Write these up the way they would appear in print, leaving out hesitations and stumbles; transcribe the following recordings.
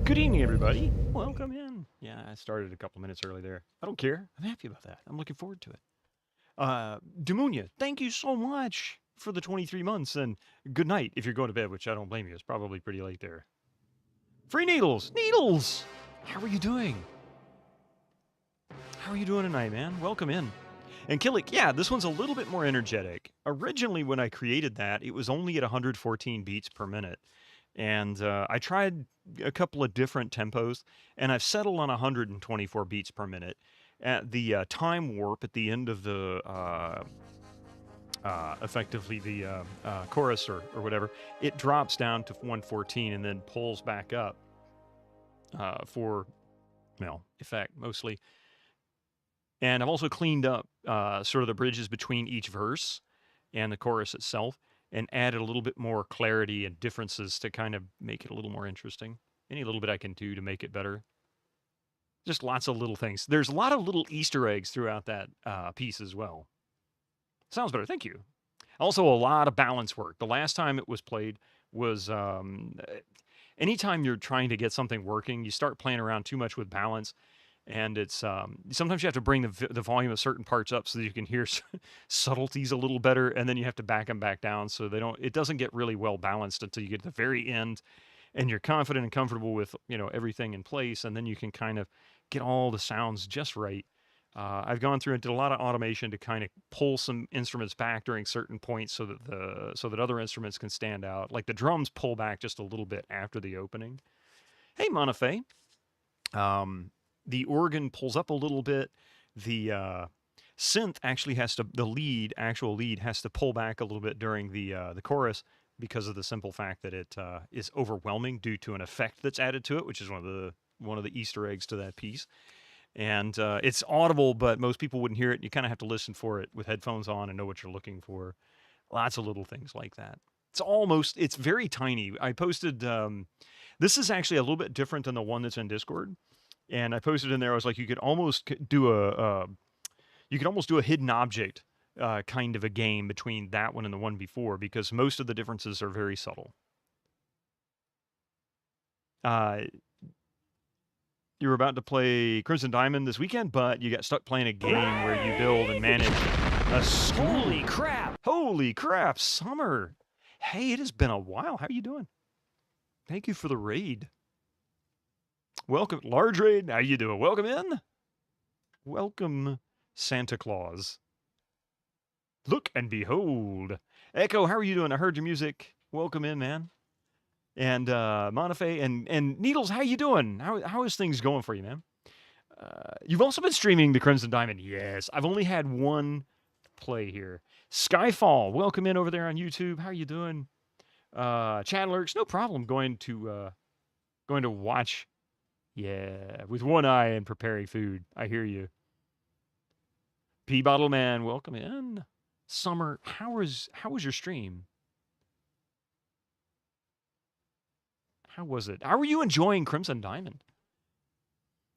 Good evening, everybody. Welcome in. Yeah, I started a couple minutes early there. I don't care. I'm happy about that. I'm looking forward to it. Demunia, thank you so much for the 23 months, and good night if you're going to bed, which I don't blame you. It's probably pretty late there. Free Needles! Needles! How are you doing? How are you doing tonight, man? Welcome in. And Killick, yeah, this one's a little bit more energetic. Originally, when I created that, it was only at 114 beats per minute. And I tried a couple of different tempos, and I've settled on 124 beats per minute. At the time warp at the end of the, effectively the chorus or whatever, it drops down to 114 and then pulls back up for, well, effect mostly. And I've also cleaned up sort of the bridges between each verse and the chorus itself and added a little bit more clarity and differences to kind of make it a little more interesting. Any little bit I can do to make it better. Just lots of little things. There's a lot of little Easter eggs throughout that piece as well. Sounds better. Thank you. Also, a lot of balance work. The last time it was played was anytime you're trying to get something working, you start playing around too much with balance. And it's sometimes you have to bring the volume of certain parts up so that you can hear subtleties a little better, and then you have to back them back down so they don't. It doesn't get really well balanced until you get to the very end, and you're confident and comfortable with everything in place, and then you can kind of get all the sounds just right. I've gone through and did a lot of automation to kind of pull some instruments back during certain points so that other instruments can stand out. Like the drums pull back just a little bit after the opening. Hey, Monafe. The organ pulls up a little bit. The synth actually actual lead has to pull back a little bit during the chorus because of the simple fact that it is overwhelming due to an effect that's added to it, which is one of the Easter eggs to that piece. And it's audible, but most people wouldn't hear it. You kind of have to listen for it with headphones on and know what you're looking for. Lots of little things like that. It's very tiny. I posted, this is actually a little bit different than the one that's in Discord. And I posted in there. I was like, you could almost do a hidden object kind of a game between that one and the one before, because most of the differences are very subtle. You were about to play Crimson Diamond this weekend, but you got stuck playing a game where you build and manage a school. Holy crap! Holy crap! Summer. Hey, it has been a while. How are you doing? Thank you for the raid. Welcome, large raid. How you doing? Welcome in. Welcome, Santa Claus. Look and behold. Echo, how are you doing? I heard your music. Welcome in, man. And Monafe and Needles, how you doing? How is things going for you, man? You've also been streaming the Crimson Diamond. Yes, I've only had one play here. Skyfall, welcome in over there on YouTube. How you doing? Chat alerts, no problem. Going to watch. Yeah, with one eye and preparing food. I hear you. P Bottle Man, welcome in. Summer, how was your stream? How was it? How were you enjoying Crimson Diamond?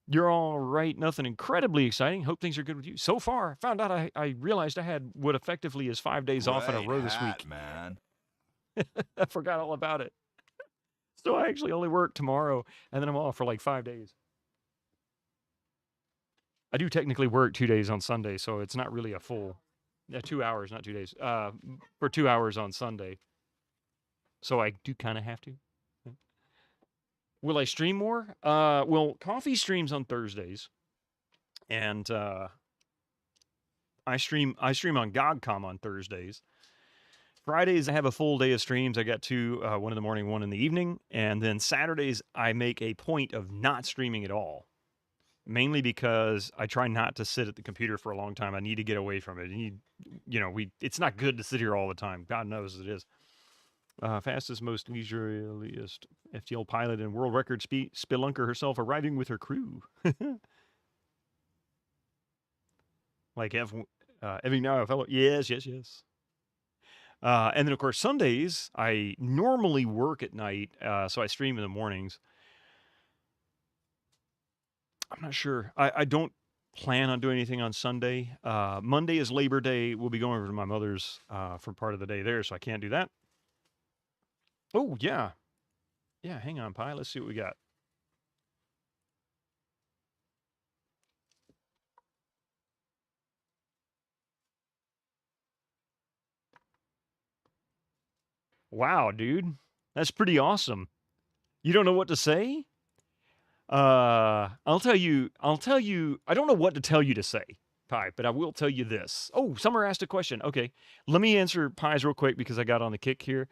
You're all right. Nothing incredibly exciting. Hope things are good with you. So far, found out I realized I had what effectively is 5 days off in a row this week. Man. I forgot all about it. So I actually only work tomorrow, and then I'm off for like 5 days. I do technically work 2 days on Sunday, so it's not really a full 2 hours, not 2 days. For 2 hours on Sunday. So I do kind of have to. Will I stream more? Well, Coffee streams on Thursdays, and I stream on GogCom on Thursdays. Fridays I have a full day of streams. I got two, one in the morning, one in the evening, and then Saturdays I make a point of not streaming at all. Mainly because I try not to sit at the computer for a long time. I need to get away from it. It's not good to sit here all the time. God knows it is. Fastest, most leisureliest FTL pilot and world record spelunker herself arriving with her crew. Like Eving now, fellow. Yes. And then, of course, Sundays, I normally work at night, so I stream in the mornings. I'm not sure. I don't plan on doing anything on Sunday. Monday is Labor Day. We'll be going over to my mother's for part of the day there, so I can't do that. Oh, yeah. Yeah, hang on, Pi. Let's see what we got. Wow, dude. That's pretty awesome. You don't know what to say? I'll tell you, I don't know what to tell you to say, Pi, but I will tell you this. Oh, Summer asked a question. Okay. Let me answer Pi's real quick because I got on the kick here.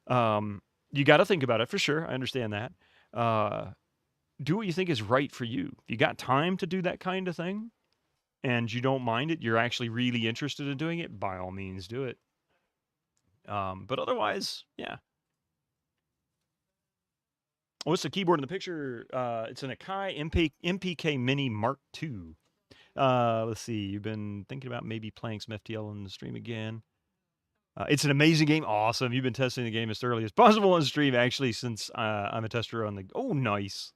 You got to think about it for sure. I understand that. Uh, do what you think is right for you. If you got time to do that kind of thing and you don't mind it, you're actually really interested in doing it, by all means do it. But otherwise, yeah. What's the keyboard in the picture? It's an Akai MPK Mini Mark II. Let's see. You've been thinking about maybe playing some FTL on the stream again. It's an amazing game. Awesome. You've been testing the game as thoroughly as possible on the stream, actually, since I'm a tester on the. Oh, nice.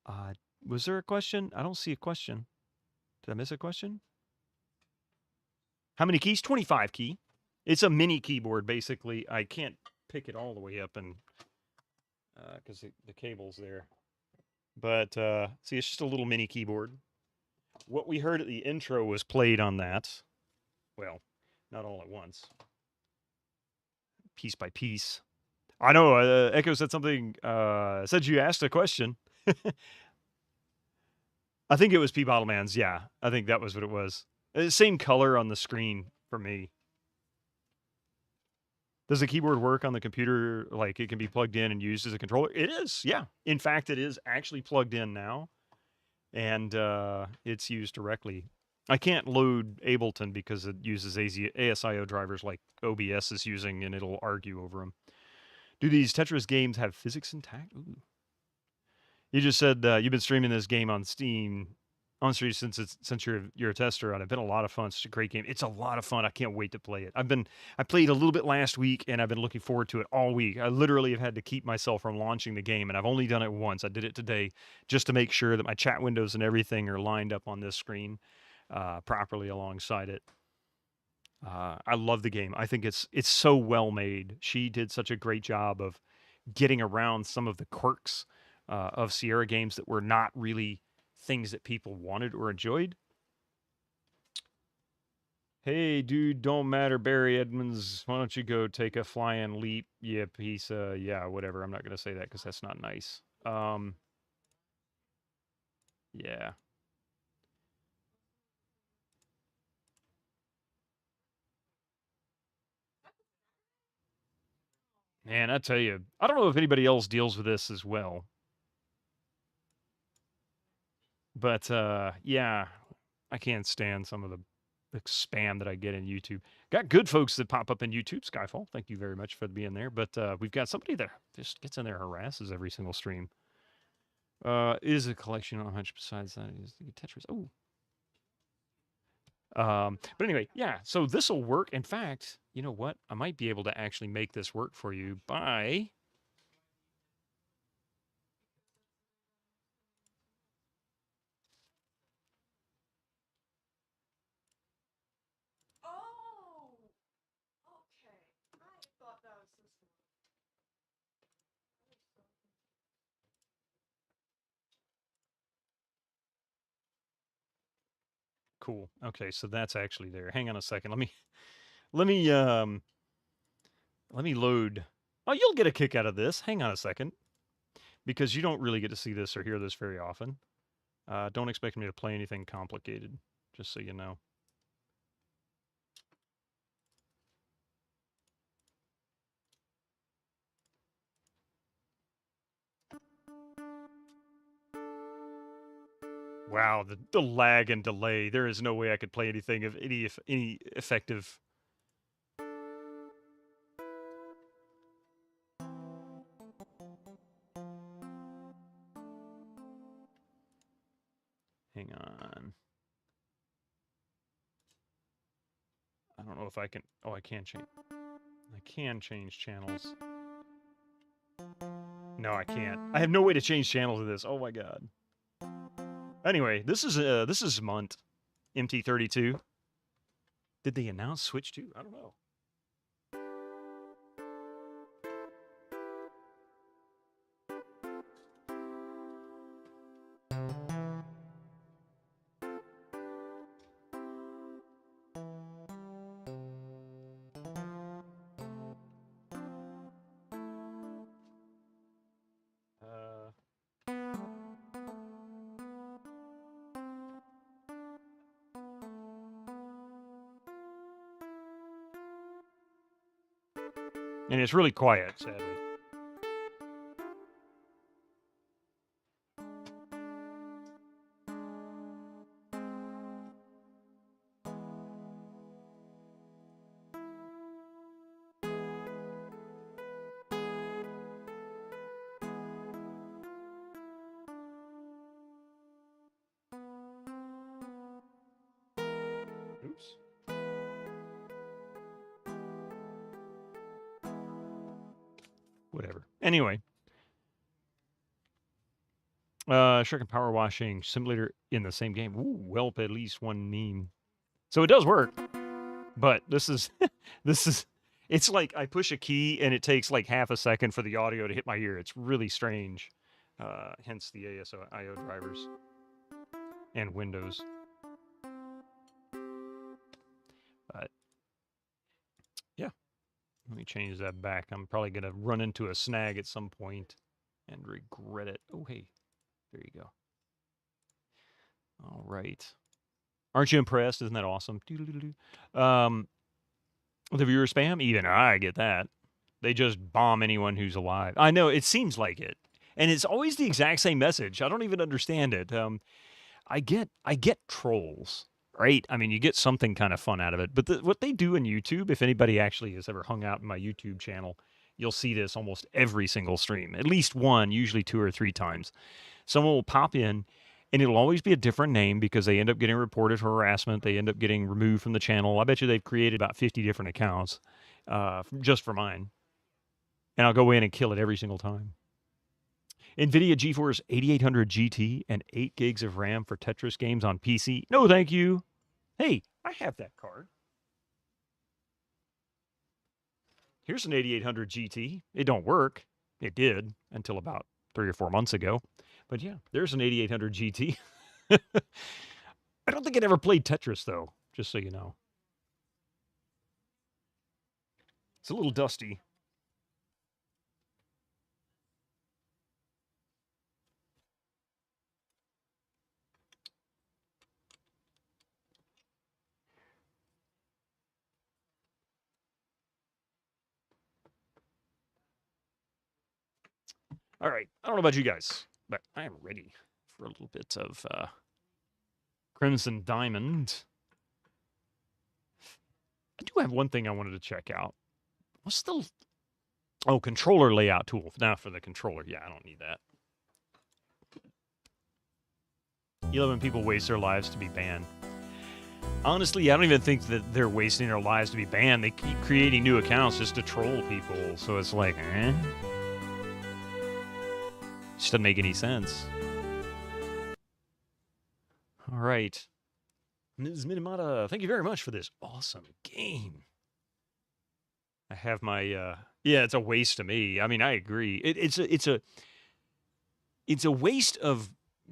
Uh, was there a question? I don't see a question. Did I miss a question? How many keys? 25 key. It's a mini keyboard, basically. I can't pick it all the way up and because the cable's there. But see, it's just a little mini keyboard. What we heard at the intro was played on that. Well, not all at once. Piece by piece. I know. Echo said something. Said you asked a question. I think it was P Bottleman's. Yeah, I think that was what it was. Same color on the screen for me. Does the keyboard work on the computer? Like it can be plugged in and used as a controller? It is. Yeah. In fact, it is actually plugged in now, and it's used directly. I can't load Ableton because it uses ASIO drivers like OBS is using, and it'll argue over them. Do these Tetris games have physics intact? Ooh. You just said you've been streaming this game on Steam, since you're a tester on it. It's been a lot of fun. It's a great game. It's a lot of fun. I can't wait to play it. I played a little bit last week, and I've been looking forward to it all week. I literally have had to keep myself from launching the game, and I've only done it once. I did it today just to make sure that my chat windows and everything are lined up on this screen properly alongside it. I love the game. I think it's so well made. She did such a great job of getting around some of the quirks of Sierra games that were not really things that people wanted or enjoyed. Hey, dude, don't matter, Barry Edmonds. Why don't you go take a flying leap? Yeah, piece. Yeah, whatever. I'm not gonna say that because that's not nice. Yeah. Man, I tell you, I don't know if anybody else deals with this as well. But yeah, I can't stand some of the spam that I get in YouTube. Got good folks that pop up in YouTube. Skyfall, thank you very much for being there. But we've got somebody that just gets in there, harasses every single stream. Is a collection on hunch besides that is the Tetris. Oh. But anyway, yeah. So this will work. In fact, you know what? I might be able to actually make this work for you by. Cool. Okay, so that's actually there. Hang on a second. Let me load. Oh, you'll get a kick out of this. Hang on a second. Because you don't really get to see this or hear this very often. Don't expect me to play anything complicated, just so you know. Wow, the lag and delay. There is no way I could play anything of any effective. Hang on. I don't know if I can. Oh, I can change. I can change channels. No, I can't. I have no way to change channels of this. Oh my god. Anyway, this is Munt MT32. Did they announce Switch 2? I don't know. And it's really quiet, sadly. Oops. Whatever. Anyway. Shuriken Power Washing Simulator in the same game. Ooh, whelp at least one meme. So it does work, but this is, it's like I push a key and it takes like half a second for the audio to hit my ear. It's really strange. Hence the ASIO drivers and Windows. But yeah, let me change that back. I'm probably going to run into a snag at some point and regret it. Oh, hey, there you go. All right. Aren't you impressed? Isn't that awesome? The viewer spam? Even I get that. They just bomb anyone who's alive. I know, it seems like it. And it's always the exact same message. I don't even understand it. I get trolls, right? I mean, you get something kind of fun out of it. But what they do in YouTube, if anybody actually has ever hung out in my YouTube channel, you'll see this almost every single stream. At least one, usually 2 or 3 times. Someone will pop in, and it'll always be a different name because they end up getting reported for harassment. They end up getting removed from the channel. I bet you they've created about 50 different accounts just for mine. And I'll go in and kill it every single time. NVIDIA GeForce 8800 GT and 8 gigs of RAM for Tetris games on PC. No, thank you. Hey, I have that card. Here's an 8800 GT. It don't work. It did until about 3 or 4 months ago. But yeah, there's an 8800 GT. I don't think it ever played Tetris, though, just so you know. It's a little dusty. All right. I don't know about you guys, but I am ready for a little bit of Crimson Diamond. I do have one thing I wanted to check out. What's the... Oh, controller layout tool. Now for the controller. Yeah, I don't need that. 11 people waste their lives to be banned. Honestly, I don't even think that they're wasting their lives to be banned. They keep creating new accounts just to troll people. So it's like, Just doesn't make any sense. All right. Ms. Minimata, thank you very much for this awesome game. I have my, yeah, it's a waste to me. I mean, I agree. It's a waste of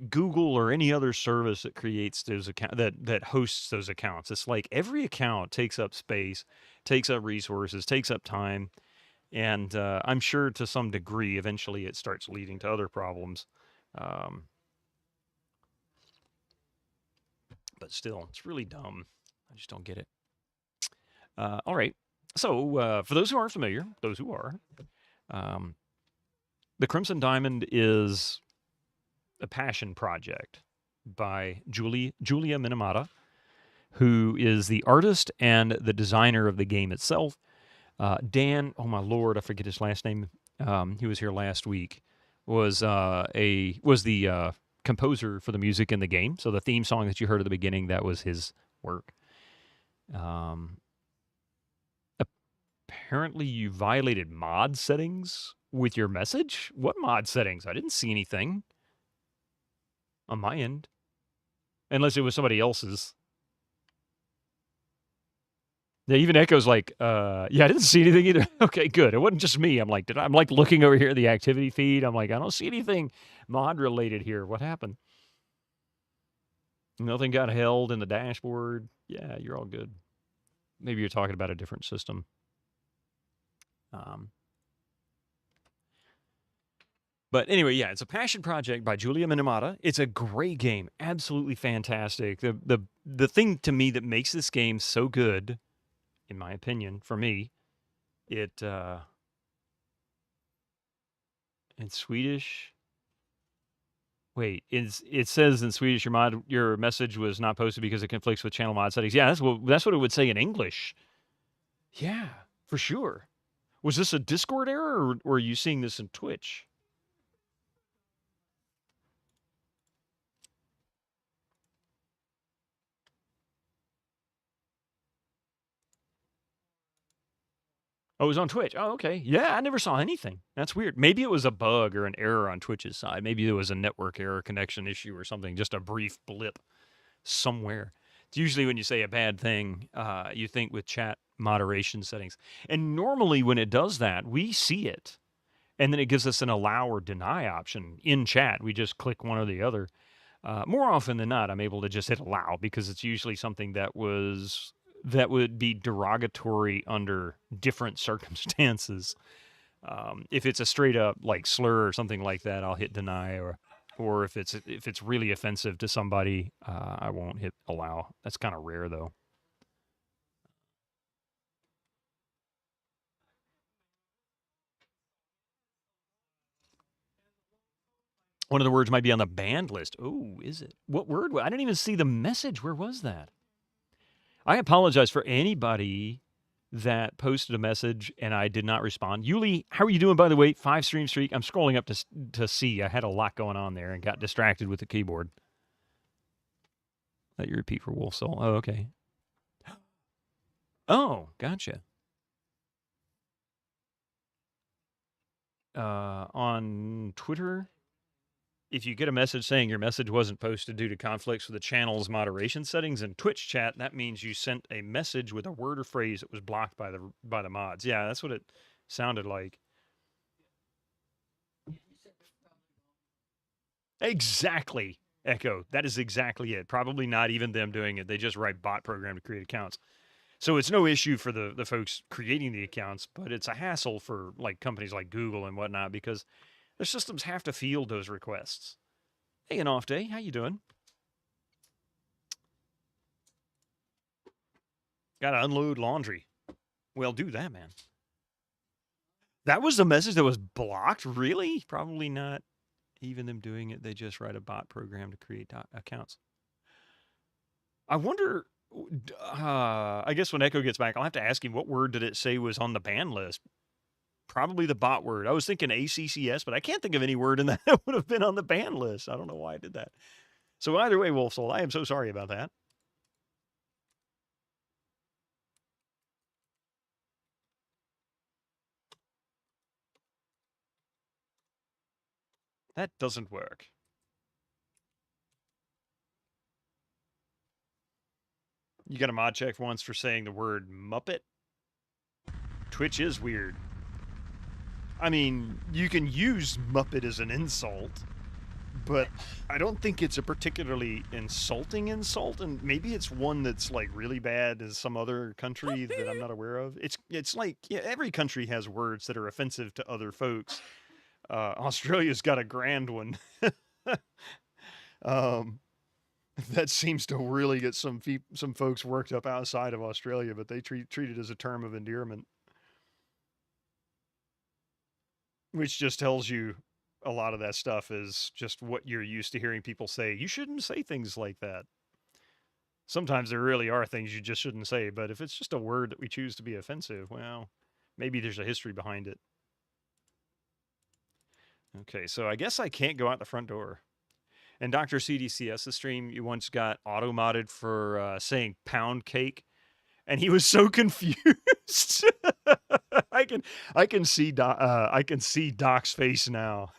Google or any other service that creates those account that hosts those accounts. It's like every account takes up space, takes up resources, takes up time, and I'm sure to some degree, eventually, it starts leading to other problems. But still, it's really dumb. I just don't get it. All right. So, for those who aren't familiar, those who are, the Crimson Diamond is a passion project by Julia Minimata, who is the artist and the designer of the game itself. Dan, oh my lord, I forget his last name. He was here last week. Was the composer for the music in the game. So the theme song that you heard at the beginning, that was his work. Apparently you violated mod settings with your message? What mod settings? I didn't see anything on my end. Unless it was somebody else's. Yeah, even Echo's like, yeah, I didn't see anything either. Okay, good. It wasn't just me. I'm like looking over here at the activity feed. I'm like, I don't see anything mod related here. What happened? Nothing got held in the dashboard. Yeah, you're all good. Maybe you're talking about a different system. But anyway, yeah, it's a passion project by Julia Minimata. It's a great game, absolutely fantastic. The thing to me that makes this game so good, in my opinion, for me, it In Swedish. Wait, it says in Swedish your message was not posted because it conflicts with channel mod settings. Yeah, that's what it would say in English. Yeah, for sure. Was this a Discord error, or are you seeing this in Twitch? Oh, it was on Twitch. Oh, okay. Yeah, I never saw anything. That's weird. Maybe it was a bug or an error on Twitch's side. Maybe there was a network error, connection issue, or something. Just a brief blip somewhere. It's usually when you say a bad thing, you think with chat moderation settings. And normally when it does that, we see it. And then it gives us an allow or deny option in chat. We just click one or the other. More often than not, I'm able to just hit allow because it's usually something that would be derogatory under different circumstances. If it's a straight up like slur or something like that, I'll hit deny, or if it's really offensive to somebody, I won't hit allow. That's kind of rare though. One of the words might be on the banned list. Oh, is it? What word? I didn't even see the message. Where was that? I apologize for anybody that posted a message and I did not respond. Yuli, how are you doing, by the way? 5 stream streak. I'm scrolling up to see. I had a lot going on there and got distracted with the keyboard. Let you repeat for Wolf Soul. Oh, okay. Oh, gotcha. On Twitter, if you get a message saying your message wasn't posted due to conflicts with the channel's moderation settings in Twitch chat, that means you sent a message with a word or phrase that was blocked by the mods. Yeah, that's what it sounded like. Exactly, Echo. That is exactly it. Probably not even them doing it. They just write bot program to create accounts. So it's no issue for the folks creating the accounts, but it's a hassle for like companies like Google and whatnot because their systems have to field those requests. Hey, an off day. How you doing? Got to unload laundry. Well, do that, man. That was the message that was blocked? Really? Probably not even them doing it. They just write a bot program to create accounts. I wonder. I guess when Echo gets back, I'll have to ask him what word did it say was on the ban list. Probably the bot word. I was thinking ACCS, but I can't think of any word in that that would have been on the ban list. I don't know why I did that. So either way, Wolf Soul, I am so sorry about that. That doesn't work. You got a mod check once for saying the word Muppet? Twitch is weird. I mean, you can use Muppet as an insult, but I don't think it's a particularly insulting insult, and maybe it's one that's like really bad in some other country that I'm not aware of. It's like, yeah, every country has words that are offensive to other folks. Australia's got a grand one. That seems to really get some folks worked up outside of Australia, but they treat it as a term of endearment, which just tells you a lot of that stuff is just what you're used to hearing people say. You shouldn't say things like that. Sometimes there really are things you just shouldn't say, but if it's just a word that we choose to be offensive, well, maybe there's a history behind it. Okay, so I guess I can't go out the front door. And Dr. CDCS's stream, you once got auto-modded for saying pound cake, and he was so confused. I can see Doc's face now.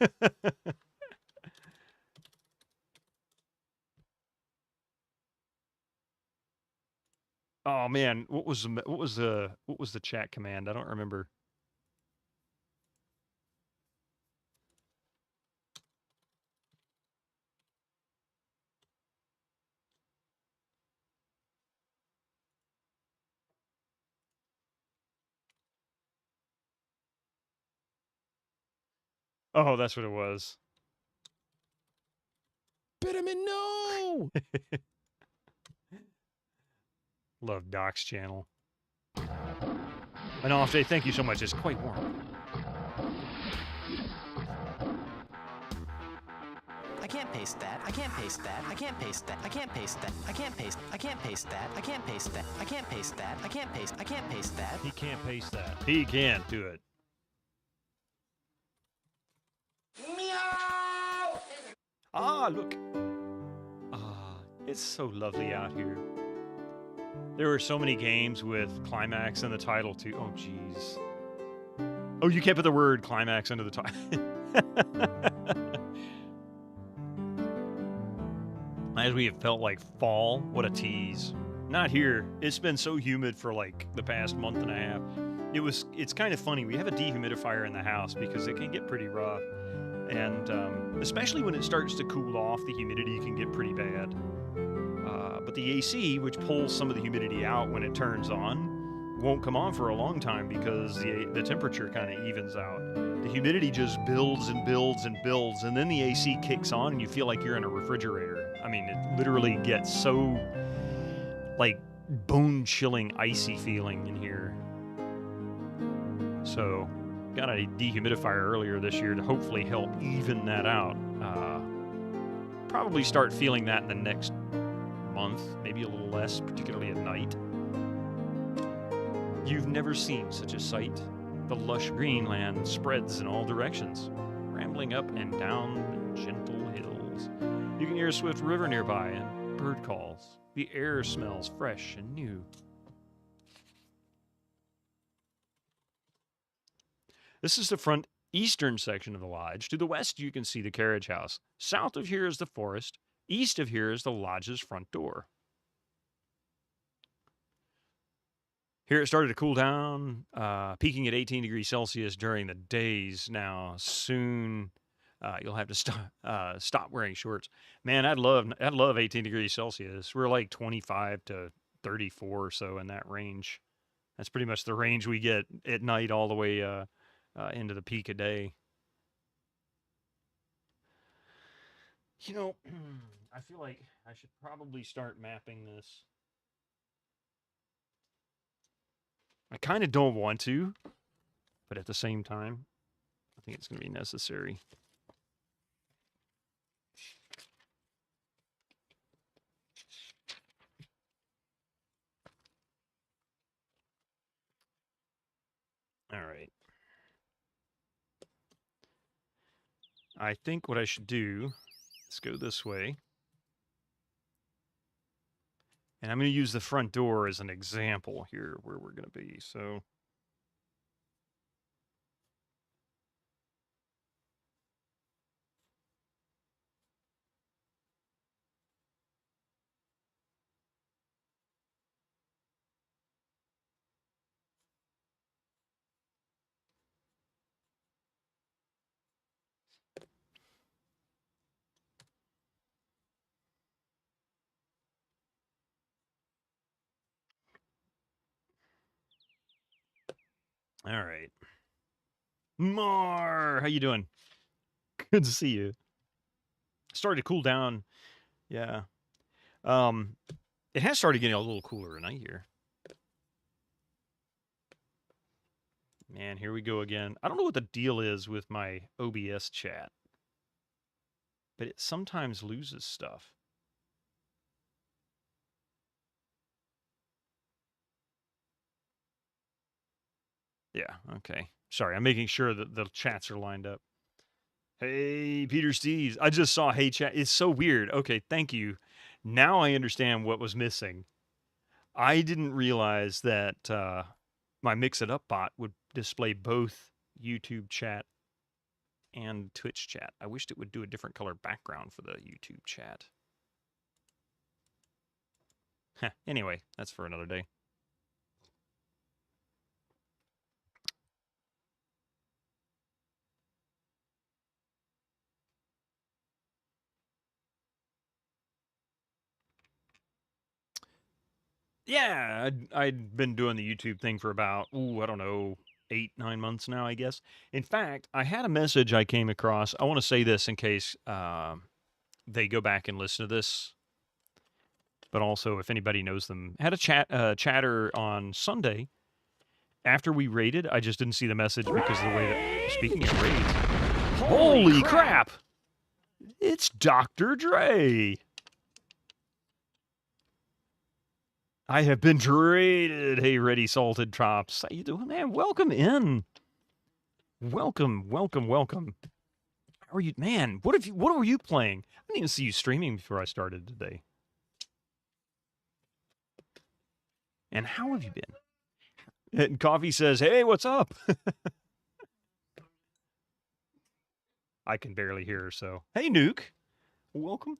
Oh man, what was the chat command? I don't remember. Oh, that's what it was. Bitterman, no! Love Doc's channel. An off day. Thank you so much. It's quite warm. I can't paste that. I can't paste that. I can't paste that. I can't paste that. I can't paste. I can't paste that. I can't paste that. I can't paste that. I can't paste. I can't paste that. He can't paste that. He can't do it. Meow! Ah, look. Ah, it's so lovely out here. There were so many games with climax in the title, too. Oh, jeez. Oh, you can't put the word climax into the title. As we have felt like fall, what a tease. Not here. It's been so humid for like the past month and a half. It's kind of funny. We have a dehumidifier in the house because it can get pretty rough. And especially when it starts to cool off, the humidity can get pretty bad. But the AC, which pulls some of the humidity out when it turns on, won't come on for a long time because the temperature kind of evens out. The humidity just builds and builds and builds, and then the AC kicks on and you feel like you're in a refrigerator. I mean, it literally gets so, like, bone-chilling, icy feeling in here. So, got a dehumidifier earlier this year to hopefully help even that out. Probably start feeling that in the next month, maybe a little less, particularly at night. You've never seen such a sight. The lush green land spreads in all directions, rambling up and down the gentle hills. You can hear a swift river nearby and bird calls. The air smells fresh and new. This is the front eastern section of the lodge. To the west, you can see the carriage house. South of here is the forest. East of here is the lodge's front door. Here it started to cool down, peaking at 18 degrees Celsius during the days. Now, soon you'll have to stop wearing shorts. Man, I'd love 18 degrees Celsius. We're like 25 to 34 or so in that range. That's pretty much the range we get at night all the way into the peak of day. You know, I feel like I should probably start mapping this. I kind of don't want to, but at the same time, I think it's going to be necessary. All right. I think what I should do, let's go this way. And I'm going to use the front door as an example here where we're going to be. So all right. Mar, how you doing? Good to see you. Started to cool down. Yeah. It has started getting a little cooler at night here. Man, here we go again. I don't know what the deal is with my OBS chat, but it sometimes loses stuff. Yeah, okay. Sorry, I'm making sure that the chats are lined up. Hey, Peter Steves. I just saw hey chat. It's so weird. Okay, thank you. Now I understand what was missing. I didn't realize that my Mix It Up bot would display both YouTube chat and Twitch chat. I wished it would do a different color background for the YouTube chat. Anyway, that's for another day. Yeah, I'd been doing the YouTube thing for about, I don't know, 8-9 months now, I guess. In fact, I had a message I came across. I want to say this in case they go back and listen to this. But also, if anybody knows them, had a chatter on Sunday after we raided. I just didn't see the message because of the way that. Speaking of raids, holy crap! It's Dr. Dre. I have been traded. Hey, Ready Salted Chops. How you doing, man? Welcome in. Welcome, welcome, welcome. How are you, man? What were you playing? I didn't even see you streaming before I started today. And how have you been? And Coffee says, "Hey, what's up?" I can barely hear her, so hey, Nuke, welcome.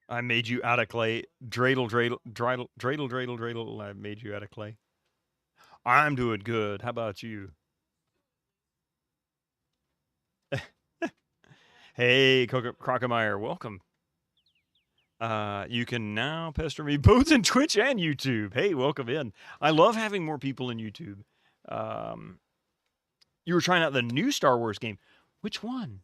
I made you out of clay. Dreidel, dreidel, dreidel, dreidel, dreidel, dreidel. I made you out of clay. I'm doing good. How about you? Hey, Crockemeyer, welcome. You can now pester me both in Twitch and YouTube. Hey, welcome in. I love having more people in YouTube. You were trying out the new Star Wars game. Which one?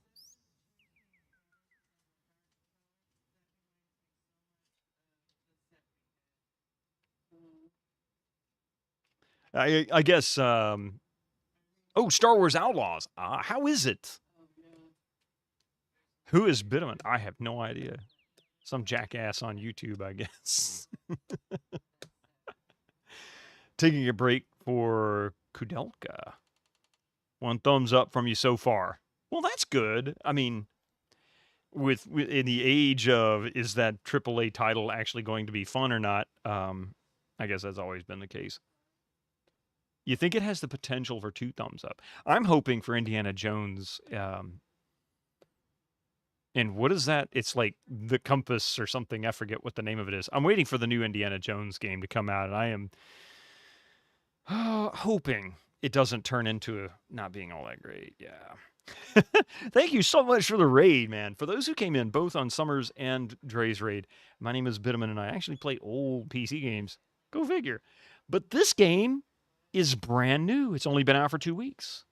I guess. Oh, Star Wars Outlaws. How is it? Who is Bitterman? I have no idea. Some jackass on YouTube, I guess. Taking a break for Kudelka. 1 thumbs up from you so far. Well, that's good. I mean, with in the age of is that AAA title actually going to be fun or not? I guess that's always been the case. You think it has the potential for 2 thumbs up? I'm hoping for Indiana Jones. And what is that? It's like the Compass or something. I forget what the name of it is. I'm waiting for the new Indiana Jones game to come out, and I am hoping it doesn't turn into not being all that great. Yeah. Thank you so much for the raid, man. For those who came in both on Summers and Dre's raid, my name is Bitterman, and I actually play old PC games. Go figure. But this game is brand new. It's only been out for 2 weeks.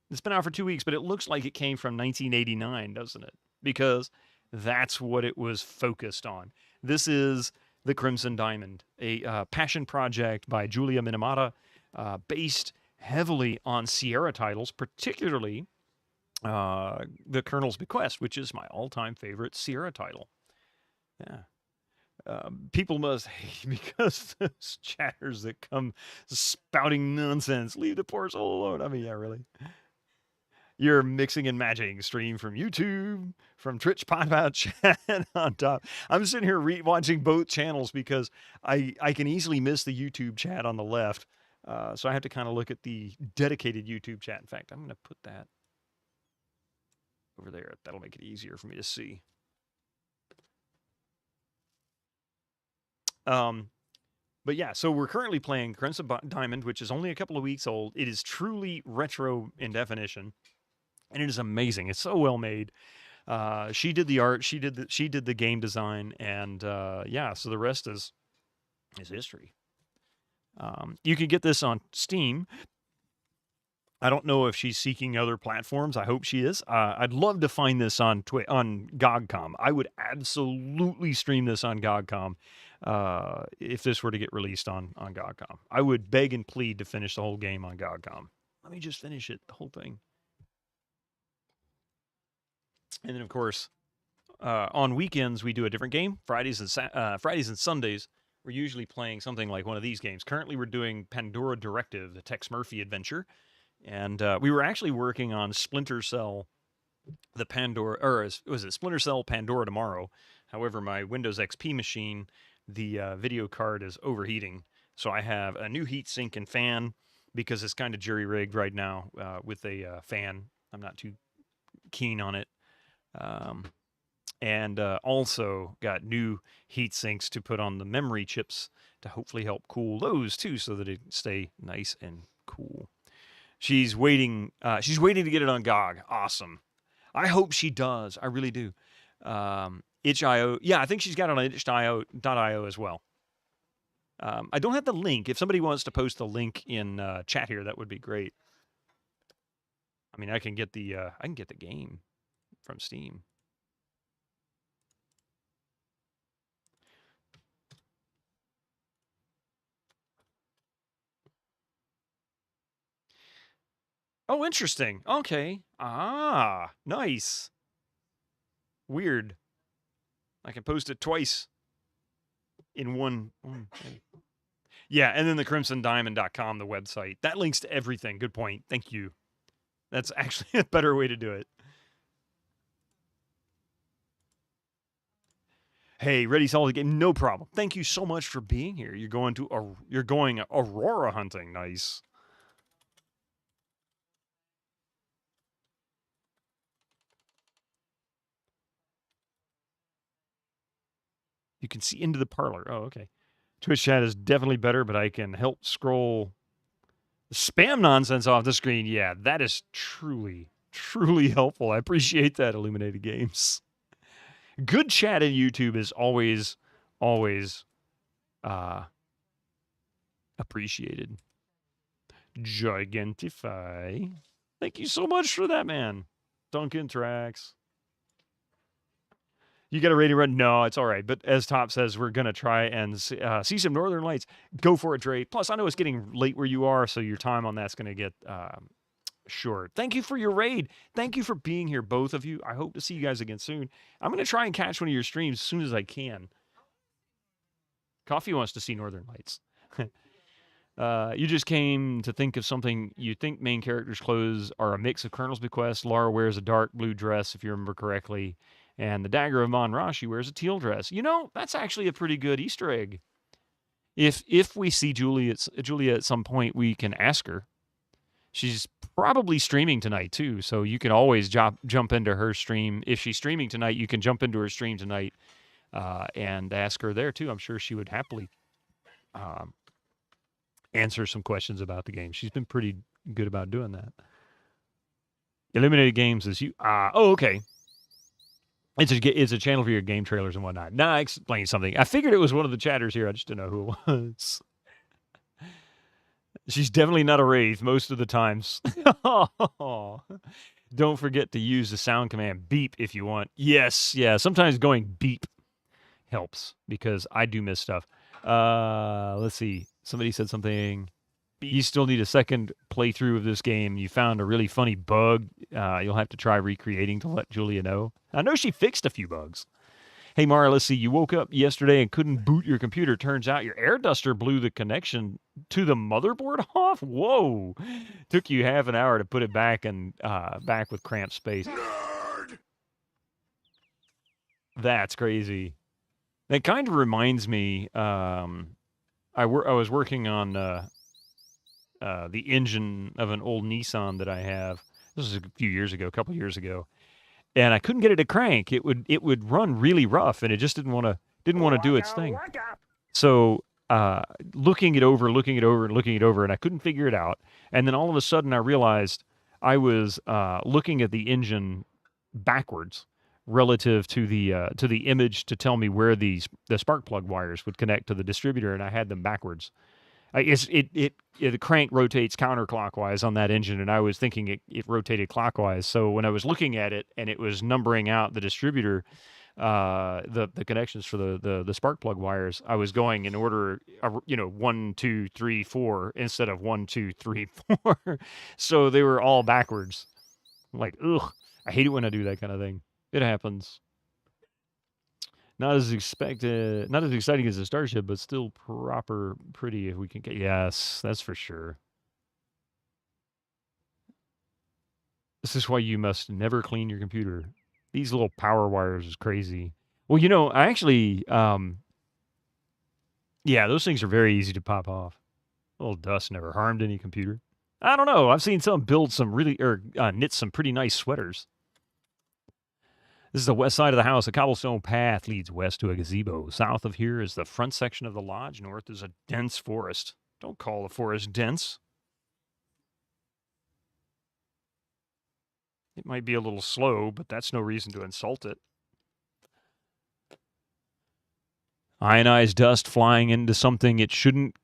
It's been out for 2 weeks, but it looks like it came from 1989, doesn't it? Because that's what it was focused on. This is The Crimson Diamond, a passion project by Julia Minimata, based heavily on Sierra titles, particularly The Colonel's Bequest, which is my all-time favorite Sierra title. Yeah. People must hate because those chatters that come spouting nonsense. Leave the poor soul alone. I mean, yeah, really. You're mixing and matching stream from YouTube, from Twitch, Podpah chat on top. I'm sitting here watching both channels because I can easily miss the YouTube chat on the left. So I have to kind of look at the dedicated YouTube chat. In fact, I'm going to put that over there. That'll make it easier for me to see. But yeah, so we're currently playing Crimson Diamond, which is only a couple of weeks old. It is truly retro in definition, and it is amazing. It's so well made. She did the art, she did the game design, and yeah, so the rest is history. You can get this on Steam. I don't know if she's seeking other platforms. I hope she is. I'd love to find this on GOG.com. I would absolutely stream this on GOG.com if this were to get released on GOG.com. I would beg and plead to finish the whole game on GOG.com. Let me just finish it, the whole thing. And then, of course, on weekends we do a different game. Fridays and Sundays we're usually playing something like one of these games. Currently, we're doing Pandora Directive, the Tex Murphy adventure. And we were actually working on Splinter Cell, the Pandora, or was it Splinter Cell Pandora Tomorrow? However, my Windows XP machine, the video card is overheating. So I have a new heat sink and fan because it's kind of jury-rigged right now with a fan. I'm not too keen on it. And also got new heat sinks to put on the memory chips to hopefully help cool those too so that it stay nice and cool. She's waiting to get it on GOG. Awesome. I hope she does. I really do. Itch.io. Yeah, I think she's got it on itch.io as well. I don't have the link. If somebody wants to post the link in chat here, that would be great. I mean, I can get the game from Steam. Oh, interesting. Okay. Ah, nice. Weird. I can post it twice in one thing. Yeah, and then the crimsondiamond.com, the website. That links to everything. Good point. Thank you. That's actually a better way to do it. Hey, ready, solid game. No problem. Thank you so much for being here. You're going aurora hunting. Nice. You can see into the parlor. Oh, okay. Twitch chat is definitely better, but I can help scroll spam nonsense off the screen. Yeah, that is truly, truly helpful. I appreciate that, Illuminated Games. Good chat in YouTube is always appreciated. Gigantify. Thank you so much for that, man. Duncan Tracks. You got a rating run? No, it's all right. But as Top says, we're going to try and see some Northern Lights. Go for it, Dre. Plus, I know it's getting late where you are, so your time on that's going to get short. Thank you for your raid. Thank you for being here, both of you. I hope to see you guys again soon. I'm going to try and catch one of your streams as soon as I can. Coffee wants to see Northern Lights. You just came to think of something. You think main character's clothes are a mix of Colonel's Bequest. Laura wears a dark blue dress, if you remember correctly. And the Dagger of Mon Rashi wears a teal dress. You know, that's actually a pretty good Easter egg. If we see Julia at some point, we can ask her. She's probably streaming tonight, too, so you can always jump into her stream. If she's streaming tonight, you can jump into her stream tonight and ask her there, too. I'm sure she would happily answer some questions about the game. She's been pretty good about doing that. Illuminated Games is you. Oh, okay. It's a channel for your game trailers and whatnot. Now I explained something. I figured it was one of the chatters here. I just didn't know who it was. She's definitely not a wraith most of the times. Don't forget to use the sound command beep if you want. Yes, yeah. Sometimes going beep helps because I do miss stuff. Let's see. Somebody said something. You still need a second playthrough of this game. You found a really funny bug. You'll have to try recreating to let Julia know. I know she fixed a few bugs. Hey, Mara, let's see. You woke up yesterday and couldn't boot your computer. Turns out your air duster blew the connection to the motherboard off. Whoa. Took you half an hour to put it back and back with cramped space. Nerd! That's crazy. That kind of reminds me. I was working on the engine of an old Nissan that I have. This was a couple years ago, and I couldn't get it to crank. It would run really rough, and it just didn't want to do its thing. So looking it over, and I couldn't figure it out. And then all of a sudden, I realized I was looking at the engine backwards relative to the image to tell me where the spark plug wires would connect to the distributor, and I had them backwards. The crank rotates counterclockwise on that engine, and I was thinking it rotated clockwise. So when I was looking at it and it was numbering out the distributor, the connections for the spark plug wires, I was going in order, 1, 2, 3, 4 instead of 1, 2, 3, 4. So they were all backwards. I'm like, ugh, I hate it when I do that kind of thing. It happens. Not as expected, not as exciting as a Starship, but still proper pretty if we can get. Yes, that's for sure. This is why you must never clean your computer. These little power wires is crazy. Well, I actually, yeah, those things are very easy to pop off. A little dust never harmed any computer. I don't know. I've seen some build some knit some pretty nice sweaters. This is the west side of the house. A cobblestone path leads west to a gazebo. South of here is the front section of the lodge. North is a dense forest. Don't call the forest dense. It might be a little slow, but that's no reason to insult it. Ionized dust flying into something it shouldn't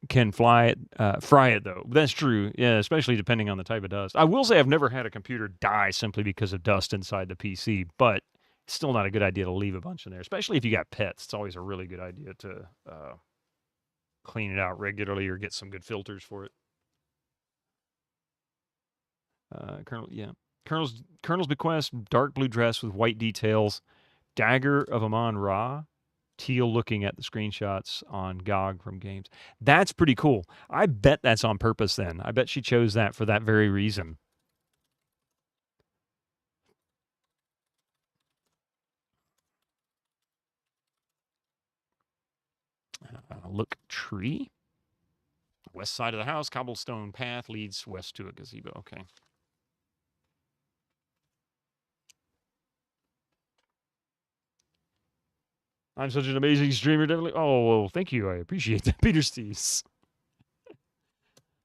can fry it, though. That's true, yeah, especially depending on the type of dust. I will say I've never had a computer die simply because of dust inside the PC, but it's still not a good idea to leave a bunch in there, especially if you got pets. It's always a really good idea to clean it out regularly or get some good filters for it. Colonel's Bequest, dark blue dress with white details, dagger of Amon-Ra, teal looking at the screenshots on GOG from games. That's pretty cool. I bet that's on purpose then. I bet she chose that for that very reason. Look tree. West side of the house, cobblestone path leads west to a gazebo. Okay. I'm such an amazing streamer, definitely. Oh, well, thank you. I appreciate that, Peter Steves.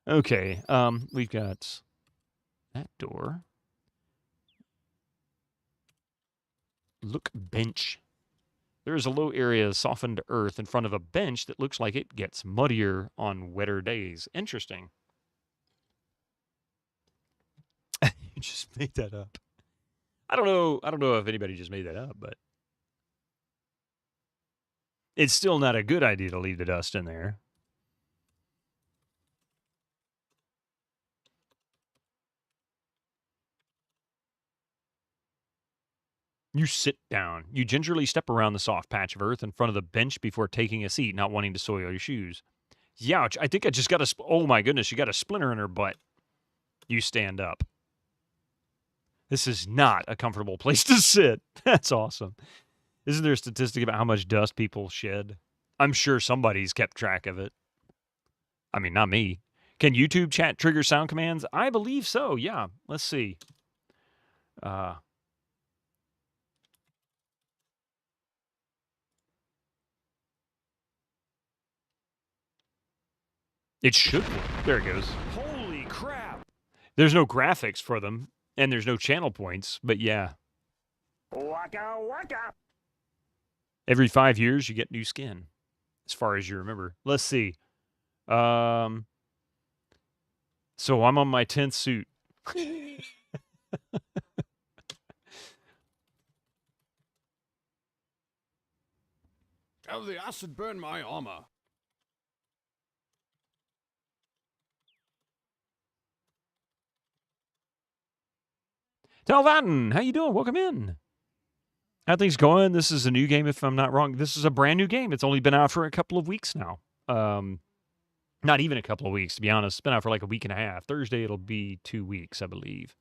Okay, we've got that door. Look bench. There is a low area of softened earth in front of a bench that looks like it gets muddier on wetter days. Interesting. You just made that up. I don't know if anybody just made that up, but it's still not a good idea to leave the dust in there. You sit down. You gingerly step around the soft patch of earth in front of the bench before taking a seat, not wanting to soil your shoes. Youch, I think I just got a... Oh, my goodness, you got a splinter in her butt. You stand up. This is not a comfortable place to sit. That's awesome. Isn't there a statistic about how much dust people shed? I'm sure somebody's kept track of it. I mean, not me. Can YouTube chat trigger sound commands? I believe so, yeah. Let's see. It should work. There it goes. Holy crap. There's no graphics for them, and there's no channel points, but yeah. Waka waka. Every 5 years, you get new skin, as far as you remember. Let's see. So I'm on my 10th suit. How the acid burn my armor. Talvatin, how you doing? Welcome in. How things going? This is a new game, if I'm not wrong. This is a brand new game. It's only been out for a couple of weeks now. Not even a couple of weeks, to be honest. It's been out for like a week and a half. Thursday, it'll be 2 weeks, I believe.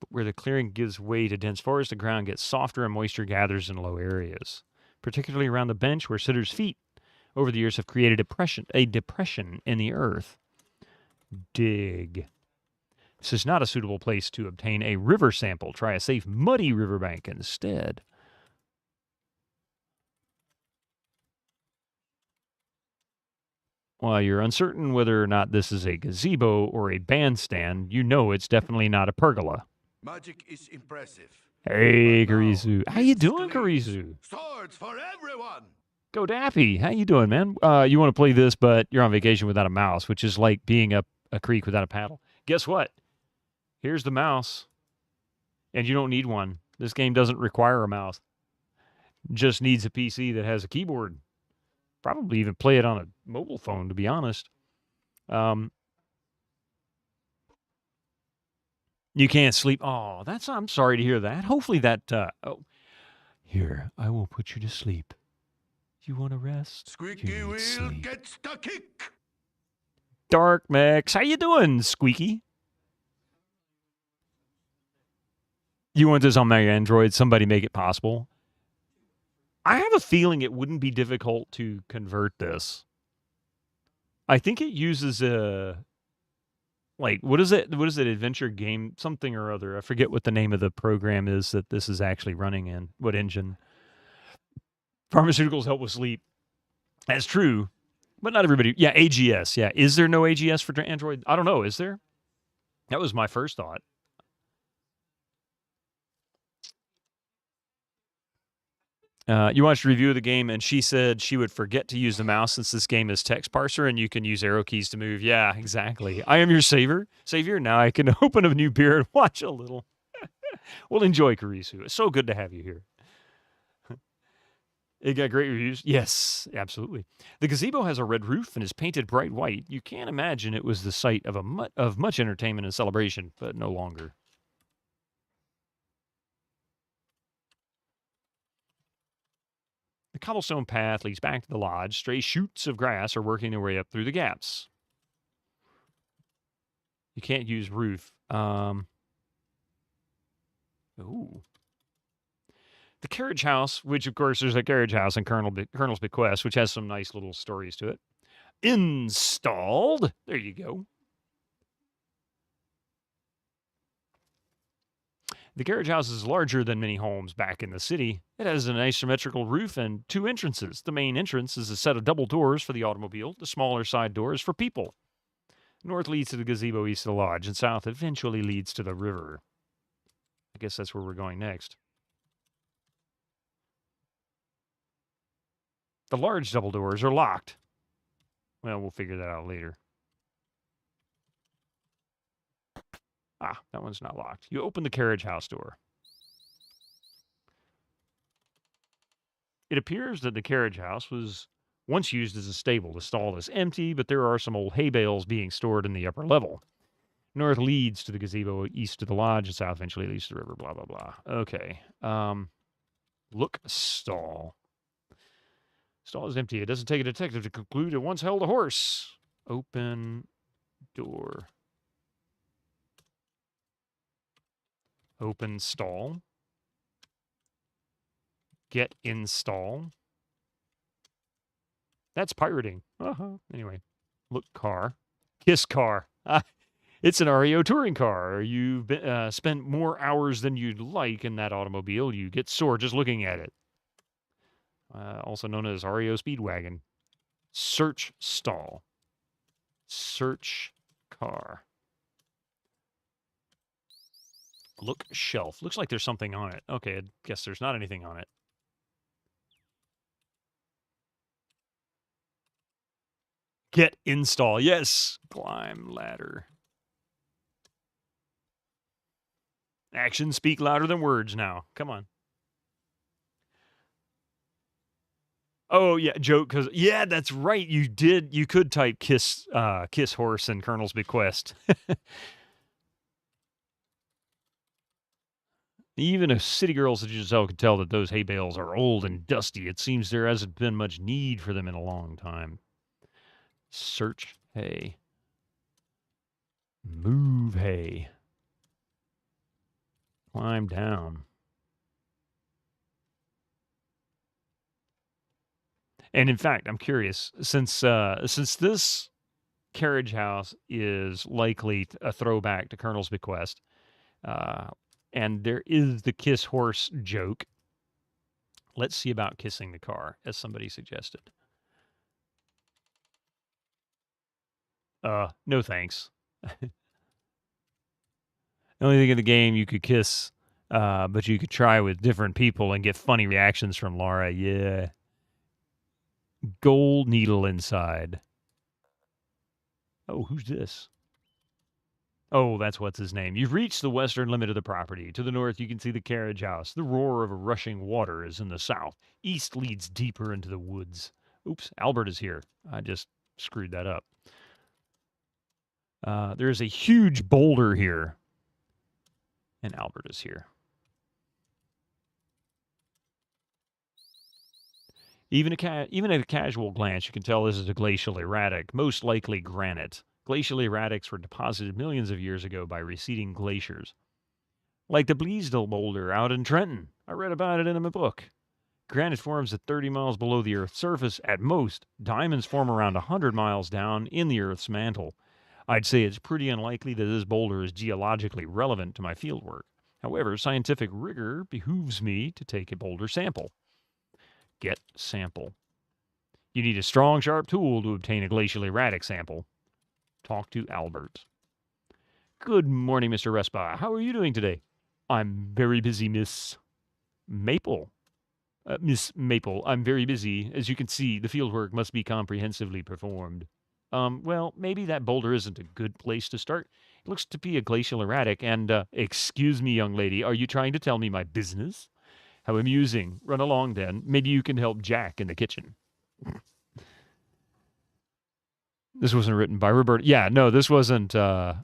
Where the clearing gives way to dense forest, the ground gets softer and moisture gathers in low areas, particularly around the bench where sitters' feet over the years have created a depression in the earth. Dig. This is not a suitable place to obtain a river sample. Try a safe, muddy riverbank instead. While you're uncertain whether or not this is a gazebo or a bandstand, you know it's definitely not a pergola. Magic is impressive. Hey, Karizu. How you doing, Karizu? Swords for everyone! Go Daffy. How you doing, man? You want to play this, but you're on vacation without a mouse, which is like being up a creek without a paddle. Guess what? Here's the mouse, and you don't need one. This game doesn't require a mouse. Just needs a PC that has a keyboard. Probably even play it on a mobile phone, to be honest. You can't sleep. Oh, I'm sorry to hear that. Hopefully that, here, I will put you to sleep. You want to rest? Squeaky wheel gets the kick! Dark Max, how you doing, Squeaky? You want this on my Android? Somebody make it possible. I have a feeling it wouldn't be difficult to convert this. I think it uses a... Like, what is it? What is it? Adventure game? Something or other. I forget what the name of the program is that this is actually running in. What engine? Pharmaceuticals help with sleep. That's true. But not everybody. Yeah, AGS. Yeah. Is there no AGS for Android? I don't know. Is there? That was my first thought. You watched a review of the game, and she said she would forget to use the mouse since this game is text parser, and you can use arrow keys to move. Yeah, exactly. I am your savior. Now I can open a new beer and watch a little. Well, enjoy, Karisu. It's so good to have you here. It got great reviews. Yes, absolutely. The gazebo has a red roof and is painted bright white. You can't imagine it was the site of of much entertainment and celebration, but no longer. The cobblestone path leads back to the lodge. Stray shoots of grass are working their way up through the gaps. You can't use roof. Ooh. The carriage house, which of course there's a carriage house in Colonel's Bequest, which has some nice little stories to it. Installed. There you go. The carriage house is larger than many homes back in the city. It has an asymmetrical roof and two entrances. The main entrance is a set of double doors for the automobile, the smaller side doors for people. North leads to the gazebo east of the lodge, and south eventually leads to the river. I guess that's where we're going next. The large double doors are locked. Well, we'll figure that out later. Ah, that one's not locked. You open the carriage house door. It appears that the carriage house was once used as a stable. The stall is empty, but there are some old hay bales being stored in the upper level. North leads to the gazebo, east to the lodge, and south eventually leads to the river, blah, blah, blah. Okay. Look stall. Stall is empty. It doesn't take a detective to conclude it once held a horse. Open door. Open stall. Get install. That's pirating. Anyway, look car. Kiss car. It's an REO touring car. You've spent more hours than you'd like in that automobile. You get sore just looking at it. Also known as REO Speedwagon. Search stall. Search car. Look shelf. Looks like there's something on it. Okay, I guess there's not anything on it. Get install. Yes. Climb ladder. Actions speak louder than words now. Come on. Oh, yeah, joke, because, yeah, that's right. You could type kiss horse in Colonel's Bequest. Even a city girl such as yourself could tell that those hay bales are old and dusty. It seems there hasn't been much need for them in a long time. Search hay. Move hay. Climb down. And in fact, I'm curious, since this carriage house is likely a throwback to Colonel's Bequest, and there is the kiss horse joke, let's see about kissing the car, as somebody suggested. No thanks. The only thing in the game you could kiss, but you could try with different people and get funny reactions from Laura. Yeah. Gold needle inside. Oh, who's this? Oh, that's what's his name. You've reached the western limit of the property. To the north, you can see the carriage house. The roar of a rushing water is in the south. East leads deeper into the woods. Oops, Albert is here. I just screwed that up. There's a huge boulder here. And Albert is here. Even at a casual glance, you can tell this is a glacial erratic, most likely granite. Glacial erratics were deposited millions of years ago by receding glaciers. Like the Bleasdale boulder out in Trenton. I read about it in my book. Granite forms at 30 miles below the Earth's surface at most. Diamonds form around 100 miles down in the Earth's mantle. I'd say it's pretty unlikely that this boulder is geologically relevant to my fieldwork. However, scientific rigor behooves me to take a boulder sample. Get sample. You need a strong, sharp tool to obtain a glacial erratic sample. Talk to Albert. Good morning, Mr. Respa. How are you doing today? I'm very busy, Miss Maple. Miss Maple, I'm very busy. As you can see, the fieldwork must be comprehensively performed. Well, maybe that boulder isn't a good place to start. It looks to be a glacial erratic, and, excuse me, young lady, are you trying to tell me my business? How amusing. Run along, then. Maybe you can help Jack in the kitchen. This wasn't written by Roberta. Yeah, no, this wasn't. Yeah,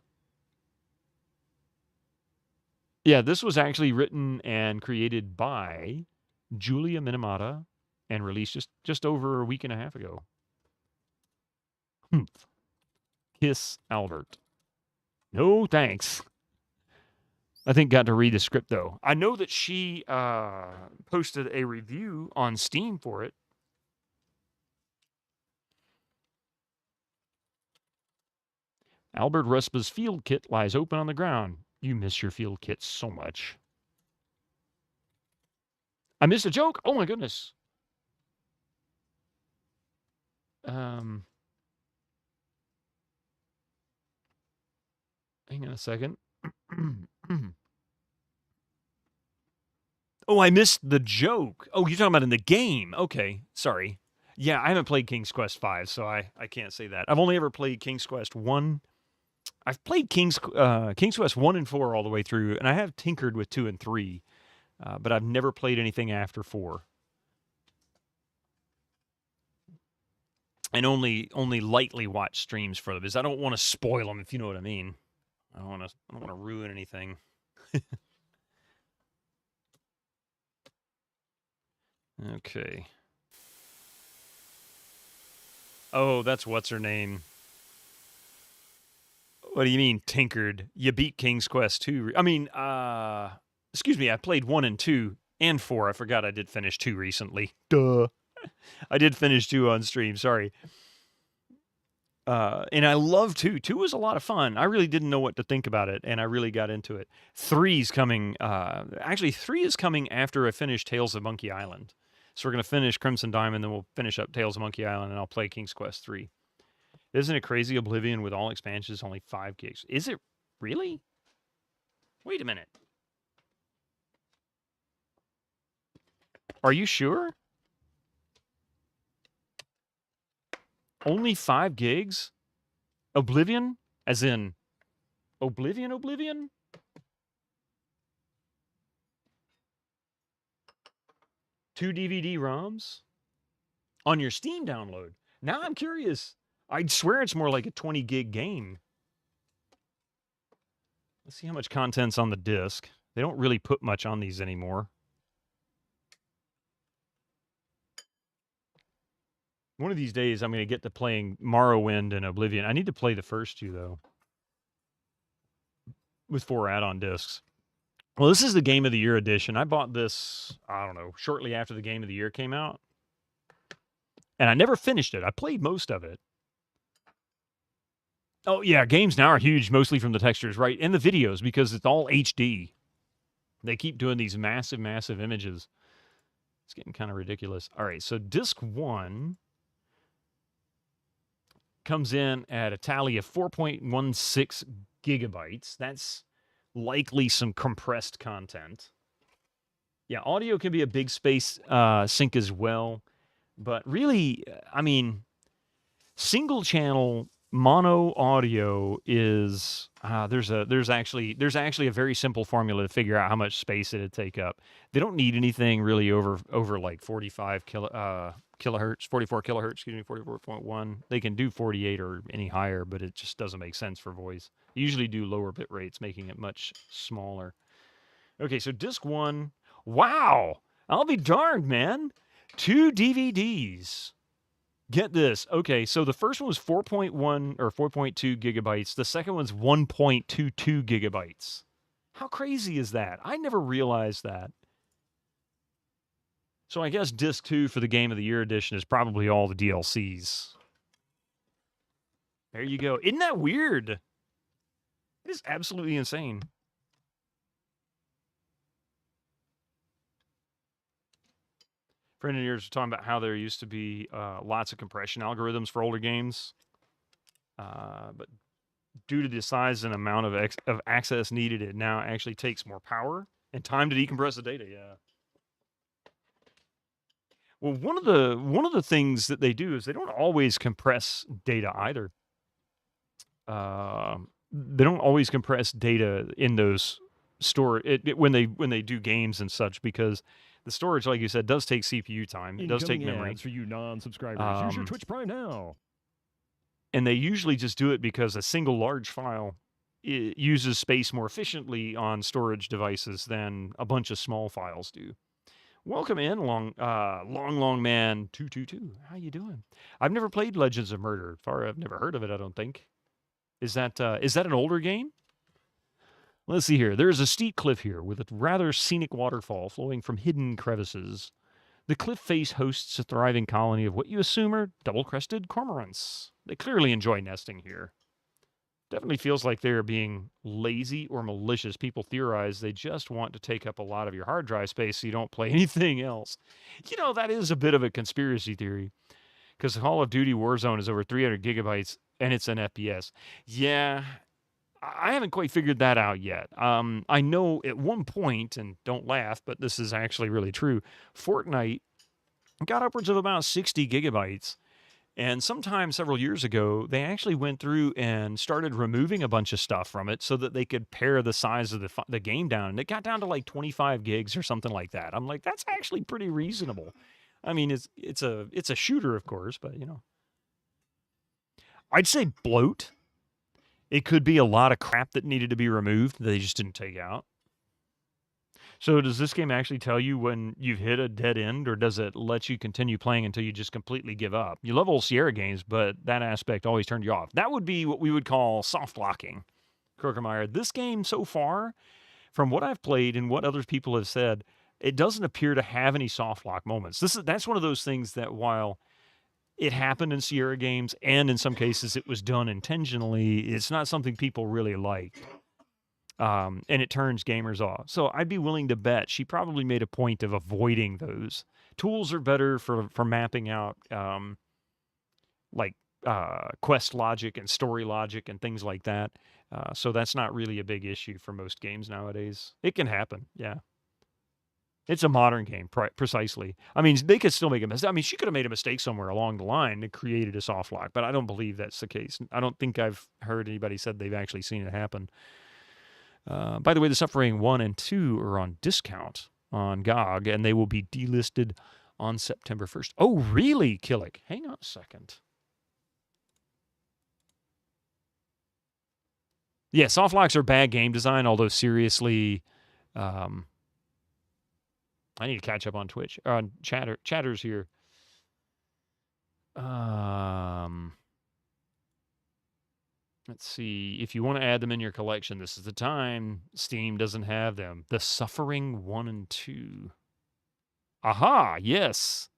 this was actually written and created by Julia Minimata and released just over a week and a half ago. Kiss Albert. No thanks. I think got to read the script, though. I know that she posted a review on Steam for it. Albert Ruspa's field kit lies open on the ground. You miss your field kit so much. I missed a joke? Oh, my goodness. Hang on a second. Oh, I missed the joke. Oh, you're talking about in the game. Okay, sorry. Yeah, I haven't played King's Quest V, so I can't say that. I've only ever played King's Quest 1. I've played King's Quest 1 and 4 all the way through, and I have tinkered with 2 and 3, but I've never played anything after 4. And only lightly watch streams for them, because I don't want to spoil them, if you know what I mean. I don't want to ruin anything. Okay. Oh, that's what's her name. What do you mean, tinkered? You beat King's Quest 2. I mean, excuse me, I played 1 and 2 and 4. I forgot I did finish 2 recently. Duh. I did finish 2 on stream, sorry. And I love 2. 2 was a lot of fun. I really didn't know what to think about it, and I really got into it. 3's coming, actually 3 is coming after I finish Tales of Monkey Island. So we're going to finish Crimson Diamond, then we'll finish up Tales of Monkey Island, and I'll play King's Quest 3. Isn't it crazy? Oblivion with all expansions, only 5 gigs. Is it really? Wait a minute. Are you sure? Only 5 gigs? Oblivion? As in Oblivion? 2 DVD ROMs? On your Steam download? Now I'm curious. I'd swear it's more like a 20 gig game. Let's see how much content's on the disc. They don't really put much on these anymore. One of these days, I'm going to get to playing Morrowind and Oblivion. I need to play the first 2, though, with 4 add-on discs. Well, this is the Game of the Year edition. I bought this, I don't know, shortly after the Game of the Year came out. And I never finished it. I played most of it. Oh, yeah, games now are huge, mostly from the textures, right? And the videos, because it's all HD. They keep doing these massive, massive images. It's getting kind of ridiculous. All right, so disc 1 comes in at a tally of 4.16 gigabytes. That's likely some compressed content. Yeah, audio can be a big space sink as well. But really, I mean, single channel mono audio is there's actually a very simple formula to figure out how much space it'd take up. They don't need anything really over like 45 kilohertz, 44 kilohertz, excuse me, 44.1. They can do 48 or any higher, but it just doesn't make sense for voice. They usually do lower bit rates, making it much smaller. Okay, so disc 1, wow, I'll be darned, man. 2 DVDs. Get this. Okay, so the first one was 4.1 or 4.2 gigabytes. The second one's 1.22 gigabytes. How crazy is that? I never realized that. So I guess disc 2 for the Game of the Year edition is probably all the DLCs. There you go. Isn't that weird? It is absolutely insane. Friend of yours was talking about how there used to be lots of compression algorithms for older games. But due to the size and amount of access needed, it now actually takes more power and time to decompress the data. Yeah. Well, one of the things that they do is they don't always compress data either. They don't always compress data in those when they do games and such, because The storage, like you said, does take CPU time. It does take memory. Ads for you non-subscribers. Use your Twitch Prime now. And they usually just do it because a single large file uses space more efficiently on storage devices than a bunch of small files do. Welcome in, long man 222. How you doing? I've never played Legends of Murder. I've never heard of it, I don't think. Is that an older game? Let's see here. There is a steep cliff here with a rather scenic waterfall flowing from hidden crevices. The cliff face hosts a thriving colony of what you assume are double-crested cormorants. They clearly enjoy nesting here. Definitely feels like they're being lazy or malicious. People theorize they just want to take up a lot of your hard drive space so you don't play anything else. You know, that is a bit of a conspiracy theory. Because Call of Duty Warzone is over 300 gigabytes and it's an FPS. Yeah, I haven't quite figured that out yet. I know at one point, and don't laugh, but this is actually really true, Fortnite got upwards of about 60 gigabytes. And sometime several years ago, they actually went through and started removing a bunch of stuff from it so that they could pare the size of the game down. And it got down to like 25 gigs or something like that. I'm like, that's actually pretty reasonable. I mean, it's a shooter, of course, but, you know. I'd say bloat. It could be a lot of crap that needed to be removed that they just didn't take out. So does this game actually tell you when you've hit a dead end, or does it let you continue playing until you just completely give up? You love old Sierra games, but that aspect always turned you off. That would be what we would call soft locking. Krokemeyer, this game so far, from what I've played and what other people have said, it doesn't appear to have any soft lock moments. That's one of those things that while it happened in Sierra games, and in some cases it was done intentionally, it's not something people really liked. And it turns gamers off. So I'd be willing to bet she probably made a point of avoiding those. Tools are better for mapping out quest logic and story logic and things like that. So that's not really a big issue for most games nowadays. It can happen, yeah. It's a modern game, precisely. I mean, they could still make a mistake. I mean, she could have made a mistake somewhere along the line and created a soft lock, but I don't believe that's the case. I don't think I've heard anybody said they've actually seen it happen. By the way, The Suffering 1 and 2 are on discount on GOG, and they will be delisted on September 1st. Oh, really, Killick? Hang on a second. Yeah, soft locks are bad game design, although seriously, I need to catch up on Twitch, on chatters here. Let's see. If you want to add them in your collection, this is the time. Steam doesn't have them. The Suffering 1 and 2. Aha, yes.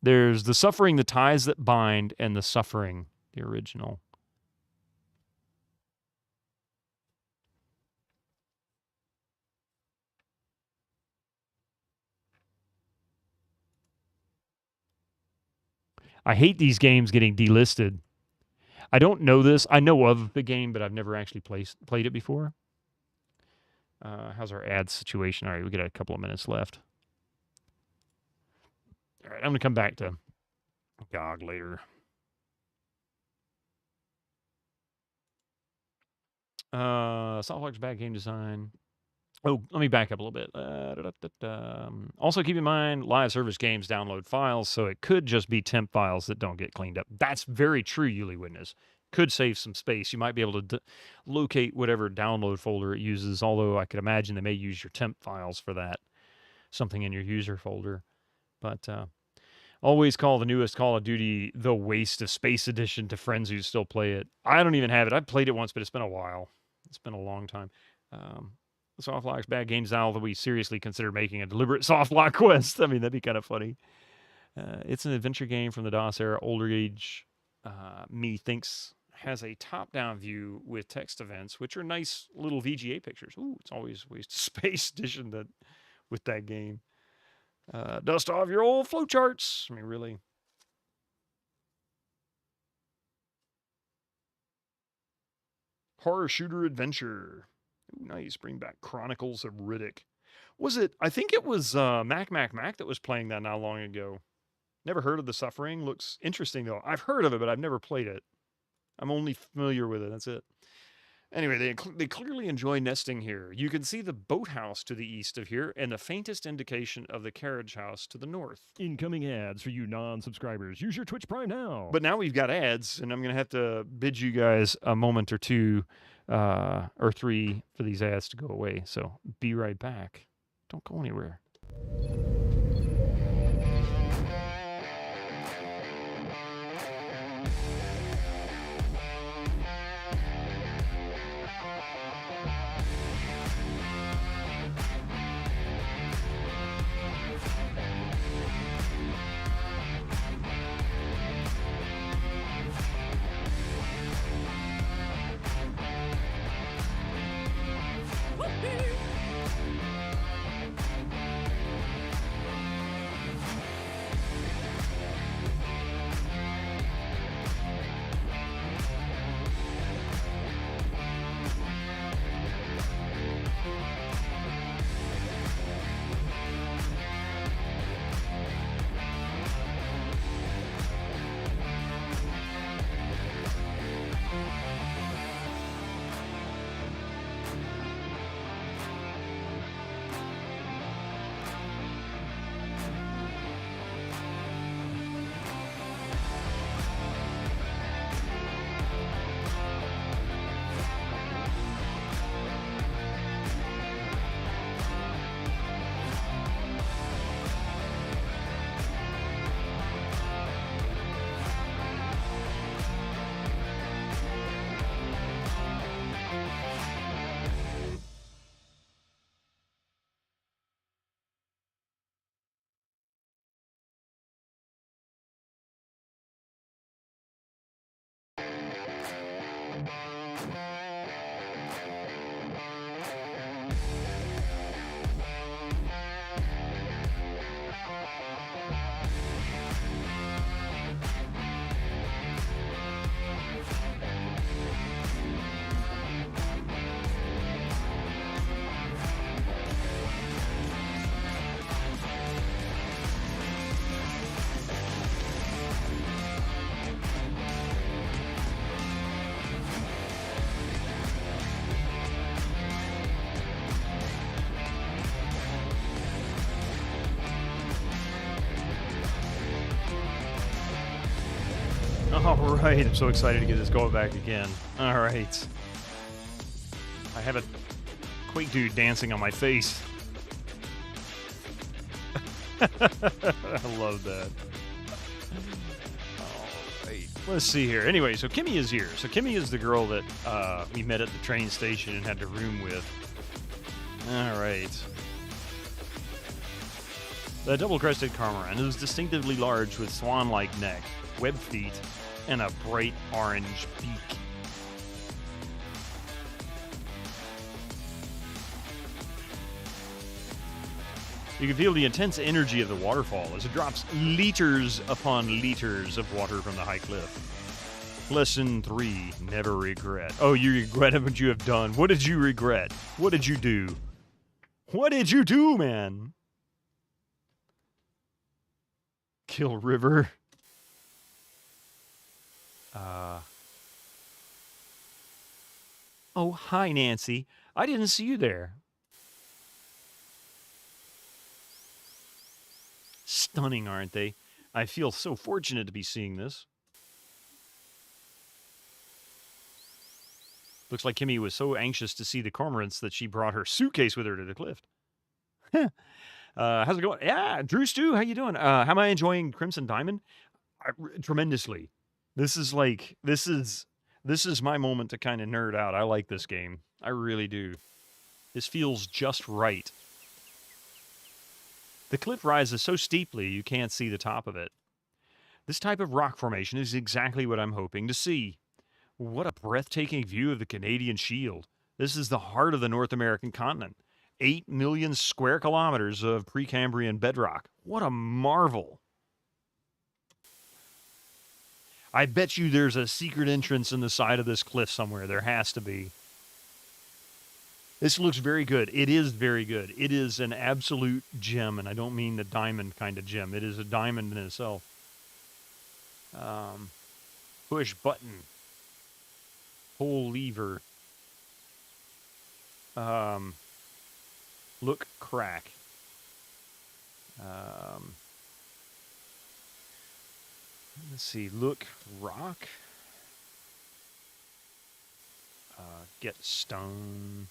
There's The Suffering, The Ties That Bind, and The Suffering, the original. I hate these games getting delisted. I don't know this. I know of the game, but I've never actually played it before. How's our ad situation? All right, we got a couple of minutes left. All right, I'm going to come back to GOG later. Softlock's bad game design. Oh, let me back up a little bit. Also, keep in mind, live service games download files, so it could just be temp files that don't get cleaned up. That's very true, Yuli Witness. Could save some space. You might be able to locate whatever download folder it uses, although I could imagine they may use your temp files for that, something in your user folder. But always call the newest Call of Duty the Waste of Space Edition to friends who still play it. I don't even have it. I've played it once, but it's been a while. It's been a long time. Softlock's bad game design, although we seriously consider making a deliberate softlock quest. I mean, that'd be kind of funny. It's an adventure game from the DOS era. Older age me thinks has a top-down view with text events, which are nice little VGA pictures. Ooh, it's always waste of space edition with that game. Dust off your old flowcharts. I mean, really. Horror shooter adventure. Ooh, nice. Bring back Chronicles of Riddick. Was it? I think it was Mac that was playing that not long ago. Never heard of The Suffering. Looks interesting, though. I've heard of it, but I've never played it. I'm only familiar with it. That's it. Anyway, they clearly enjoy nesting here. You can see the boathouse to the east of here and the faintest indication of the carriage house to the north. Incoming ads for you non-subscribers. Use your Twitch Prime now. But now we've got ads, and I'm going to have to bid you guys a moment or two or three for these ads to go away. So be right back. Don't go anywhere. All right, I'm so excited to get this going back again. All right. I have a Quake dude dancing on my face. I love that. All right. Let's see here. Anyway, so Kimmy is here. So Kimmy is the girl that we met at the train station and had to room with. All right. The double-crested cormorant is distinctively large with swan-like neck, webbed feet, and a bright orange beak. You can feel the intense energy of the waterfall as it drops liters upon liters of water from the high cliff. Lesson 3, never regret. Oh, you regret what you have done. What did you regret? What did you do? What did you do, man? Kill River. Oh, hi, Nancy. I didn't see you there. Stunning, aren't they? I feel so fortunate to be seeing this. Looks like Kimmy was so anxious to see the cormorants that she brought her suitcase with her to the cliff. How's it going? Yeah, Drew Stew, how you doing? How am I enjoying Crimson Diamond? Tremendously. This is my moment to kind of nerd out. I like this game. I really do. This feels just right. The cliff rises so steeply you can't see the top of it. This type of rock formation is exactly what I'm hoping to see. What a breathtaking view of the Canadian Shield. This is the heart of the North American continent. 8 million square kilometers of Precambrian bedrock. What a marvel. I bet you there's a secret entrance in the side of this cliff somewhere. There has to be. This looks very good. It is very good. It is an absolute gem, and I don't mean the diamond kind of gem. It is a diamond in itself. Push button. Pull lever. Look crack. Let's see. Look rock. Get stone.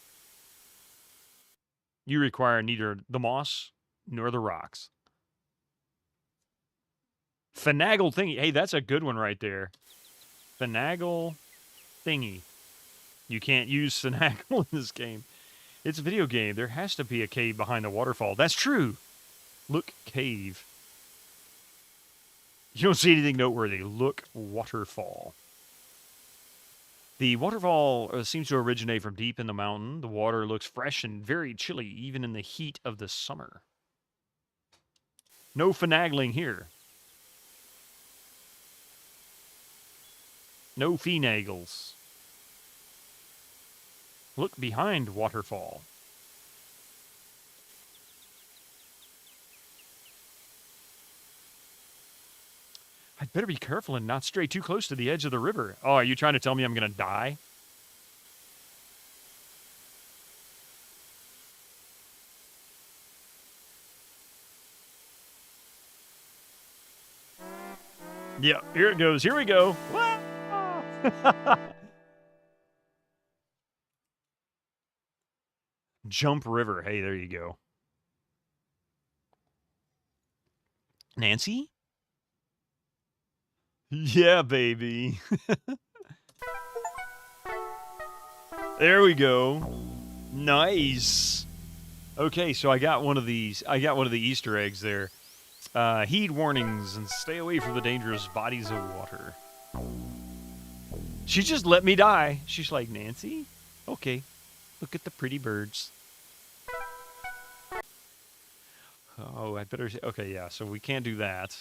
You require neither the moss nor the rocks. Finagle thingy. Hey, that's a good one right there. Finagle thingy. You can't use finagle in this game. It's a video game. There has to be a cave behind the waterfall. That's true. Look cave. You don't see anything noteworthy. Look waterfall. The waterfall seems to originate from deep in the mountain. The water looks fresh and very chilly, even in the heat of the summer. No finagling here. No finagles. Look behind waterfall. I'd better be careful and not stray too close to the edge of the river. Oh, are you trying to tell me I'm going to die? Yeah, here it goes. Here we go. Jump river. Hey, there you go. Nancy? Yeah, baby. There we go. Nice. Okay, so I got one of these. I got one of the Easter eggs there. Heed warnings and stay away from the dangerous bodies of water. She just let me die. She's like, Nancy? Okay. Look at the pretty birds. Oh, I better... Okay, yeah, so we can't do that.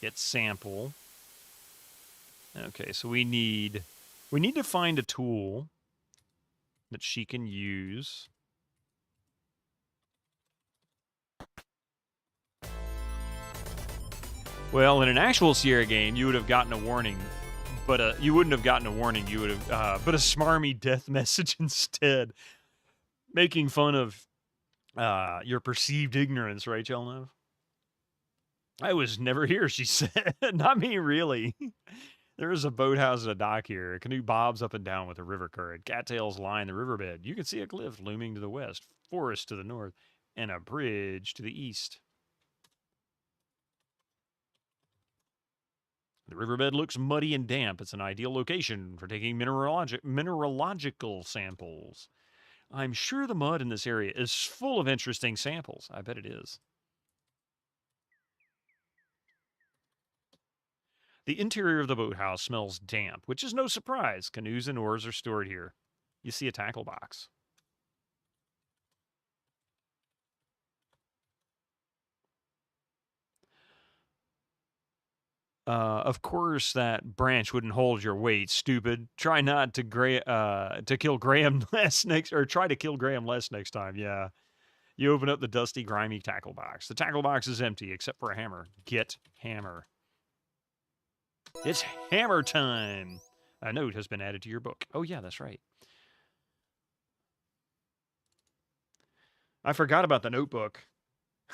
Get sample. Okay, so we need to find a tool that she can use. Well, in an actual Sierra game, you would have gotten a warning, but you wouldn't have gotten a warning. You would have, but a smarmy death message instead, making fun of your perceived ignorance, right, Chelnev? I was never here, she said. Not me, really. There is a boathouse at a dock here. A canoe bobs up and down with a river current. Cattails line the riverbed. You can see a cliff looming to the west, forest to the north, and a bridge to the east. The riverbed looks muddy and damp. It's an ideal location for taking mineralogical samples. I'm sure the mud in this area is full of interesting samples. I bet it is. The interior of the boathouse smells damp, which is no surprise. Canoes and oars are stored here. You see a tackle box. Of course, that branch wouldn't hold your weight. Stupid. Try not to kill Graham less next, or try to kill Graham less next time. Yeah. You open up the dusty, grimy tackle box. The tackle box is empty except for a hammer. Get hammer. It's hammer time. A note has been added to your book. Oh yeah, that's right. I forgot about the notebook.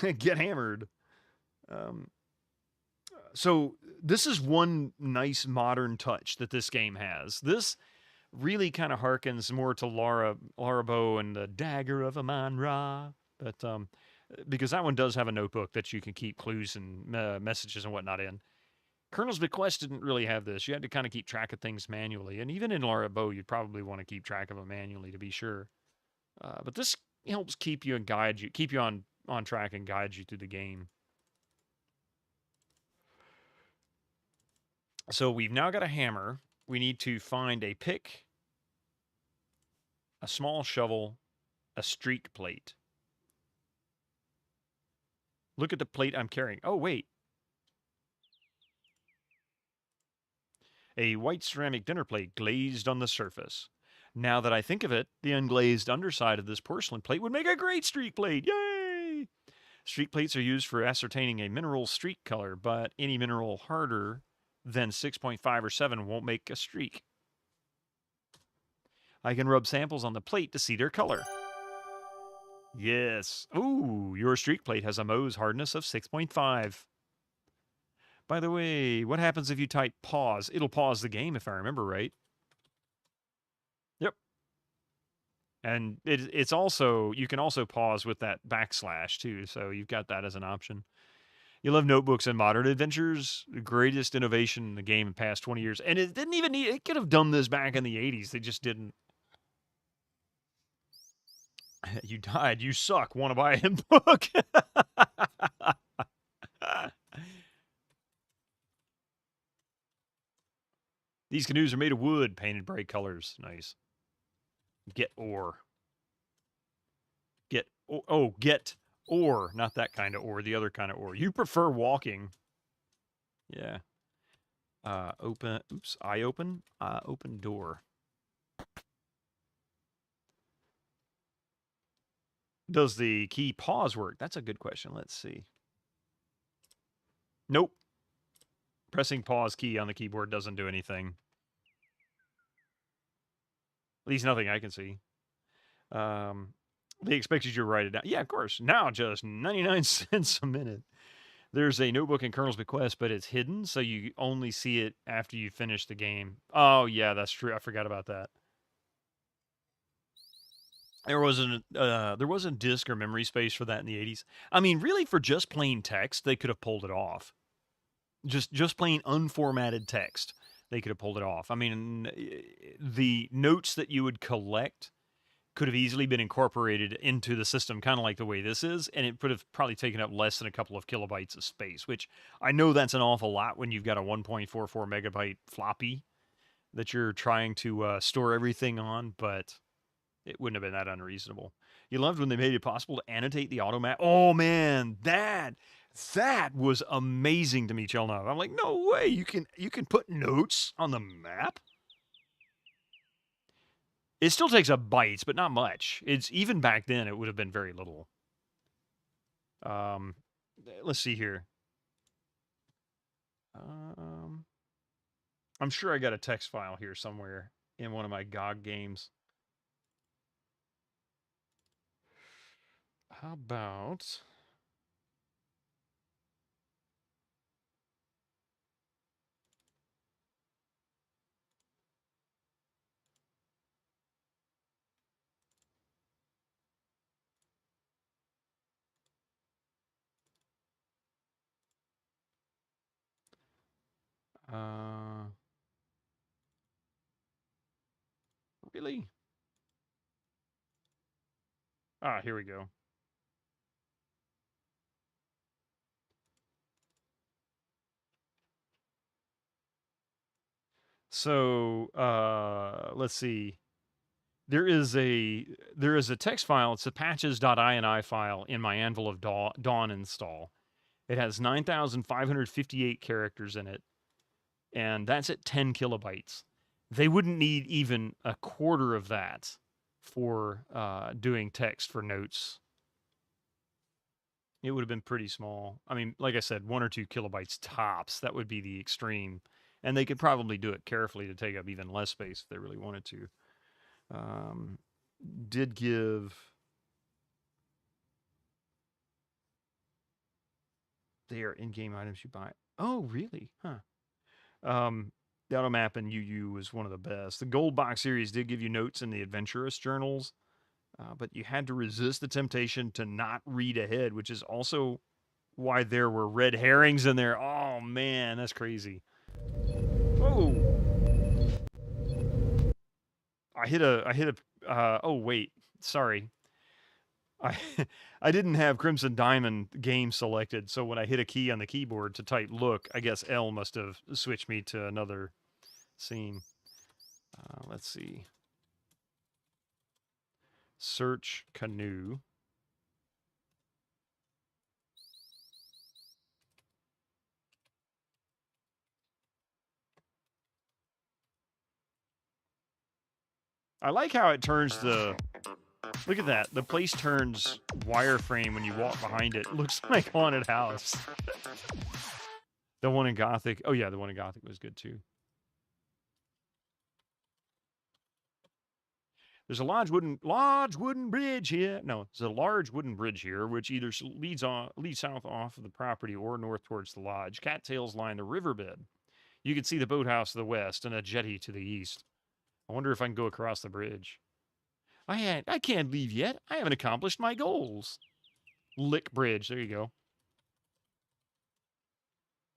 Get hammered. So this is one nice modern touch that this game has. This really kind of harkens more to Lara Bow and the Dagger of Aman-Ra. But because that one does have a notebook that you can keep clues and messages and whatnot in. Colonel's Bequest didn't really have this. You had to kind of keep track of things manually. And even in Lara Bow, you'd probably want to keep track of them manually to be sure. But this helps keep you and guide you, keep you on track and guide you through the game. So we've now got a hammer. We need to find a pick, a small shovel, a streak plate. Look at the plate I'm carrying. Oh, wait. A white ceramic dinner plate glazed on the surface. Now that I think of it, the unglazed underside of this porcelain plate would make a great streak plate. Yay! Streak plates are used for ascertaining a mineral streak color, but any mineral harder than 6.5 or 7 won't make a streak. I can rub samples on the plate to see their color. Yes. Ooh, your streak plate has a Mohs hardness of 6.5. By the way, what happens if you type pause? It'll pause the game if I remember right. Yep. And it's also, you can also pause with that backslash too, so you've got that as an option. You love notebooks and modern adventures, the greatest innovation in the game in the past 20 years. And it didn't even need, it could have done this back in the 80s. They just didn't. You died. You suck. Want to buy a hymn book? These canoes are made of wood, painted bright colors. Nice. Get ore. Get, get ore. Not that kind of ore, the other kind of ore. You prefer walking. Yeah. Open, oops, I open door. Does the key pause work? That's a good question. Let's see. Nope. Pressing pause key on the keyboard doesn't do anything. At least nothing I can see. They expect you to write it down. Yeah, of course. Now just 99 cents a minute. There's a notebook in Colonel's Bequest, but it's hidden, so you only see it after you finish the game. Oh, yeah, that's true. I forgot about that. There wasn't disk or memory space for that in the 80s. I mean, really, for just plain text, they could have pulled it off. Just plain unformatted text, they could have pulled it off. I mean, the notes that you would collect could have easily been incorporated into the system, kind of like the way this is, and it would have probably taken up less than a couple of kilobytes of space, which I know that's an awful lot when you've got a 1.44 megabyte floppy that you're trying to store everything on, but it wouldn't have been that unreasonable. You loved when they made it possible to annotate the auto map. Oh man, that was amazing to me, Chelnov. I'm like, no way, you can put notes on the map. It still takes up bytes, but not much. It's even back then, it would have been very little. Let's see here. I'm sure I got a text file here somewhere in one of my GOG games. How about... Really? Ah, here we go. So, let's see. There is a text file. It's a patches.ini file in my Anvil of Dawn install. It has 9,558 characters in it, and that's at 10 kilobytes. They wouldn't need even a quarter of that for doing text for notes. It would have been pretty small. I mean, like I said, 1 or 2 kilobytes tops. That would be the extreme. And they could probably do it carefully to take up even less space if they really wanted to. Did give... They are in-game items you buy. Oh, really? Huh. The auto map in UU was one of the best. The Gold Box series did give you notes in the adventurous journals, but you had to resist the temptation to not read ahead, which is also why there were red herrings in there. Oh, man, that's crazy. Whoa. I hit a, oh, wait, sorry. I didn't have Crimson Diamond game selected, so when I hit a key on the keyboard to type look, I guess L must have switched me to another scene. Let's see. Search canoe. I like how it turns the... Look at that. The place turns wireframe when you walk behind it. It looks like haunted house. The one in Gothic. Oh, yeah, the one in Gothic was good, too. There's a large wooden bridge here. No, there's a large wooden bridge here, which either leads south off of the property or north towards the lodge. Cattails line the riverbed. You can see the boathouse to the west and a jetty to the east. I wonder if I can go across the bridge. I can't leave yet. I haven't accomplished my goals. Lick Bridge. There you go.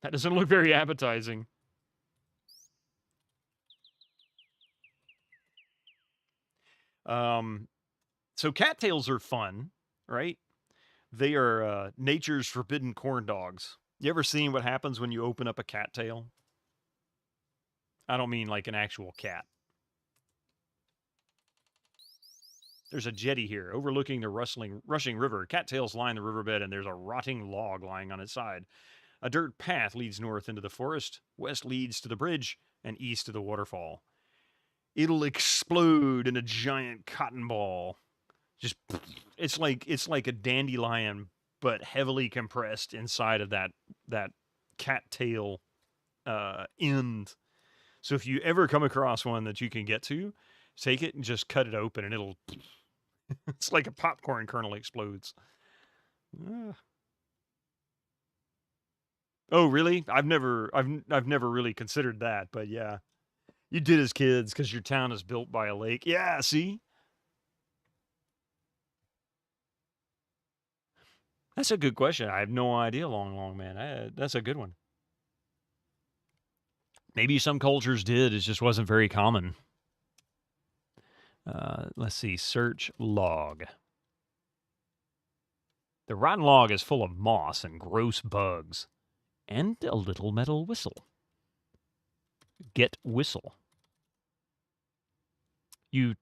That doesn't look very appetizing. So cattails are fun, right? They are nature's forbidden corn dogs. You ever seen what happens when you open up a cattail? I don't mean like an actual cat. There's a jetty here overlooking the rushing river. Cattails line the riverbed, and there's a rotting log lying on its side. A dirt path leads north into the forest, west leads to the bridge, and east to the waterfall. It'll explode in a giant cotton ball. Just it's like a dandelion, but heavily compressed inside of that cattail end. So if you ever come across one that you can get to, take it and just cut it open, and it'll. It's like a popcorn kernel explodes. Oh, really? I've never really considered that, but yeah. You did as kids because your town is built by a lake. Yeah, see? That's a good question. I have no idea, long man. That's a good one. Maybe some cultures did. It just wasn't very common. Let's see. Search log. The rotten log is full of moss and gross bugs. And a little metal whistle. Get whistle. You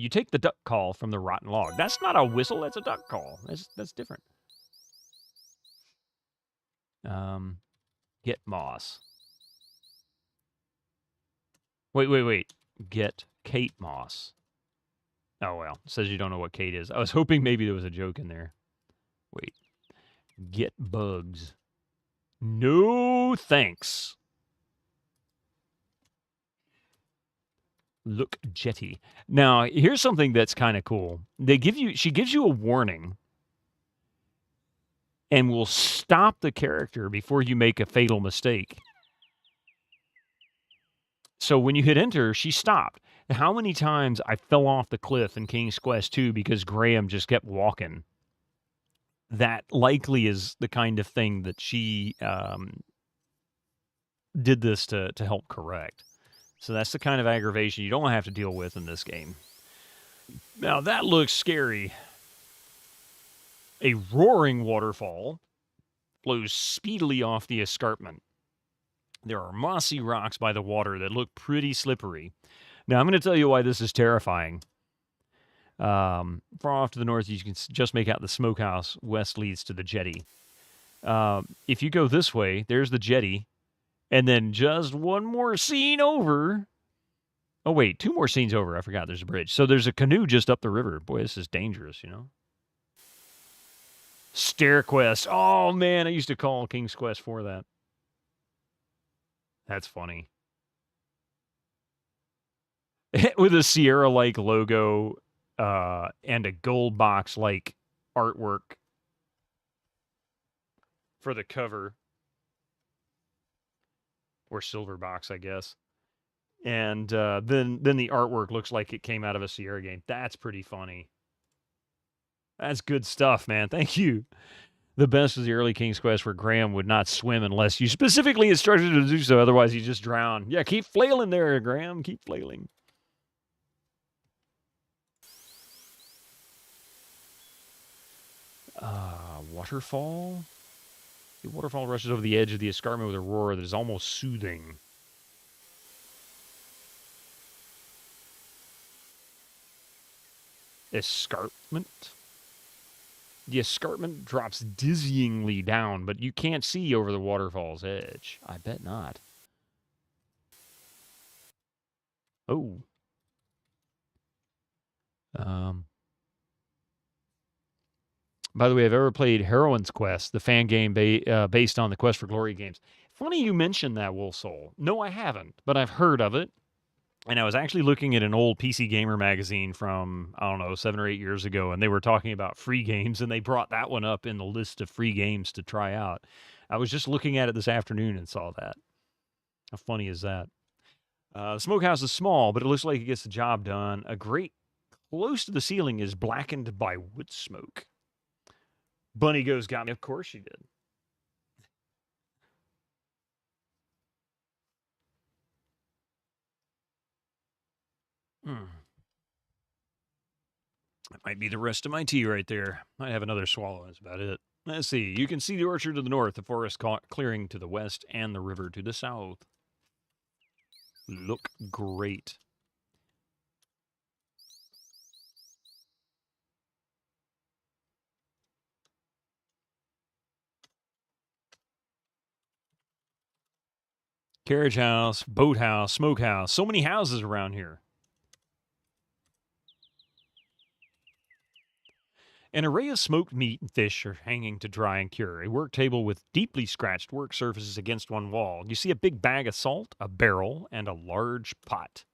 take the duck call from the rotten log. That's not a whistle. That's a duck call. That's different. Get moss. Wait. Get Kate Moss. Oh, well. It says you don't know what Kate is. I was hoping maybe there was a joke in there. Wait. Get bugs. No thanks. Look jetty. Now, here's something that's kind of cool. She gives you a warning and will stop the character before you make a fatal mistake. So when you hit enter, she stopped. How many times I fell off the cliff in King's Quest 2 because Graham just kept walking? That likely is the kind of thing that she did this to help correct. So that's the kind of aggravation you don't have to deal with in this game. Now that looks scary. A roaring waterfall flows speedily off the escarpment. There are mossy rocks by the water that look pretty slippery. Now I'm going to tell you why this is terrifying. Far off to the north, you can just make out the smokehouse. West leads to the jetty. If you go this way, there's the jetty. And then just one more scene over. Oh, wait, 2 more scenes over. I forgot there's a bridge. So there's a canoe just up the river. Boy, this is dangerous, you know? Stair Quest. Oh, man, I used to call King's Quest for that. That's funny. With a Sierra-like logo and a gold box-like artwork for the cover. Or silver box, I guess. And then the artwork looks like it came out of a Sierra game. That's pretty funny. That's good stuff, man. Thank you. The best was the early King's Quest where Graham would not swim unless you specifically instructed him to do so. Otherwise, he'd just drown. Yeah, keep flailing there, Graham. Keep flailing. Waterfall? The waterfall rushes over the edge of the escarpment with a roar that is almost soothing. Escarpment? The escarpment drops dizzyingly down, but you can't see over the waterfall's edge. I bet not. Oh. By the way, I've ever played Heroine's Quest, the fan game based on the Quest for Glory games. Funny you mentioned that, Wolf Soul. No, I haven't, but I've heard of it. And I was actually looking at an old PC Gamer magazine from, I don't know, 7 or 8 years ago, and they were talking about free games, and they brought that one up in the list of free games to try out. I was just looking at it this afternoon and saw that. How funny is that? The smokehouse is small, but it looks like it gets the job done. A grate close to the ceiling is blackened by wood smoke. Bunny Goes got me. Of course she did. That might be the rest of my tea right there. Might have another swallow. That's about it. Let's see. You can see the orchard to the north, the forest clearing to the west, and the river to the south. Look great. Carriage house, boathouse, smokehouse. So many houses around here. An array of smoked meat and fish are hanging to dry and cure. A work table with deeply scratched work surfaces against one wall. You see a big bag of salt, a barrel, and a large pot.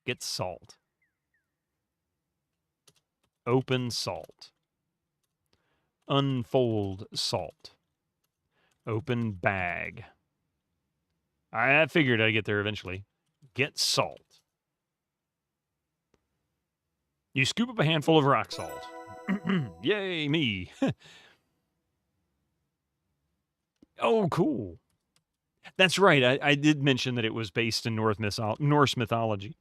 Get salt. Open salt. Unfold salt. Open bag. I figured I'd get there eventually. Get salt. You scoop up a handful of rock salt. Yay, me. Oh, cool. That's right. I did mention that it was based in Norse mythology.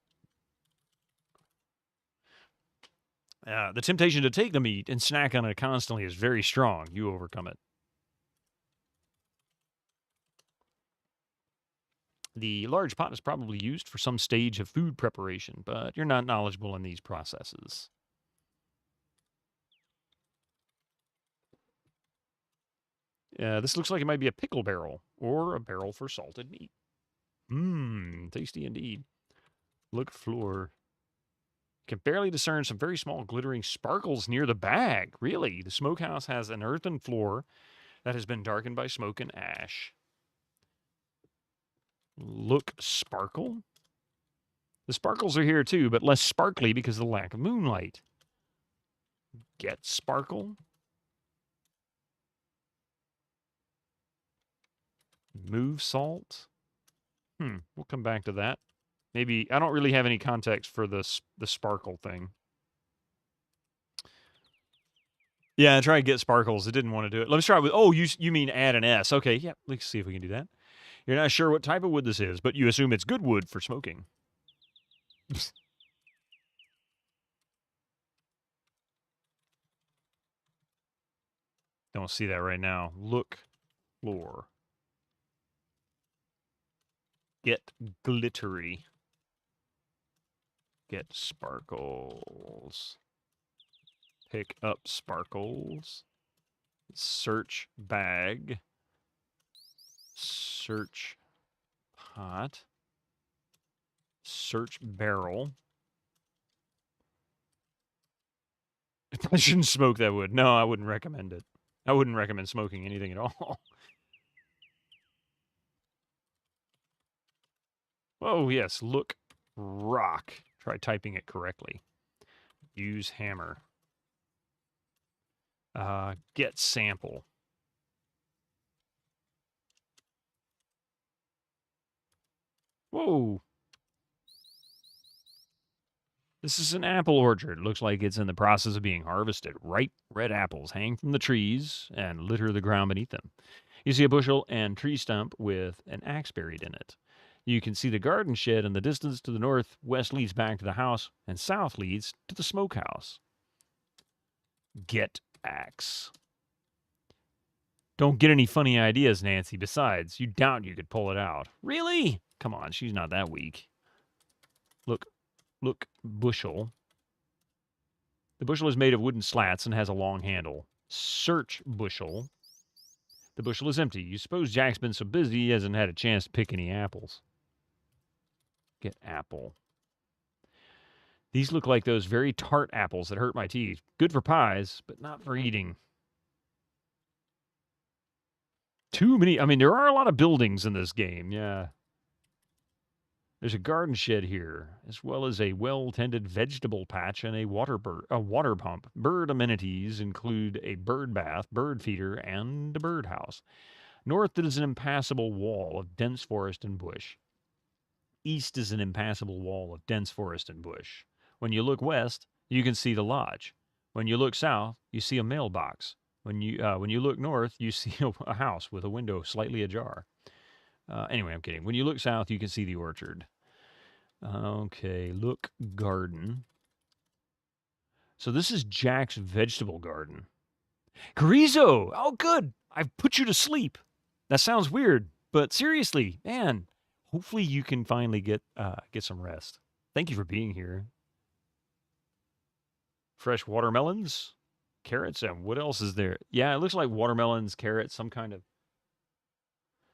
The temptation to take the meat and snack on it constantly is very strong. You overcome it. The large pot is probably used for some stage of food preparation, but you're not knowledgeable in these processes. This looks like it might be a pickle barrel or a barrel for salted meat. Mmm, tasty indeed. Look floor. Can barely discern some very small glittering sparkles near the bag. Really, the smokehouse has an earthen floor that has been darkened by smoke and ash. Look sparkle. The sparkles are here too, but less sparkly because of the lack of moonlight. Get sparkle. Move salt. We'll come back to that. Maybe, I don't really have any context for the sparkle thing. Yeah, I tried to get sparkles. It didn't want to do it. Let's try with, oh, you mean add an S. Okay, yeah, let's see if we can do that. You're not sure what type of wood this is, but you assume it's good wood for smoking. Don't see that right now. Look floor. Get glittery. Get sparkles. Pick up sparkles. Search bag. Search pot. Search barrel. I shouldn't smoke that wood. No, I wouldn't recommend it. I wouldn't recommend smoking anything at all. Oh, yes. Look rock. Try typing it correctly. Use hammer. Get sample. Whoa. This is an apple orchard. Looks like it's in the process of being harvested. Ripe red apples hang from the trees and litter the ground beneath them. You see a bushel and tree stump with an axe buried in it. You can see the garden shed in the distance to the north. West leads back to the house, and south leads to the smokehouse. Get axe. Don't get any funny ideas, Nancy. Besides, you doubt you could pull it out. Really? Come on, she's not that weak. Look, bushel. The bushel is made of wooden slats and has a long handle. Search bushel. The bushel is empty. You suppose Jack's been so busy he hasn't had a chance to pick any apples. Get apple. These look like those very tart apples that hurt my teeth. Good for pies, but not for eating. Too many. I mean, there are a lot of buildings in this game, yeah. There's a garden shed here, as well as a well-tended vegetable patch and a water pump. Bird amenities include a bird bath, bird feeder, and a birdhouse. North is an impassable wall of dense forest and bush. East is an impassable wall of dense forest and bush. When you look west, you can see the lodge. When you look south, you see a mailbox. When you look north, you see a house with a window slightly ajar. Anyway, I'm kidding. When you look south, you can see the orchard. Okay, look garden. So this is Jack's vegetable garden. Carrizo! Oh, good. I've put you to sleep. That sounds weird, but seriously, man, hopefully you can finally get some rest. Thank you for being here. Fresh watermelons, carrots, and what else is there? Yeah, it looks like watermelons, carrots, some kind of...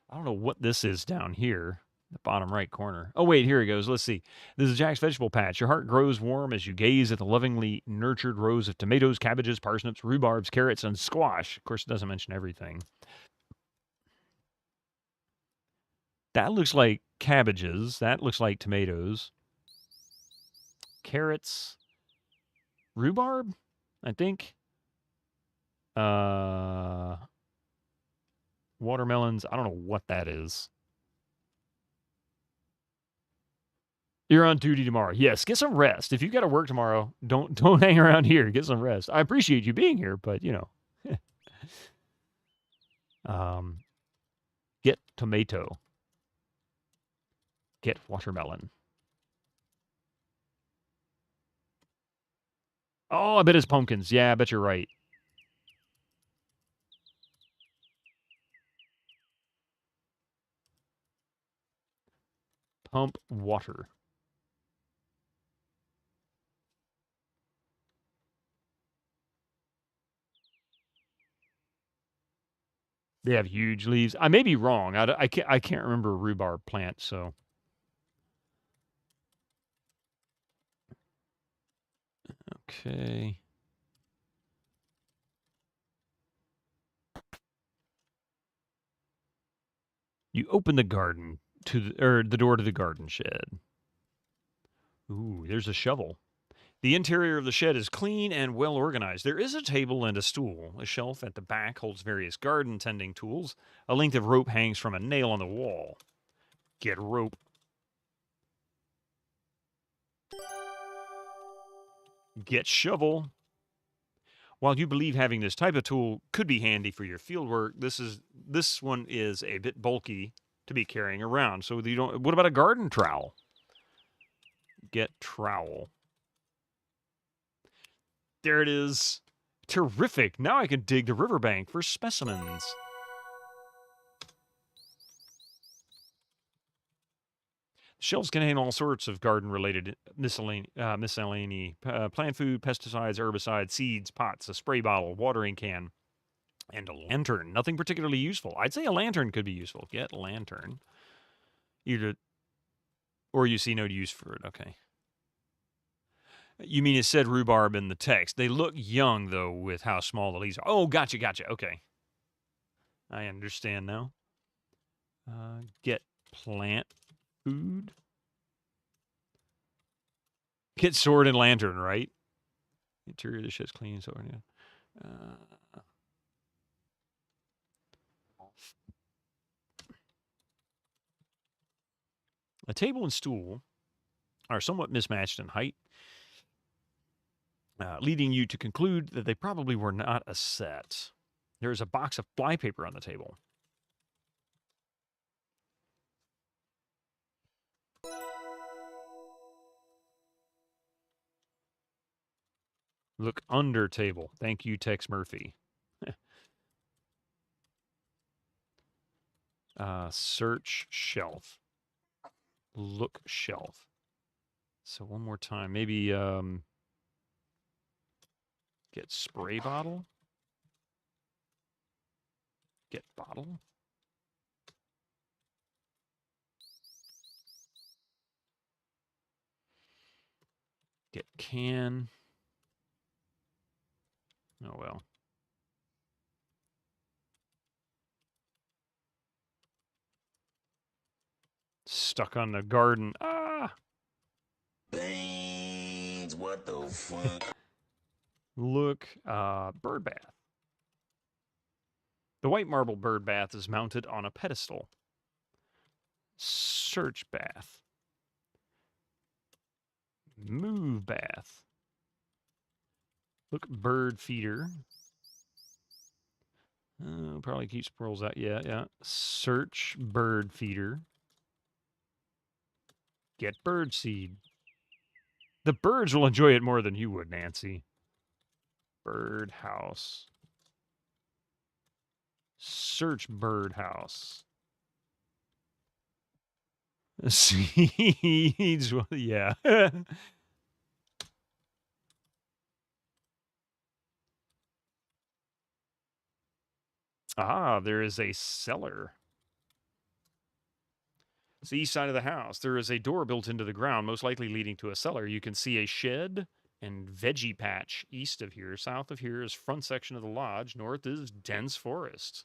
I don't know what this is down here, the bottom right corner. Oh, wait, here it goes. Let's see. This is Jack's vegetable patch. Your heart grows warm as you gaze at the lovingly nurtured rows of tomatoes, cabbages, parsnips, rhubarbs, carrots, and squash. Of course, it doesn't mention everything. That looks like cabbages. That looks like tomatoes. Carrots. Rhubarb, I think. Watermelons. I don't know what that is. You're on duty tomorrow. Yes, get some rest. If you got to work tomorrow, don't hang around here. Get some rest. I appreciate you being here, but you know. Get tomato. Get watermelon. Oh, I bet it's pumpkins. Yeah, I bet you're right. Pump water. They have huge leaves. I may be wrong. I can't remember a rhubarb plant, so. Okay. You open the garden the door to the garden shed. Ooh, there's a shovel. The interior of the shed is clean and well organized. There is a table and a stool. A shelf at the back holds various garden tending tools. A length of rope hangs from a nail on the wall. Get rope. Get shovel. While you believe having this type of tool could be handy for your field work, this one is a bit bulky to be carrying around. So you don't. What about a garden trowel? Get trowel. There it is. Terrific. Now I can dig the riverbank for specimens. Shelves contain all sorts of garden-related miscellany, plant food, pesticides, herbicides, seeds, pots, a spray bottle, watering can, and a lantern. Nothing particularly useful. I'd say a lantern could be useful. Get lantern. Or you see no use for it. Okay. You mean it said rhubarb in the text. They look young, though, with how small the leaves are. Oh, gotcha. Okay. I understand now. Get plant food. Get sword and lantern, right? Interior of the shed's clean, so yeah. A table and stool are somewhat mismatched in height, leading you to conclude that they probably were not a set. There is a box of flypaper on the table. Look under table. Thank you, Tex Murphy. Search shelf. Look shelf. So one more time. Maybe get spray bottle. Get bottle. Get can. Oh, well. stuck on the garden. Ah! Beans, what the fuck? Look, bird bath. The white marble bird bath is mounted on a pedestal. Search bath. Move bath. Look, bird feeder. Probably keep squirrels out. Yeah, yeah. Search bird feeder. Get bird seed. The birds will enjoy it more than you would, Nancy. Bird house. Search bird house. Seeds. Well, yeah. Ah, there is a cellar. It's the east side of the house. There is a door built into the ground, most likely leading to a cellar. You can see a shed and veggie patch east of here. South of here is front section of the lodge. North is dense forest.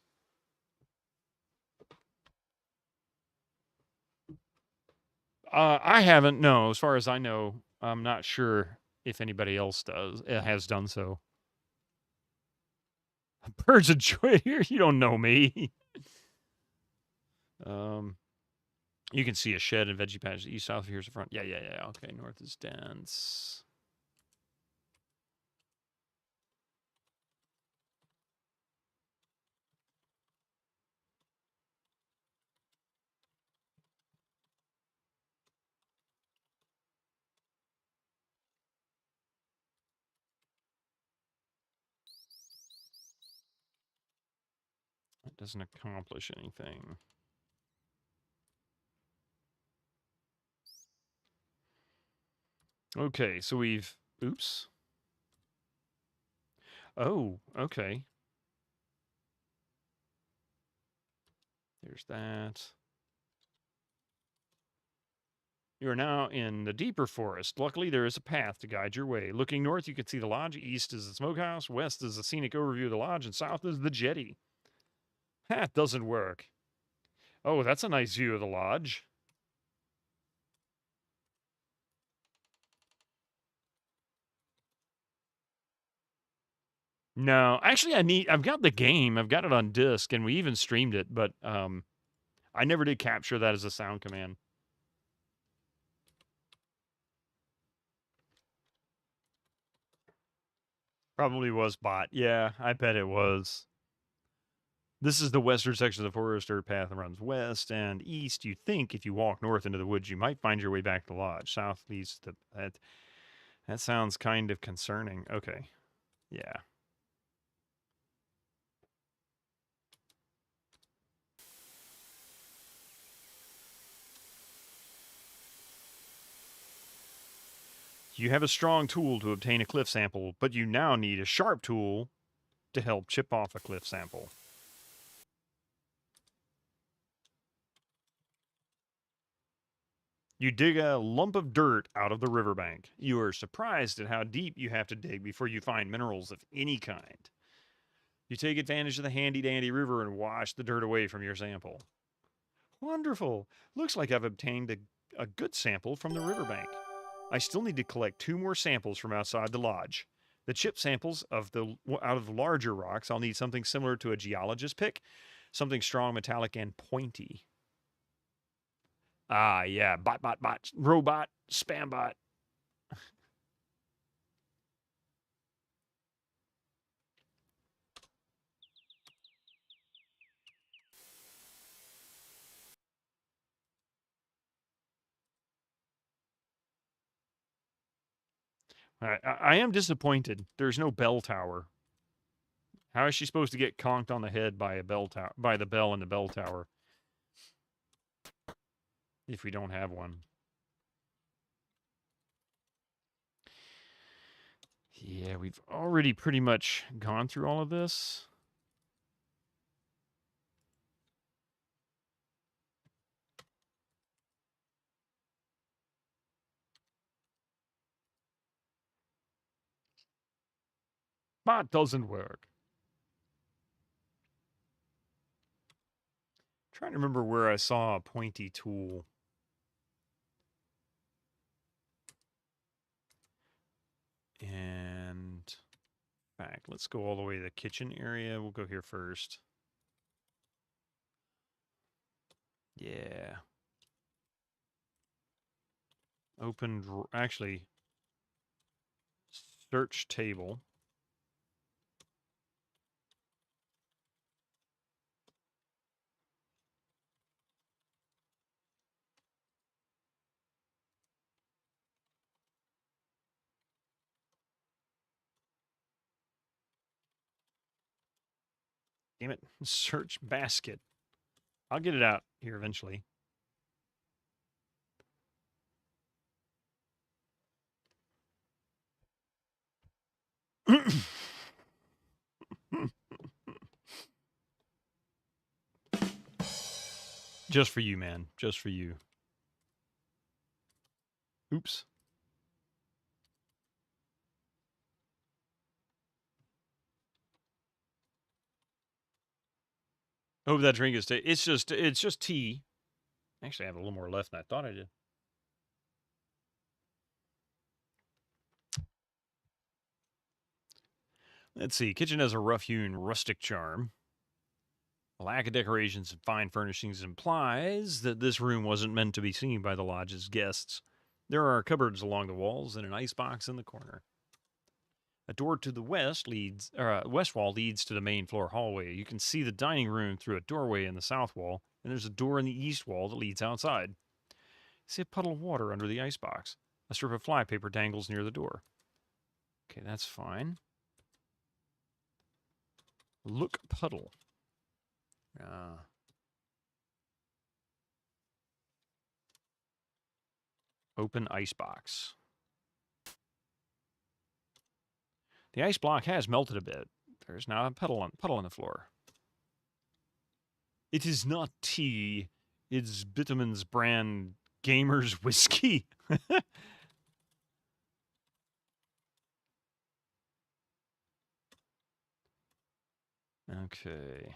I haven't. No, as far as I know, I'm not sure if anybody else has done so. Birds enjoy it here. You don't know me. You can see a shed and veggie patch. East, south, here's the front. Yeah. Okay, north is dense. That doesn't accomplish anything. Okay, so we've... Oops. Oh, okay. There's that. You are now in the deeper forest. Luckily, there is a path to guide your way. Looking north, you can see the lodge. East is the smokehouse. West is a scenic overview of the lodge. And south is the jetty. That doesn't work. Oh, that's a nice view of the lodge. No, actually, I've got the game. I've got it on disc, and we even streamed it, but I never did capture that as a sound command. Probably was bot. Yeah, I bet it was. This is the western section of the forest. Dirt path runs west and east. You think if you walk north into the woods, you might find your way back to the lodge. South leads to that. That sounds kind of concerning. Okay. Yeah. You have a strong tool to obtain a cliff sample, but you now need a sharp tool to help chip off a cliff sample. You dig a lump of dirt out of the riverbank. You are surprised at how deep you have to dig before you find minerals of any kind. You take advantage of the handy-dandy river and wash the dirt away from your sample. Wonderful. Looks like I've obtained a good sample from the riverbank. I still need to collect 2 more samples from outside the lodge. The chip samples out of the larger rocks, I'll need something similar to a geologist pick, something strong, metallic, and pointy. Ah, yeah, bot, robot, spam bot. I am disappointed. There's no bell tower. How is she supposed to get conked on the head by a bell tower, by the bell in the bell tower, if we don't have one? Yeah, we've already pretty much gone through all of this. Bot doesn't work. Trying to remember where I saw a pointy tool. fact, let's go all the way to the kitchen area. We'll go here first. Yeah. Open, actually, search table. Damn it. Search basket. I'll get it out here eventually. Just for you, man. Just for you. Oops. Hope that drink is it's just tea. Actually, I have a little more left than I thought I did. Let's see. Kitchen has a rough-hewn rustic charm. A lack of decorations and fine furnishings implies that this room wasn't meant to be seen by the lodge's guests. There are cupboards along the walls and an icebox in the corner. A door to the west wall leads to the main floor hallway. You can see the dining room through a doorway in the south wall, and there's a door in the east wall that leads outside. See a puddle of water under the icebox. A strip of flypaper dangles near the door. Okay, that's fine. Look puddle. Open icebox. The ice block has melted a bit. There's now a puddle on the floor. It is not tea. It's Bitterman's brand Gamer's Whiskey. Okay.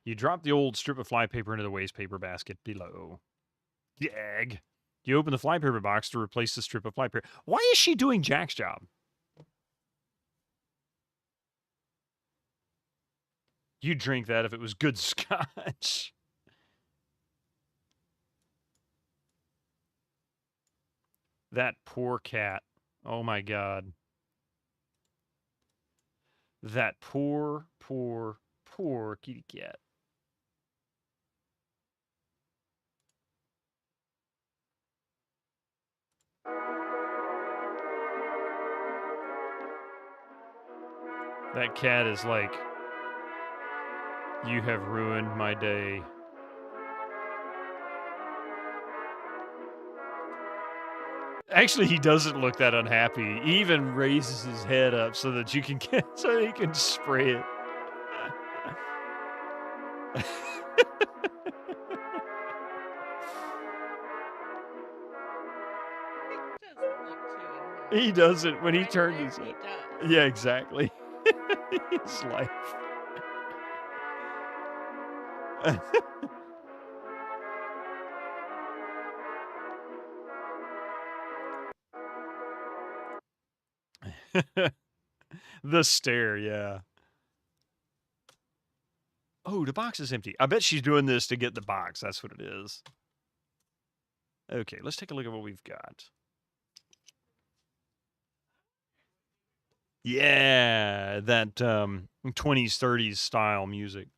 You drop the old strip of flypaper into the waste paper basket below. Gag. You open the flypaper box to replace the strip of flypaper. Why is she doing Jack's job? You'd drink that if it was good scotch. That poor cat. Oh my God. That poor, poor, poor kitty cat. That cat is like, you have ruined my day. Actually, he doesn't look that unhappy. He even raises his head up so that you can get, so he can spray it. He doesn't when he turned his head. Yeah, exactly. His life. The stare, yeah. Oh, the box is empty. I bet she's doing this to get the box. That's what it is. Okay, let's take a look at what we've got. Yeah, that 20s, 30s style music.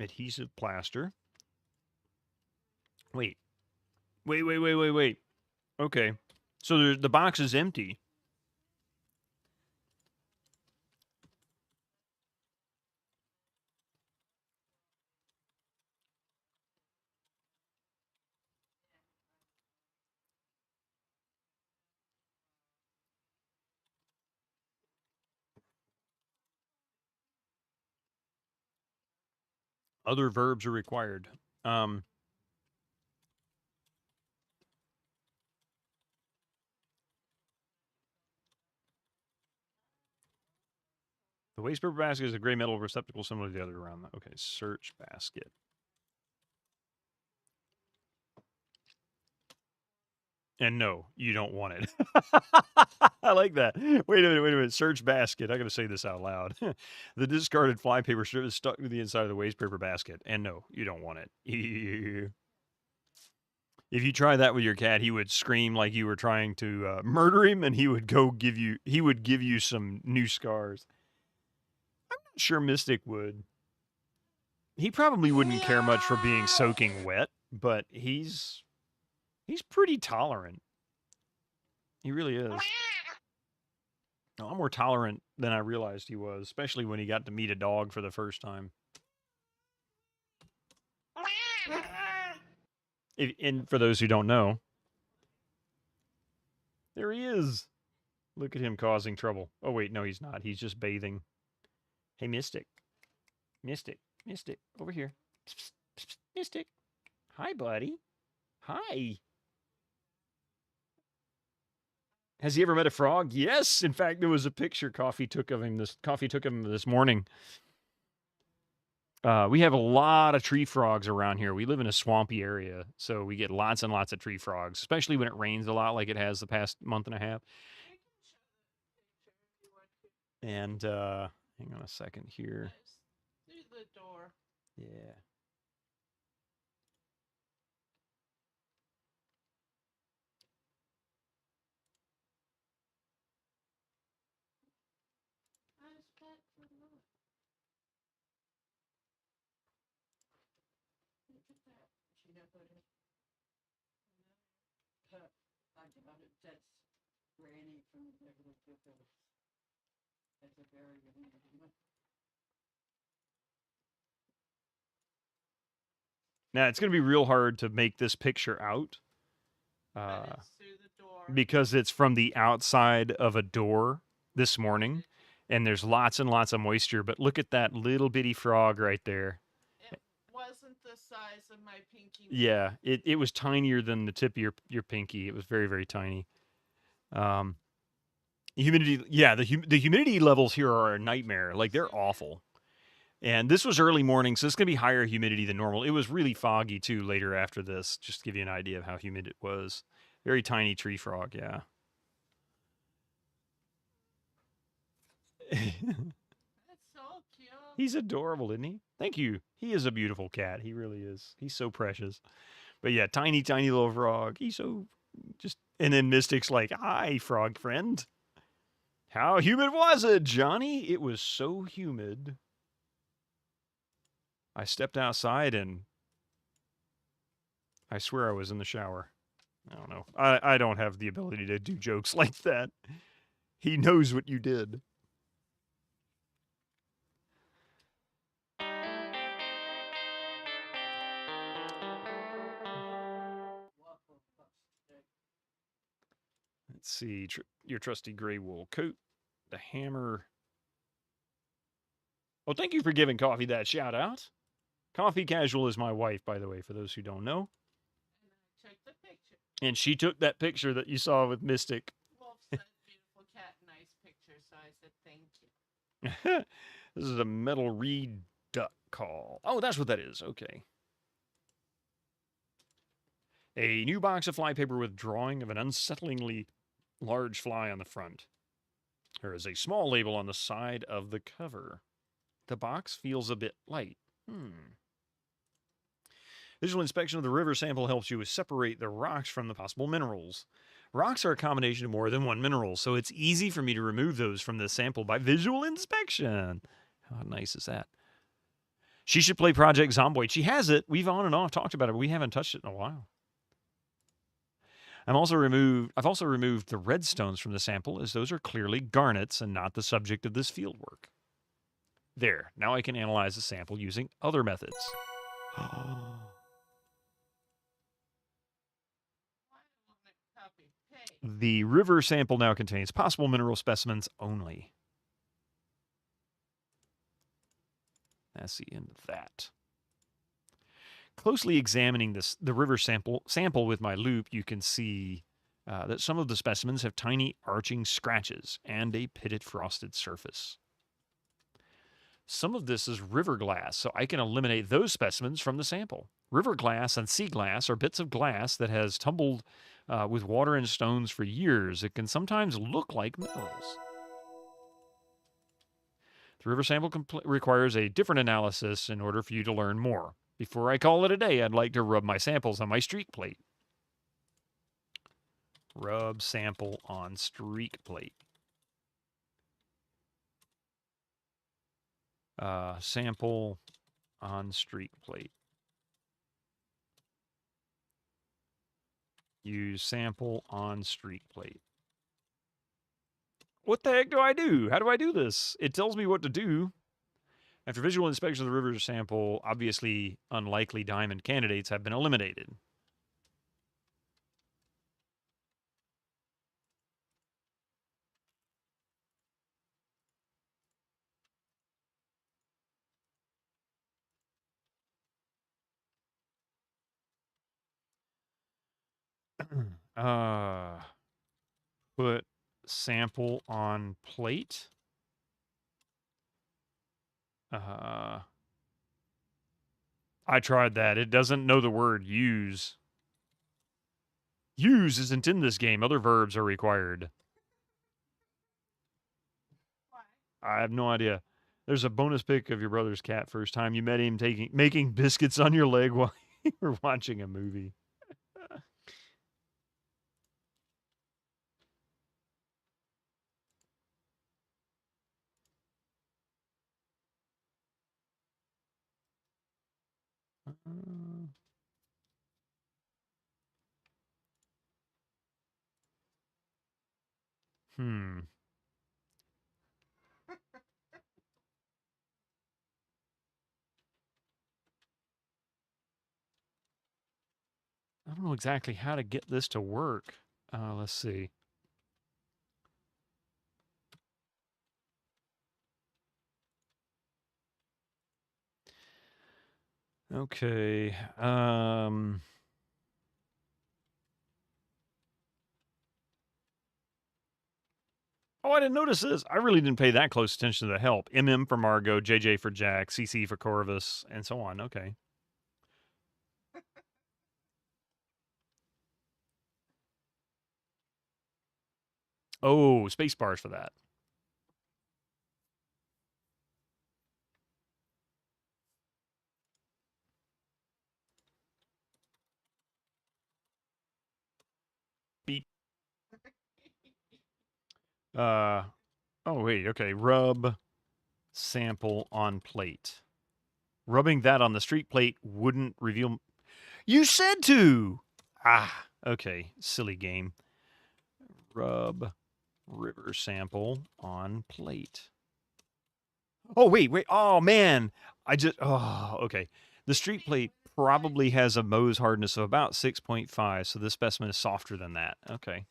Adhesive plaster. Wait. Okay. So the box is empty. Other verbs are required. The waste paper basket is a gray metal receptacle similar to the other around. Okay, search basket. And no, you don't want it. I like that. Wait a minute. Search basket. I got to say this out loud. The discarded flypaper strip is stuck to the inside of the waste paper basket. And no, you don't want it. If you try that with your cat, he would scream like you were trying to murder him, and he would give you some new scars. I'm not sure Mystic would. He probably wouldn't care much for being soaking wet, but he's pretty tolerant. He really is. I'm more tolerant than I realized he was, especially when he got to meet a dog for the first time. And for those who don't know, there he is. Look at him causing trouble. Oh, wait, no, he's not. He's just bathing. Hey, Mystic. Mystic, over here. Mystic. Hi, buddy. Hi. Has he ever met a frog? Yes. In fact, there was a picture Coffee took of him this morning. We have a lot of tree frogs around here. We live in a swampy area, so we get lots and lots of tree frogs, especially when it rains a lot like it has the past month and a half. And hang on a second here. Through the door. Yeah. Now, it's going to be real hard to make this picture out because it's from the outside of a door this morning, and there's lots and lots of moisture. But look at that little bitty frog right there. It wasn't the size of my pinky. Yeah, it was tinier than the tip of your pinky. It was very, very tiny. Humidity, yeah, the humidity levels here are a nightmare. Like, they're awful. And this was early morning, so it's going to be higher humidity than normal. It was really foggy, too, later after this, just to give you an idea of how humid it was. Very tiny tree frog, yeah. That's so cute. He's adorable, isn't he? Thank you. He is a beautiful cat. He really is. He's so precious. But yeah, tiny, tiny little frog. He's so just... And then Mystic's like, hi, frog friend. How humid was it, Johnny? It was so humid. I stepped outside and I swear I was in the shower. I don't know. I don't have the ability to do jokes like that. He knows what you did. Let's see. Your trusty gray wool coat. The hammer. Oh, thank you for giving Coffee that shout out. Coffee Casual is my wife, by the way, for those who don't know. And I took the picture. And she took that picture that you saw with Mystic. Wolf said, beautiful cat, nice picture, so I said, thank you. This is a metal reed duck call. Oh, that's what that is. Okay. A new box of flypaper with drawing of an unsettlingly large fly on the front. There is a small label on the side of the cover. The box feels a bit light. Visual inspection of the river sample helps you separate the rocks from the possible minerals. Rocks are a combination of more than one mineral, so it's easy for me to remove those from the sample by visual inspection. How nice is that? She should play Project Zomboid. She has it. We've on and off talked about it, but we haven't touched it in a while. I've also removed the redstones from the sample, as those are clearly garnets and not the subject of this field work. There. Now I can analyze the sample using other methods. The river sample now contains possible mineral specimens only. That's the end of that. Closely examining the river sample with my loupe, you can see that some of the specimens have tiny arching scratches and a pitted frosted surface. Some of this is river glass, so I can eliminate those specimens from the sample. River glass and sea glass are bits of glass that has tumbled with water and stones for years. It can sometimes look like minerals. The river sample requires a different analysis in order for you to learn more. Before I call it a day, I'd like to rub my samples on my streak plate. Rub sample on streak plate. Sample on streak plate. Use sample on streak plate. What the heck do I do? How do I do this? It tells me what to do. After visual inspection of the river sample, obviously unlikely diamond candidates have been eliminated. Put sample on plate. I tried that. It doesn't know the word use. Use isn't in this game. Other verbs are required. Why? I have no idea. There's a bonus pic of your brother's cat first time you met him making biscuits on your leg while you were watching a movie. I don't know exactly how to get this to work. Let's see. Okay. Oh, I didn't notice this. I really didn't pay that close attention to the help. MM for Margot, JJ for Jack, CC for Corvus, and so on. Okay. Oh, space bars for that. Beep. Oh, wait. Okay. Rub sample on plate. Rubbing that on the streak plate wouldn't reveal... You said to! Ah, okay. Silly game. Rub river sample on plate. Oh, wait. Oh, man. Okay. The streak plate probably has a Mohs hardness of about 6.5, so this specimen is softer than that. Okay.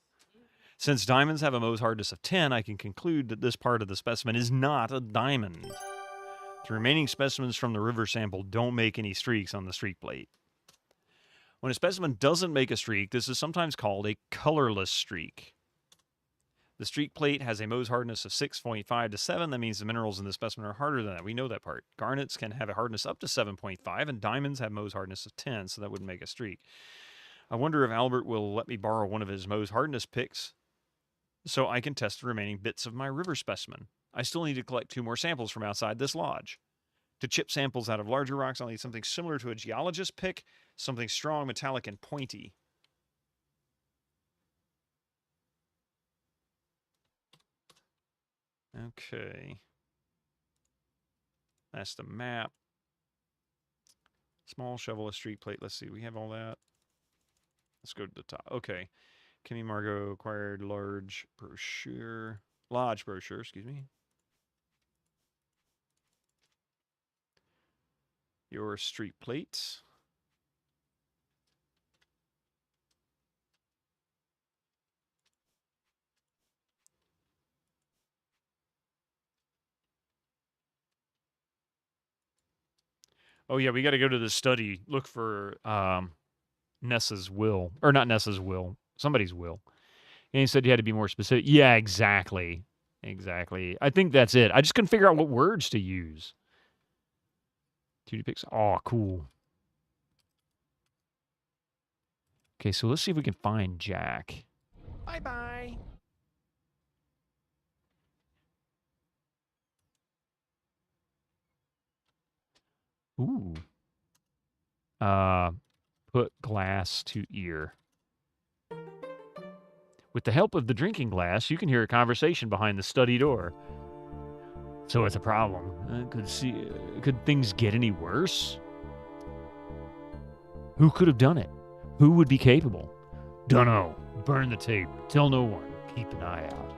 Since diamonds have a Mohs hardness of 10, I can conclude that this part of the specimen is not a diamond. The remaining specimens from the river sample don't make any streaks on the streak plate. When a specimen doesn't make a streak, this is sometimes called a colorless streak. The streak plate has a Mohs hardness of 6.5 to 7. That means the minerals in the specimen are harder than that. We know that part. Garnets can have a hardness up to 7.5, and diamonds have Mohs hardness of 10, so that wouldn't make a streak. I wonder if Albert will let me borrow one of his Mohs hardness picks so I can test the remaining bits of my river specimen. I still need to collect 2 more samples from outside this lodge. To chip samples out of larger rocks, I'll need something similar to a geologist pick, something strong, metallic, and pointy. Okay. That's the map. Small shovel, a street plate. Let's see. We have all that. Let's go to the top. Okay. Kimmy Margot acquired lodge brochure, excuse me. Your street plate. Oh, yeah, we got to go to the study. Look for Nessa's will. Or not Nessa's will. Somebody's will. And he said you had to be more specific. Yeah, exactly. Exactly. I think that's it. I just couldn't figure out what words to use. 2D picks. Oh, cool. Okay, so let's see if we can find Jack. Bye-bye. Ooh. Put glass to ear. With the help of the drinking glass, you can hear a conversation behind the study door. So it's a problem. Could things get any worse? Who could have done it? Who would be capable? Dunno. Burn the tape. Tell no one. Keep an eye out.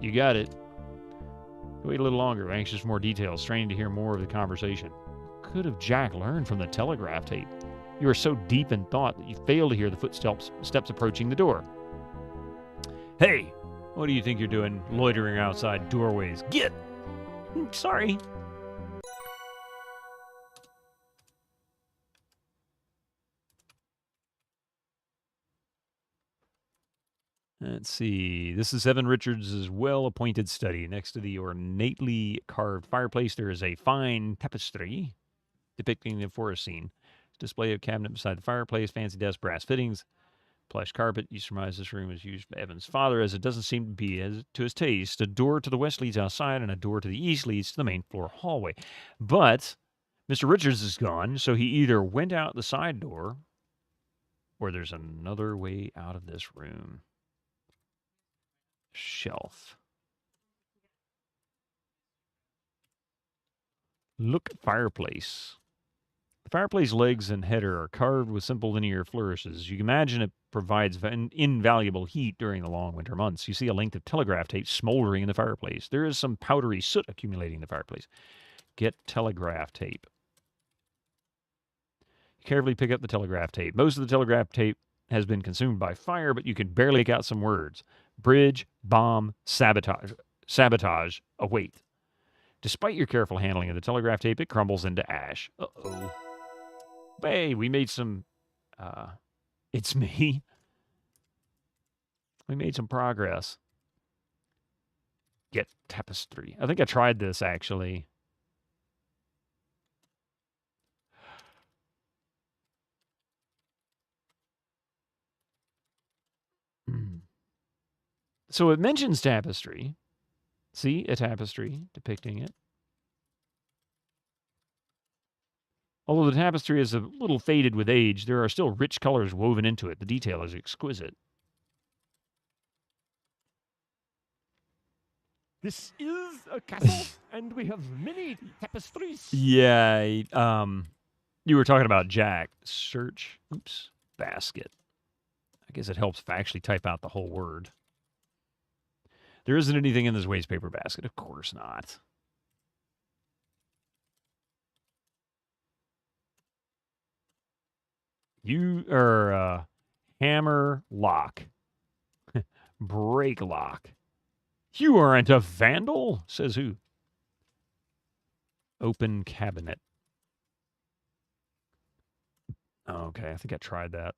You got it. Wait a little longer, anxious for more details, straining to hear more of the conversation. Could have Jack learned from the telegraph tape? You are so deep in thought that you fail to hear the footsteps approaching the door. Hey, what do you think you're doing loitering outside doorways? Get! Sorry. Let's see. This is Evan Richards' well-appointed study. Next to the ornately carved fireplace, there is a fine tapestry depicting the forest scene. Display of cabinet beside the fireplace, fancy desk, brass fittings, plush carpet. You surmise this room was used by Evan's father, as it doesn't seem to be to his taste. A door to the west leads outside, and a door to the east leads to the main floor hallway. But Mr. Richards is gone, so he either went out the side door, or there's another way out of this room. Shelf. Look at fireplace. The fireplace legs and header are carved with simple linear flourishes. You can imagine it provides invaluable heat during the long winter months. You see a length of telegraph tape smoldering in the fireplace. There is some powdery soot accumulating in the fireplace. Get telegraph tape. Carefully pick up the telegraph tape. Most of the telegraph tape has been consumed by fire, but you can barely make out some words. Bridge, bomb, sabotage await. Despite your careful handling of the telegraph tape, it crumbles into ash. Uh-oh. Hey, we made some... it's me. We made some progress. Get tapestry. I think I tried this, actually. So it mentions tapestry. See, a tapestry depicting it. Although the tapestry is a little faded with age, there are still rich colors woven into it. The detail is exquisite. This is a castle, and we have many tapestries. Yeah, you were talking about Jack. Search, basket. I guess it helps if I actually type out the whole word. There isn't anything in this waste paper basket. Of course not. You are hammer lock. Break lock. You aren't a vandal, says who? Open cabinet. Okay, I think I tried that.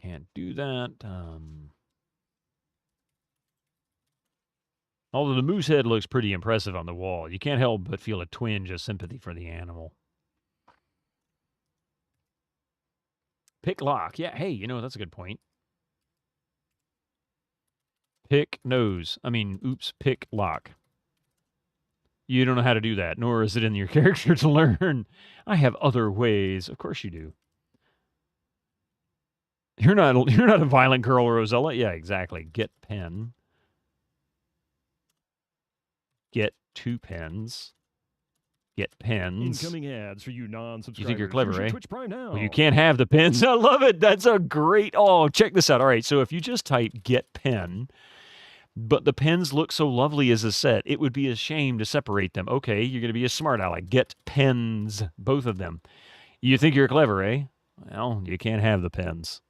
Can't do that. Although the moose head looks pretty impressive on the wall, you can't help but feel a twinge of sympathy for the animal. Pick lock. Yeah, hey, that's a good point. Pick nose. Pick lock. You don't know how to do that, nor is it in your character to learn. I have other ways. Of course you do. You're not a violent girl, Rosella. Yeah, exactly. Get pen. Get 2 pens. Get pens. Incoming ads for you non-subscribers. You think you're clever, eh? Twitch Prime now. Well, you can't have the pens. I love it. That's a great... Oh, check this out. All right, so if you just type get pen, but the pens look so lovely as a set, it would be a shame to separate them. Okay, you're going to be a smart aleck. Get pens, both of them. You think you're clever, eh? Well, you can't have the pens.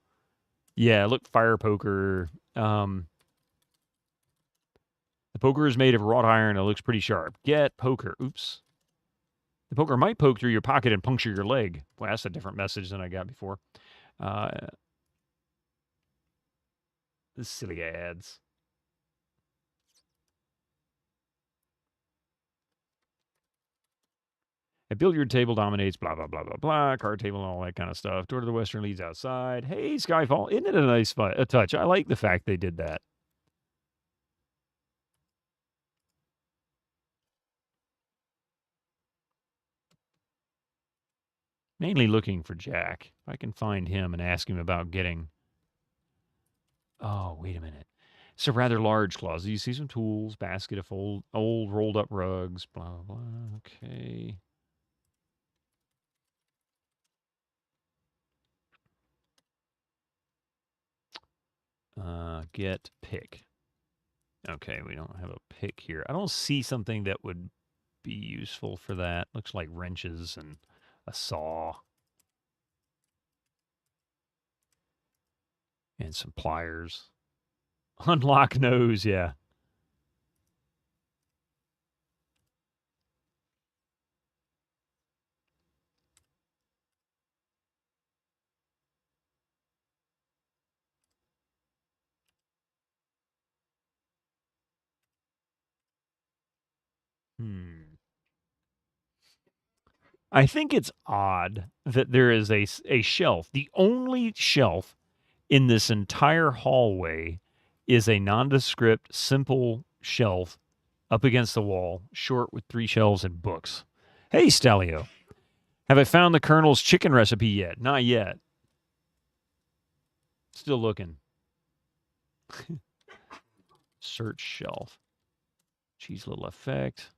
Yeah, look, fire poker. The poker is made of wrought iron. It looks pretty sharp. Get poker. Oops. The poker might poke through your pocket and puncture your leg. Well, that's a different message than I got before. This silly ads. A billiard table dominates, blah, blah, blah, blah, blah. Card table and all that kind of stuff. Door to the western leads outside. Hey, Skyfall. Isn't it a nice touch? I like the fact they did that. Mainly looking for Jack. If I can find him and ask him about getting... Oh, wait a minute. It's a rather large closet. You see some tools, basket of old rolled up rugs, blah, blah, okay. Get pick. Okay, we don't have a pick here. I don't see something that would be useful for that. Looks like wrenches and a saw. And some pliers. Unlock nose, yeah. I think it's odd that there is a shelf. The only shelf in this entire hallway is a nondescript, simple shelf up against the wall, short with 3 shelves and books. Hey, Stelio. Have I found the Colonel's chicken recipe yet? Not yet. Still looking. Search shelf. Cheese little effect.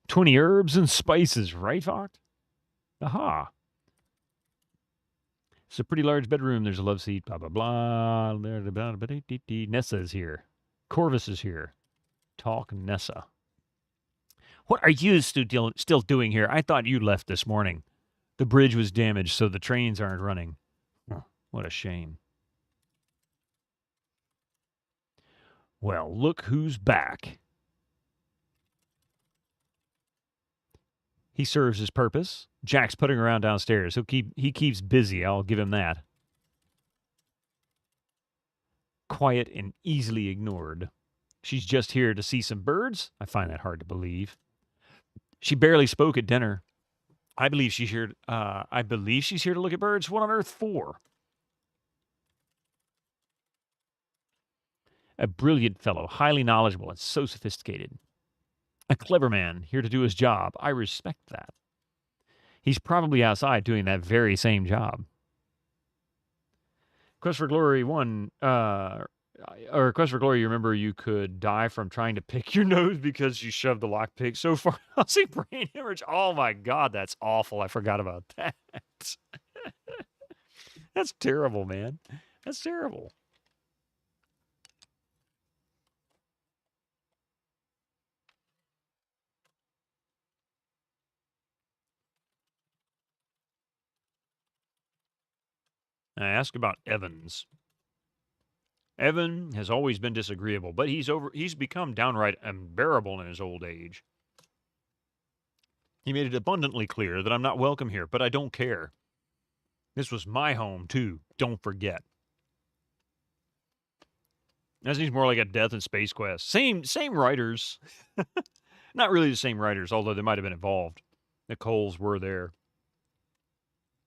"20 herbs and spices, right, Fox? Aha. It's a pretty large bedroom. There's a love seat, blah, blah, blah. Nessa is here. Corvus is here. Talk Nessa. What are you still doing here? I thought you left this morning. The bridge was damaged, so the trains aren't running. Oh, what a shame. Well, look who's back. He serves his purpose. Jack's putting around downstairs. He keeps busy, I'll give him that. Quiet and easily ignored. She's just here to see some birds? I find that hard to believe. She barely spoke at dinner. I believe she's here to look at birds. What on earth for? A brilliant fellow, highly knowledgeable and so sophisticated. A clever man, here to do his job. I respect that. He's probably outside doing that very same job. Quest for Glory 1, or Quest for Glory, you remember you could die from trying to pick your nose because you shoved the lockpick so far. I'll see brain hemorrhage. Oh my God, that's awful. I forgot about that. That's terrible, man. That's terrible. I ask about Evans. Evan has always been disagreeable, but he's become downright unbearable in his old age. He made it abundantly clear that I'm not welcome here, but I don't care. This was my home, too. Don't forget. That seems more like a Death and Space Quest. Same writers. Not really the same writers, although they might have been involved. The Coles were there.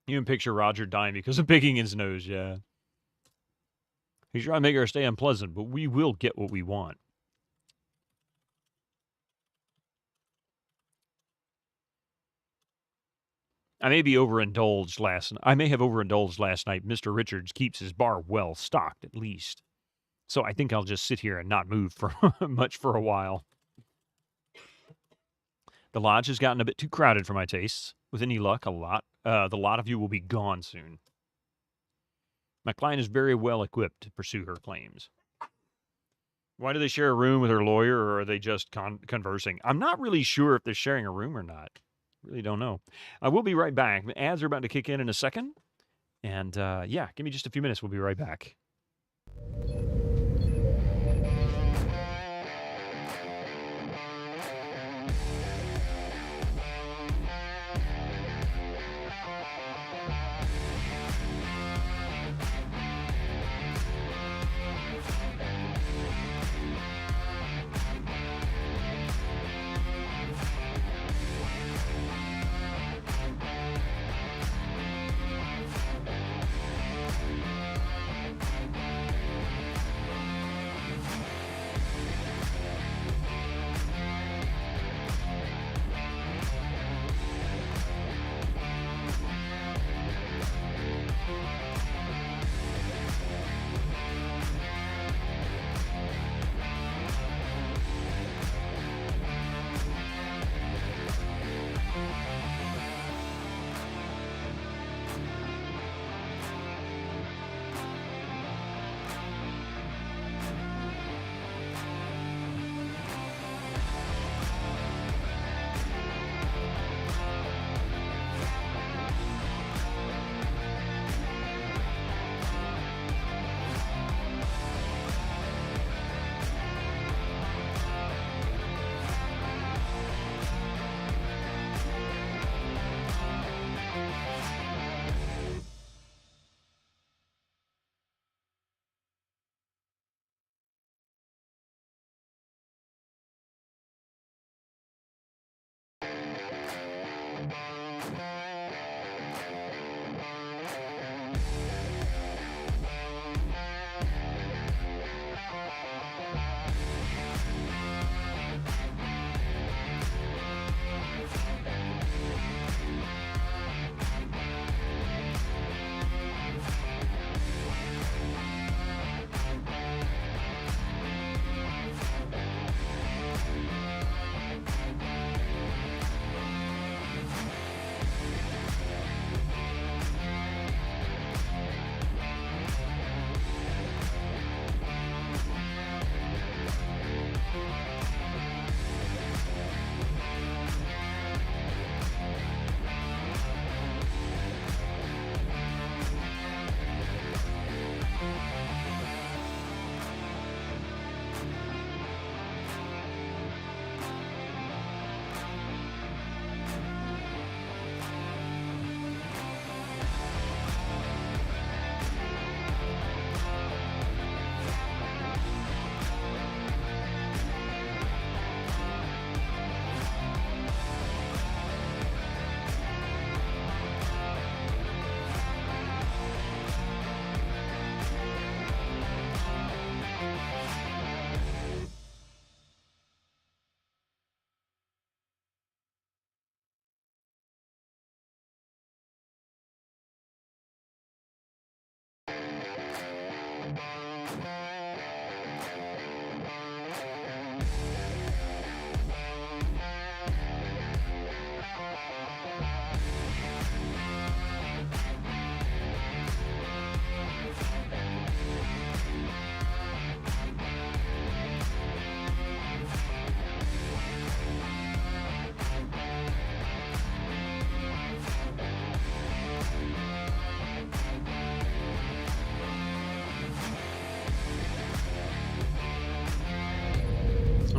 You can picture Roger dying because of picking his nose, yeah. He's trying to make our stay unpleasant, but we will get what we want. I may have overindulged last night. Mr. Richards keeps his bar well stocked, at least. So I think I'll just sit here and not move for much for a while. The lodge has gotten a bit too crowded for my tastes. With any luck, the lot of you will be gone soon. My client is very well equipped to pursue her claims. Why do they share a room with her lawyer, or are they just conversing? I'm not really sure if they're sharing a room or not. Really don't know. We'll be right back. The ads are about to kick in a second. And yeah, give me just a few minutes. We'll be right back.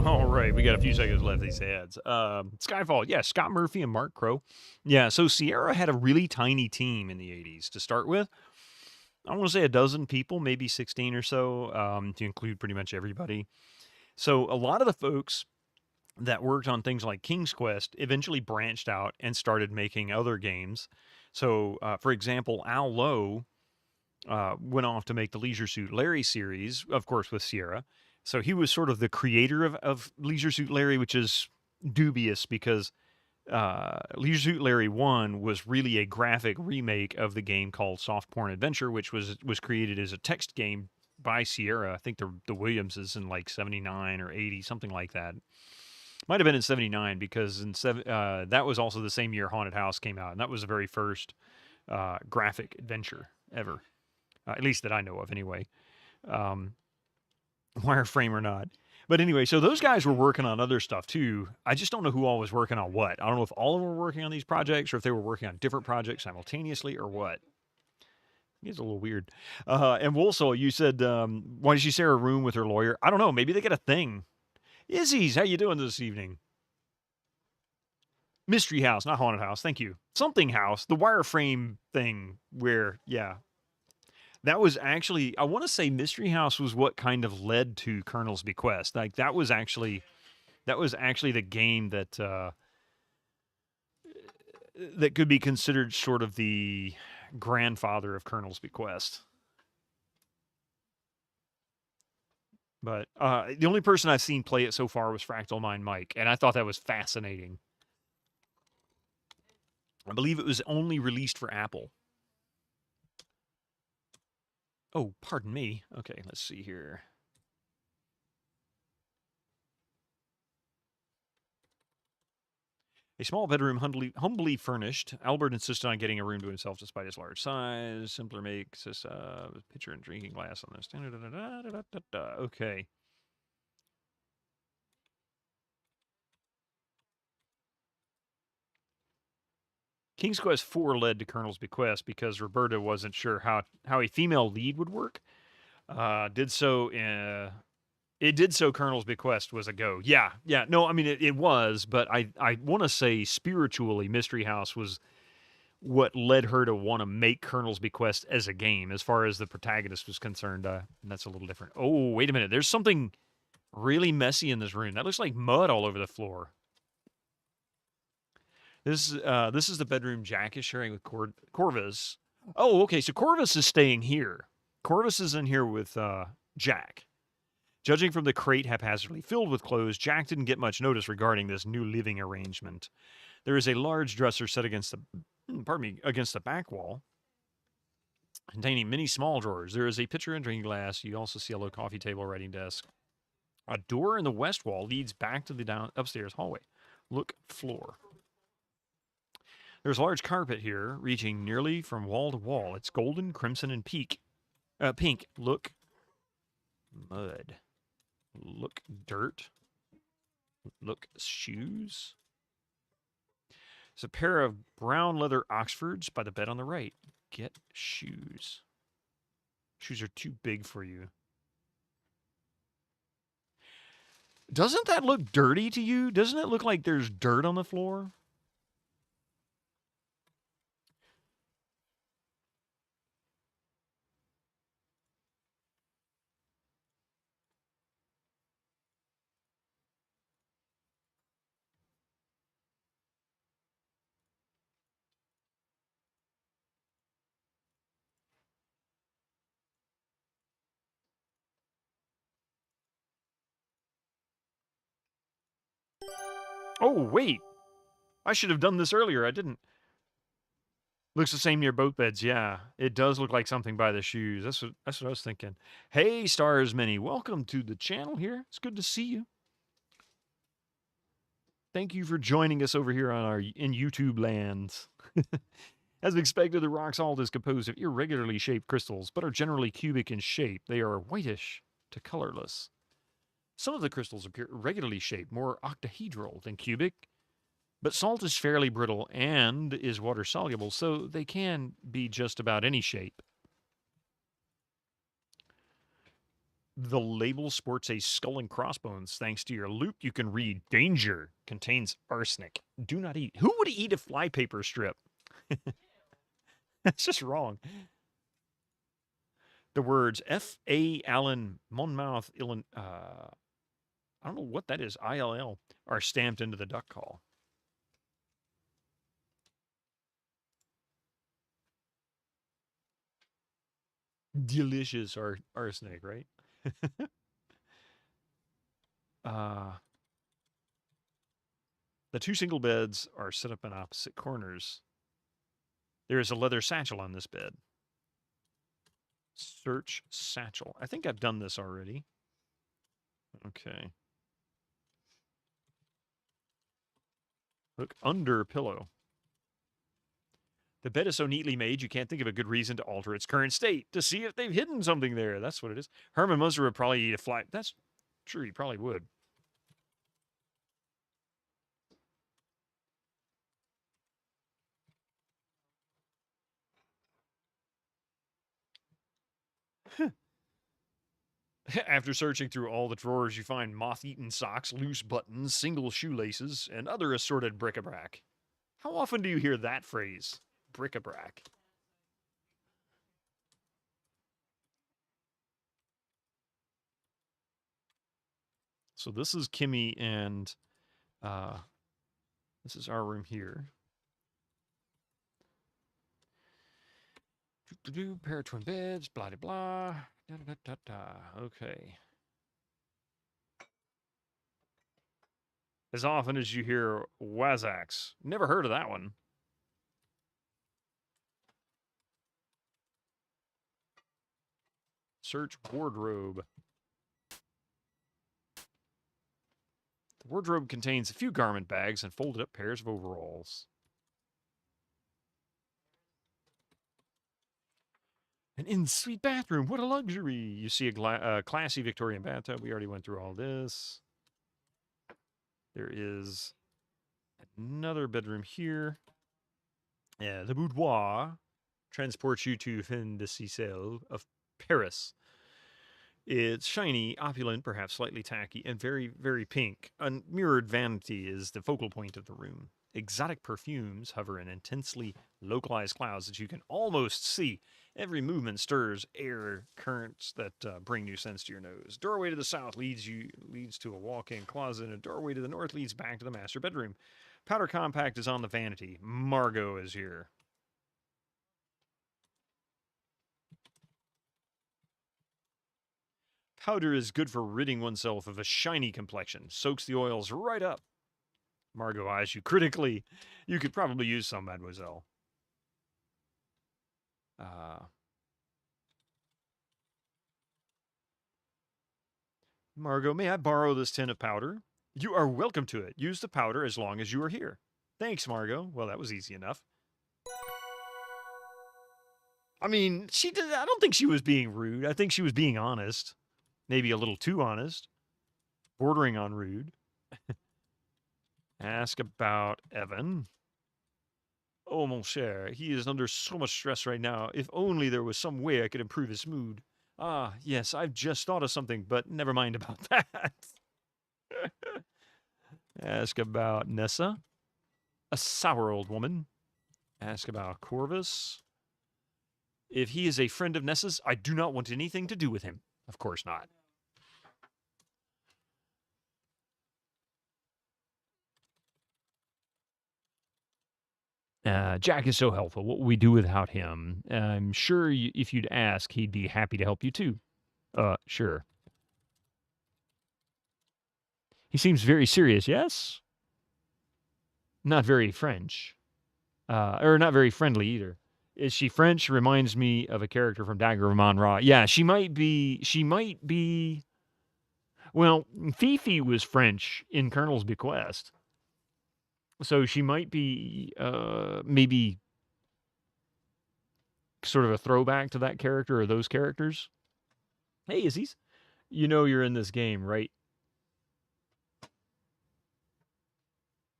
All right, we got a few seconds left. These ads. Skyfall, yeah, Scott Murphy and Mark Crow. Yeah, so Sierra had a really tiny team in the '80s to start with. I want to say a dozen people, maybe 16 or so, to include pretty much everybody. So a lot of the folks that worked on things like King's Quest eventually branched out and started making other games. So, for example, Al Lowe went off to make the Leisure Suit Larry series, of course, with Sierra. So he was sort of the creator of Leisure Suit Larry, which is dubious because Leisure Suit Larry 1 was really a graphic remake of the game called Soft Porn Adventure, which was created as a text game by Sierra. I think the Williamses in like 79 or 80, something like that. Might have been in 79 because that was also the same year Haunted House came out, and that was the very first graphic adventure ever, at least that I know of anyway. wireframe or not. But anyway, so those guys were working on other stuff too. I just don't know who all was working on what. I don't know if all of them were working on these projects or if they were working on different projects simultaneously or what. It's a little weird. And Woolsole, you said, why did she share a room with her lawyer? I don't know. Maybe they get a thing. Izzy's, how you doing this evening? Mystery House, not Haunted House. Thank you. Something House, the wireframe thing where, yeah. That was actually, I want to say Mystery House was what kind of led to Colonel's Bequest. Like that was actually the game that that could be considered sort of the grandfather of Colonel's Bequest. But the only person I've seen play it so far was Fractal Mind Mike, and I thought that was fascinating. I believe it was only released for Apple. Oh, pardon me. Okay, let's see here. A small bedroom, humbly furnished. Albert insisted on getting a room to himself despite his large size. Simpler makes this pitcher and drinking glass on this. Okay. King's Quest IV led to Colonel's Bequest because Roberta wasn't sure how a female lead would work. It did so Colonel's Bequest was a go. Yeah. No, I mean, it was, but I want to say spiritually, Mystery House was what led her to want to make Colonel's Bequest as a game. As far as the protagonist was concerned, that's a little different. Oh, wait a minute. There's something really messy in this room. That looks like mud all over the floor. This is the bedroom Jack is sharing with Corvus. Oh, okay. So Corvus is staying here. Corvus is in here with Jack. Judging from the crate haphazardly filled with clothes, Jack didn't get much notice regarding this new living arrangement. There is a large dresser set against the back wall, containing many small drawers. There is a pitcher and drinking glass. You also see a low coffee table, writing desk. A door in the west wall leads back to the upstairs hallway. Look floor. There's a large carpet here, reaching nearly from wall to wall. It's golden, crimson, and pink. Look mud. Look dirt. Look shoes. It's a pair of brown leather Oxfords by the bed on the right. Get shoes. Shoes are too big for you. Doesn't that look dirty to you? Doesn't it look like there's dirt on the floor? Oh, wait. I should have done this earlier. I didn't. Looks the same near both beds. Yeah, it does look like something by the shoes. That's what I was thinking. Hey, Stars Many. Welcome to the channel here. It's good to see you. Thank you for joining us over here in YouTube lands. As expected, the rock salt is composed of irregularly shaped crystals, but are generally cubic in shape. They are whitish to colorless. Some of the crystals appear irregularly shaped, more octahedral than cubic, but salt is fairly brittle and is water soluble, so they can be just about any shape. The label sports a skull and crossbones. Thanks to your loop, you can read danger contains arsenic. Do not eat. Who would eat a flypaper strip? That's just wrong. The words F.A. Allen, Monmouth, Illinois, I don't know what that is, ILL, are stamped into the duck call. Delicious arsenic, right? The two single beds are set up in opposite corners. There is a leather satchel on this bed. Search satchel. I think I've done this already. Okay. Look under pillow. The bed is so neatly made, you can't think of a good reason to alter its current state, to see if they've hidden something there. That's what it is. Herman Munster would probably eat a fly. That's true, he probably would. After searching through all the drawers, you find moth-eaten socks, loose buttons, single shoelaces, and other assorted bric-a-brac. How often do you hear that phrase? Bric-a-brac. So this is Kimmy and this is our room here. Pair of twin beds, blah, blah, blah. Okay. As often as you hear Wazax. Never heard of that one. Search wardrobe. The wardrobe contains a few garment bags and folded up pairs of overalls. An in-suite bathroom. What a luxury. You see a classy Victorian bathtub. We already went through all this. There is another bedroom here. Yeah, the boudoir transports you to Fin de Sicile of Paris. It's shiny, opulent, perhaps slightly tacky, and very, very pink. A mirrored vanity is the focal point of the room. Exotic perfumes hover in intensely localized clouds that you can almost see. Every movement stirs air currents that bring new scents to your nose. Doorway to the south leads to a walk-in closet, and a doorway to the north leads back to the master bedroom. Powder compact is on the vanity. Margot is here. Powder is good for ridding oneself of a shiny complexion. Soaks the oils right up. Margot eyes you critically. You could probably use some, mademoiselle. Margot, may I borrow this tin of powder? You are welcome to it. Use the powder as long as you are here. Thanks, Margot. Well, that was easy enough. I mean, I don't think she was being rude. I think she was being honest. Maybe a little too honest. Bordering on rude. Ask about Evan. Oh, mon cher, he is under so much stress right now. If only there was some way I could improve his mood. Ah, yes, I've just thought of something, but never mind about that. Ask about Nessa. A sour old woman. Ask about Corvus. If he is a friend of Nessa's, I do not want anything to do with him. Of course not. Jack is so helpful. What would we do without him? I'm sure if you'd ask, he'd be happy to help you too. Sure. He seems very serious, yes? Not very French. Or not very friendly either. Is she French? Reminds me of a character from Dagger of Mon-Ra. Yeah, she might be... Well, Fifi was French in Colonel's Bequest. So she might be maybe sort of a throwback to that character or those characters. Hey, Izzy's. You know you're in this game, right?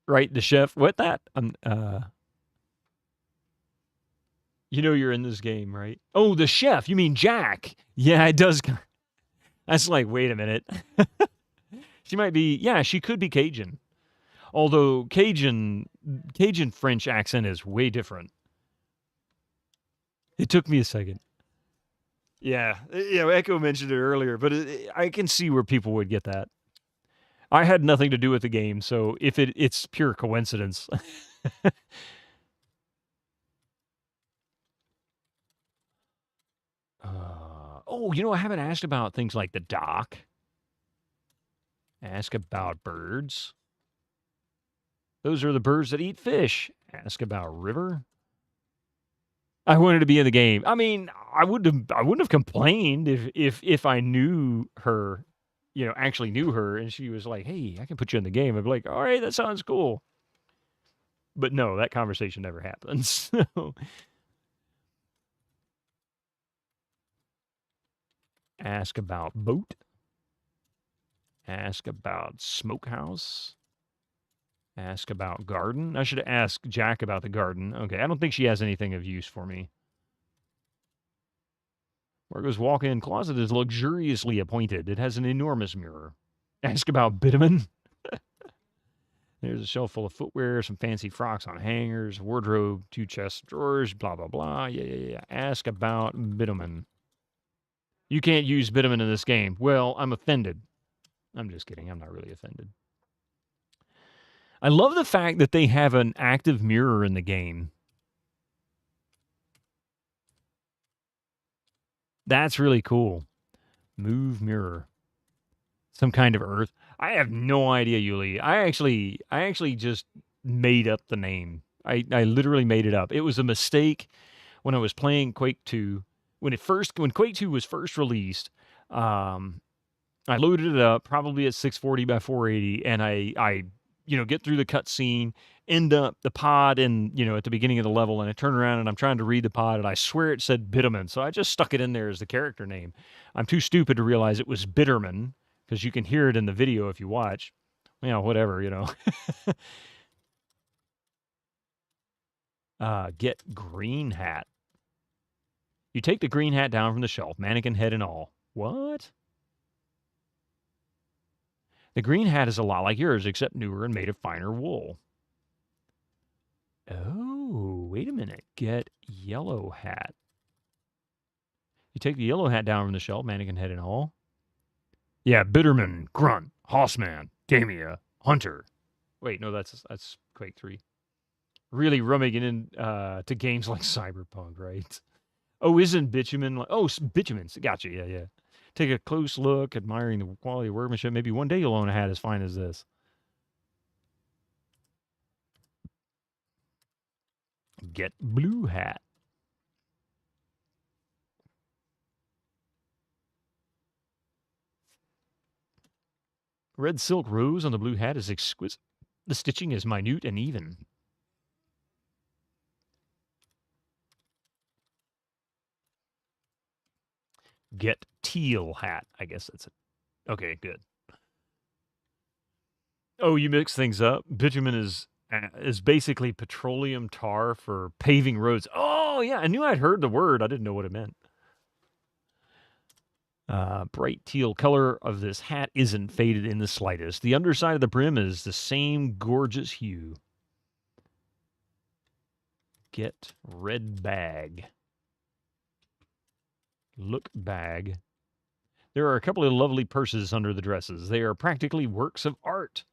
Right, the chef. What that? You know you're in this game, right? Oh, the chef. You mean Jack? Yeah, it does. That's like, wait a minute. She might be. Yeah, she could be Cajun. Although Cajun French accent is way different. It took me a second. Yeah, Echo mentioned it earlier, but I can see where people would get that. I had nothing to do with the game, so if it's pure coincidence. I haven't asked about things like the dock. Ask about birds. Those are the birds that eat fish. Ask about river. I wanted to be in the game. I mean, I wouldn't have complained if I knew her, actually knew her, and she was like, "Hey, I can put you in the game." I'd be like, "All right, that sounds cool." But no, that conversation never happens. So, ask about boat. Ask about smokehouse. Ask about garden. I should ask Jack about the garden. Okay, I don't think she has anything of use for me. Margot's walk-in closet is luxuriously appointed. It has an enormous mirror. Ask about bitumen. There's a shelf full of footwear, some fancy frocks on hangers, wardrobe, 2 chests, drawers, blah, blah, blah. Yeah. Ask about bitumen. You can't use bitumen in this game. Well, I'm offended. I'm just kidding. I'm not really offended. I love the fact that they have an active mirror in the game. That's really cool. Move mirror. Some kind of earth. I have no idea, Yuli. I actually just made up the name. I literally made it up. It was a mistake when I was playing Quake 2. When Quake 2 was first released, I loaded it up probably at 640 by 480, and I get through the cutscene, end up the pod in, at the beginning of the level, and I turn around and I'm trying to read the pod, and I swear it said Bitumen, so I just stuck it in there as the character name. I'm too stupid to realize it was Bitterman, because you can hear it in the video if you watch. Whatever, Get green hat. You take the green hat down from the shelf, mannequin head and all. What? The green hat is a lot like yours, except newer and made of finer wool. Oh, wait a minute. Get yellow hat. You take the yellow hat down from the shelf, mannequin head and all. Yeah, Bitterman, Grunt, Hossman, Damia, Hunter. Wait, no, that's Quake 3. Really rumming it in to games like Cyberpunk, right? Oh, isn't bitumen? Bitumen. Gotcha. Yeah. Take a close look, admiring the quality of workmanship. Maybe one day you'll own a hat as fine as this. Get blue hat. Red silk rose on the blue hat is exquisite. The stitching is minute and even. Get teal hat. I guess that's it. Okay, good. Oh, you mix things up. Bitumen is basically petroleum tar for paving roads. Oh, yeah. I knew I'd heard the word. I didn't know what it meant. Bright teal color of this hat isn't faded in the slightest. The underside of the brim is the same gorgeous hue. Get red bag. Look bag. There are a couple of lovely purses under the dresses. They are practically works of art.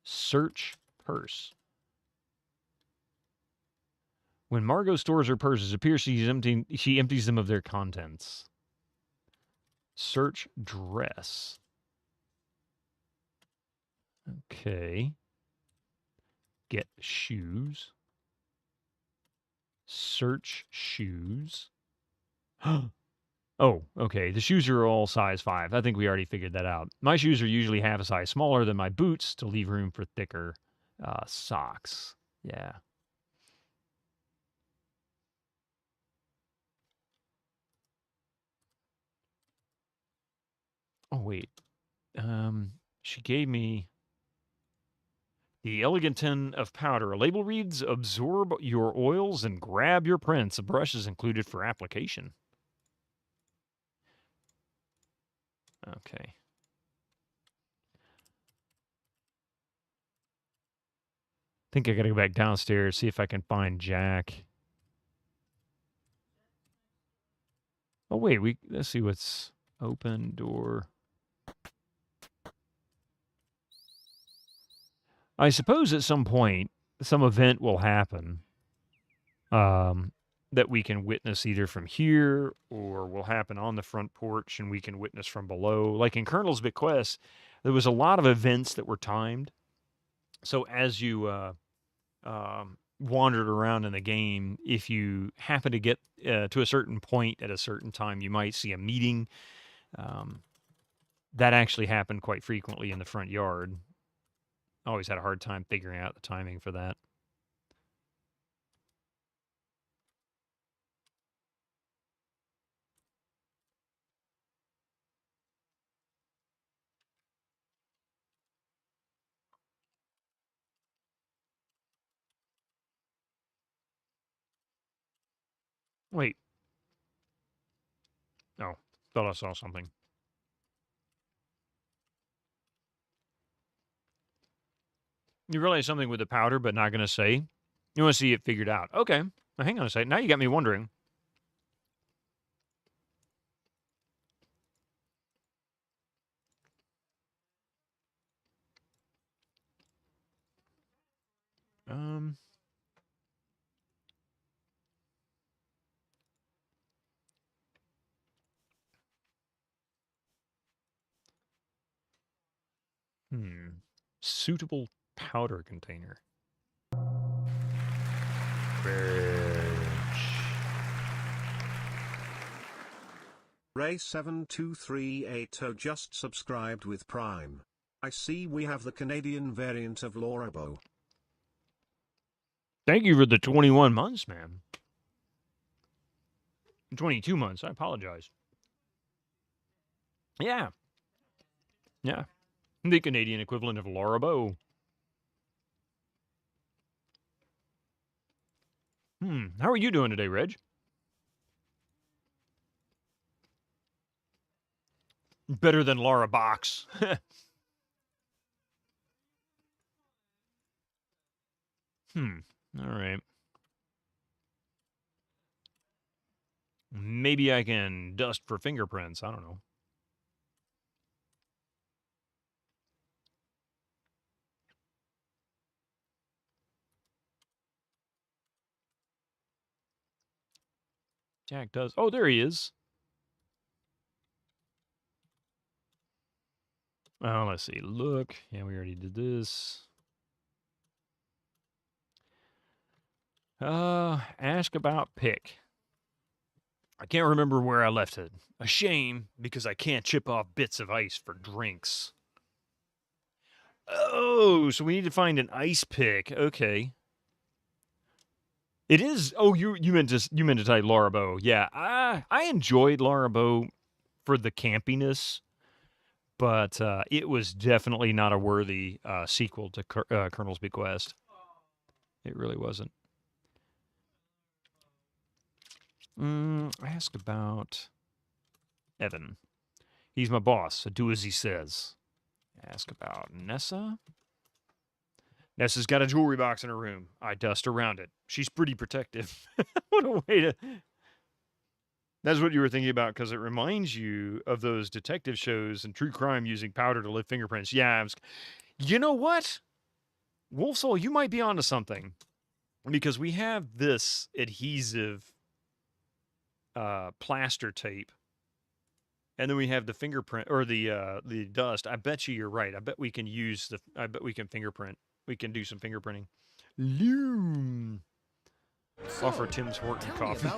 Search purse. When Margot stores her purses, it appears she empties them of their contents. Search dress. Okay. Get shoes. Search shoes. Oh, okay. The shoes are all size 5. I think we already figured that out. My shoes are usually half a size smaller than my boots to leave room for thicker socks. Yeah. Oh, wait. She gave me the elegant tin of powder. A label reads, absorb your oils and grab your prints. A brush is included for application. Okay. I think I gotta go back downstairs, see if I can find Jack. Oh, wait, let's see what's open door. I suppose at some point, some event will happen that we can witness either from here or will happen on the front porch and we can witness from below. Like in Colonel's Bequest, there was a lot of events that were timed. So as you wandered around in the game, if you happen to get to a certain point at a certain time, you might see a meeting. That actually happened quite frequently in the front yard. I always had a hard time figuring out the timing for that. Wait. Oh, thought I saw something. You realize something with the powder, but not going to say? You want to see it figured out. Okay. Now, hang on a second. Now you got me wondering. Suitable powder container. Ray7238 just subscribed with Prime. I see we have the Canadian variant of Lorabo. Thank you for the 21 months, man. 22 months. I apologize. Yeah. Yeah. The Canadian equivalent of Lorabo. How are you doing today, Reg? Better than Laura Box. All right. Maybe I can dust for fingerprints. I don't know. Jack does. Oh, there he is. Oh, let's see. Look. Yeah, we already did this. Ask about pick. I can't remember where I left it. A shame, because I can't chip off bits of ice for drinks. Oh, so we need to find an ice pick. Okay. It is. Oh, you meant to type Larabeau. Yeah, I enjoyed Larabeau for the campiness, but it was definitely not a worthy sequel to Colonel's Bequest. It really wasn't. Ask about Evan. He's my boss, so do as he says. Ask about Nessa. Nessa's got a jewelry box in her room. I dust around it. She's pretty protective. What a way to... That's what you were thinking about, because it reminds you of those detective shows and true crime using powder to lift fingerprints. Yeah, you know what? Wolfsoul, you might be onto something. Because we have this adhesive plaster tape. And then we have the fingerprint, or the dust. I bet you're right. I bet we can fingerprint. We can do some fingerprinting. Loom. Offer Tim's Horton coffee.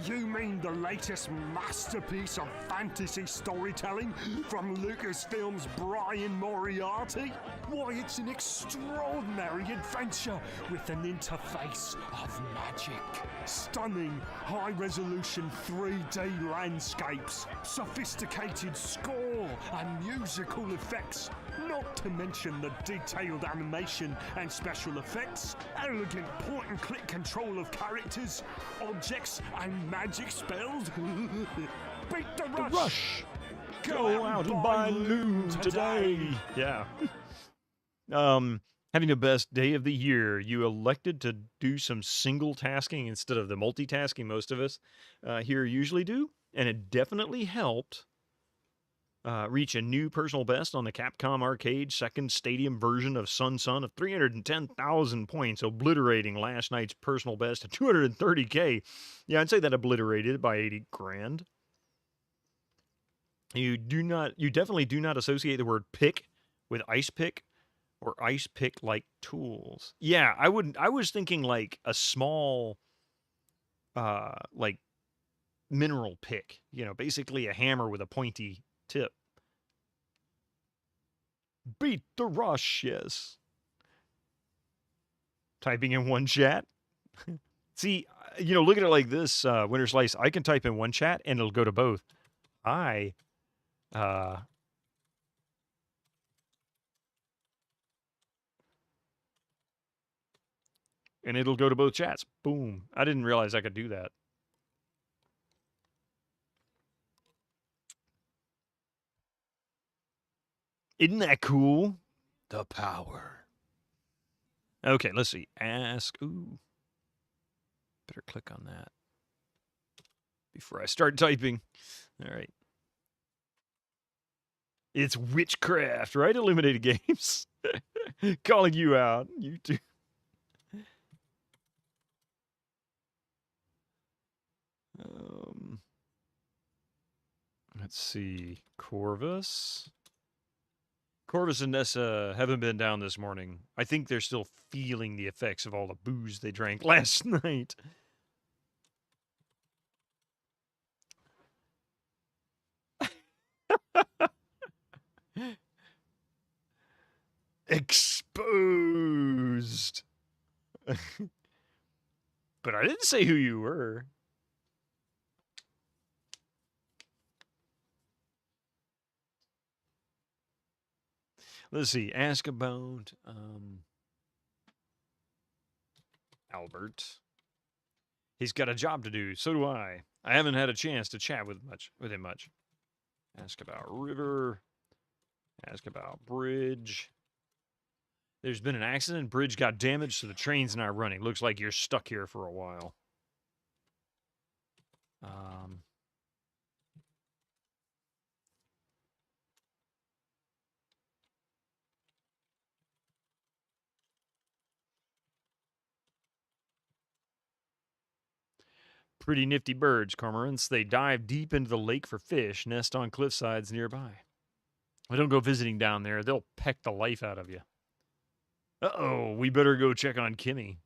You mean the latest masterpiece of fantasy storytelling from Lucasfilm's Brian Moriarty? Why, it's an extraordinary adventure with an interface of magic. Stunning, high-resolution 3D landscapes, sophisticated score and musical effects, not to mention the detailed animation and special effects, elegant point-and-click control of characters, objects, and magic spells. Beat the rush! The rush! Go out and buy loom today! Yeah. Having the best day of the year, you elected to do some single tasking instead of the multitasking most of us here usually do, and it definitely helped reach a new personal best on the Capcom Arcade second stadium version of Sun of 310,000 points, obliterating last night's personal best of 230K. Yeah, I'd say that obliterated by 80 grand. You definitely do not associate the word pick with ice pick or ice pick like tools. Yeah, I was thinking like a small like mineral pick, basically a hammer with a pointy tip. Beat the rush, yes. Typing in one chat. See, look at it like this, Winter Slice. I can type in one chat and it'll go to both. And it'll go to both chats. Boom. I didn't realize I could do that. Isn't that cool? The power. Okay, let's see. Ask. Ooh. Better click on that before I start typing. All right. It's witchcraft, right? Illuminated Games. Calling you out. You too. Let's see. Corvus. Corvus and Nessa haven't been down this morning. I think they're still feeling the effects of all the booze they drank last night. Exposed. But I didn't say who you were. Let's see. Ask about Albert. He's got a job to do. So do I. I haven't had a chance to chat with him much. Ask about River. Ask about Bridge. There's been an accident. Bridge got damaged, so the train's not running. Looks like you're stuck here for a while. Pretty nifty birds, cormorants. They dive deep into the lake for fish, nest on cliff sides nearby. I don't go visiting down there. They'll peck the life out of you. Uh-oh, we better go check on Kimmy.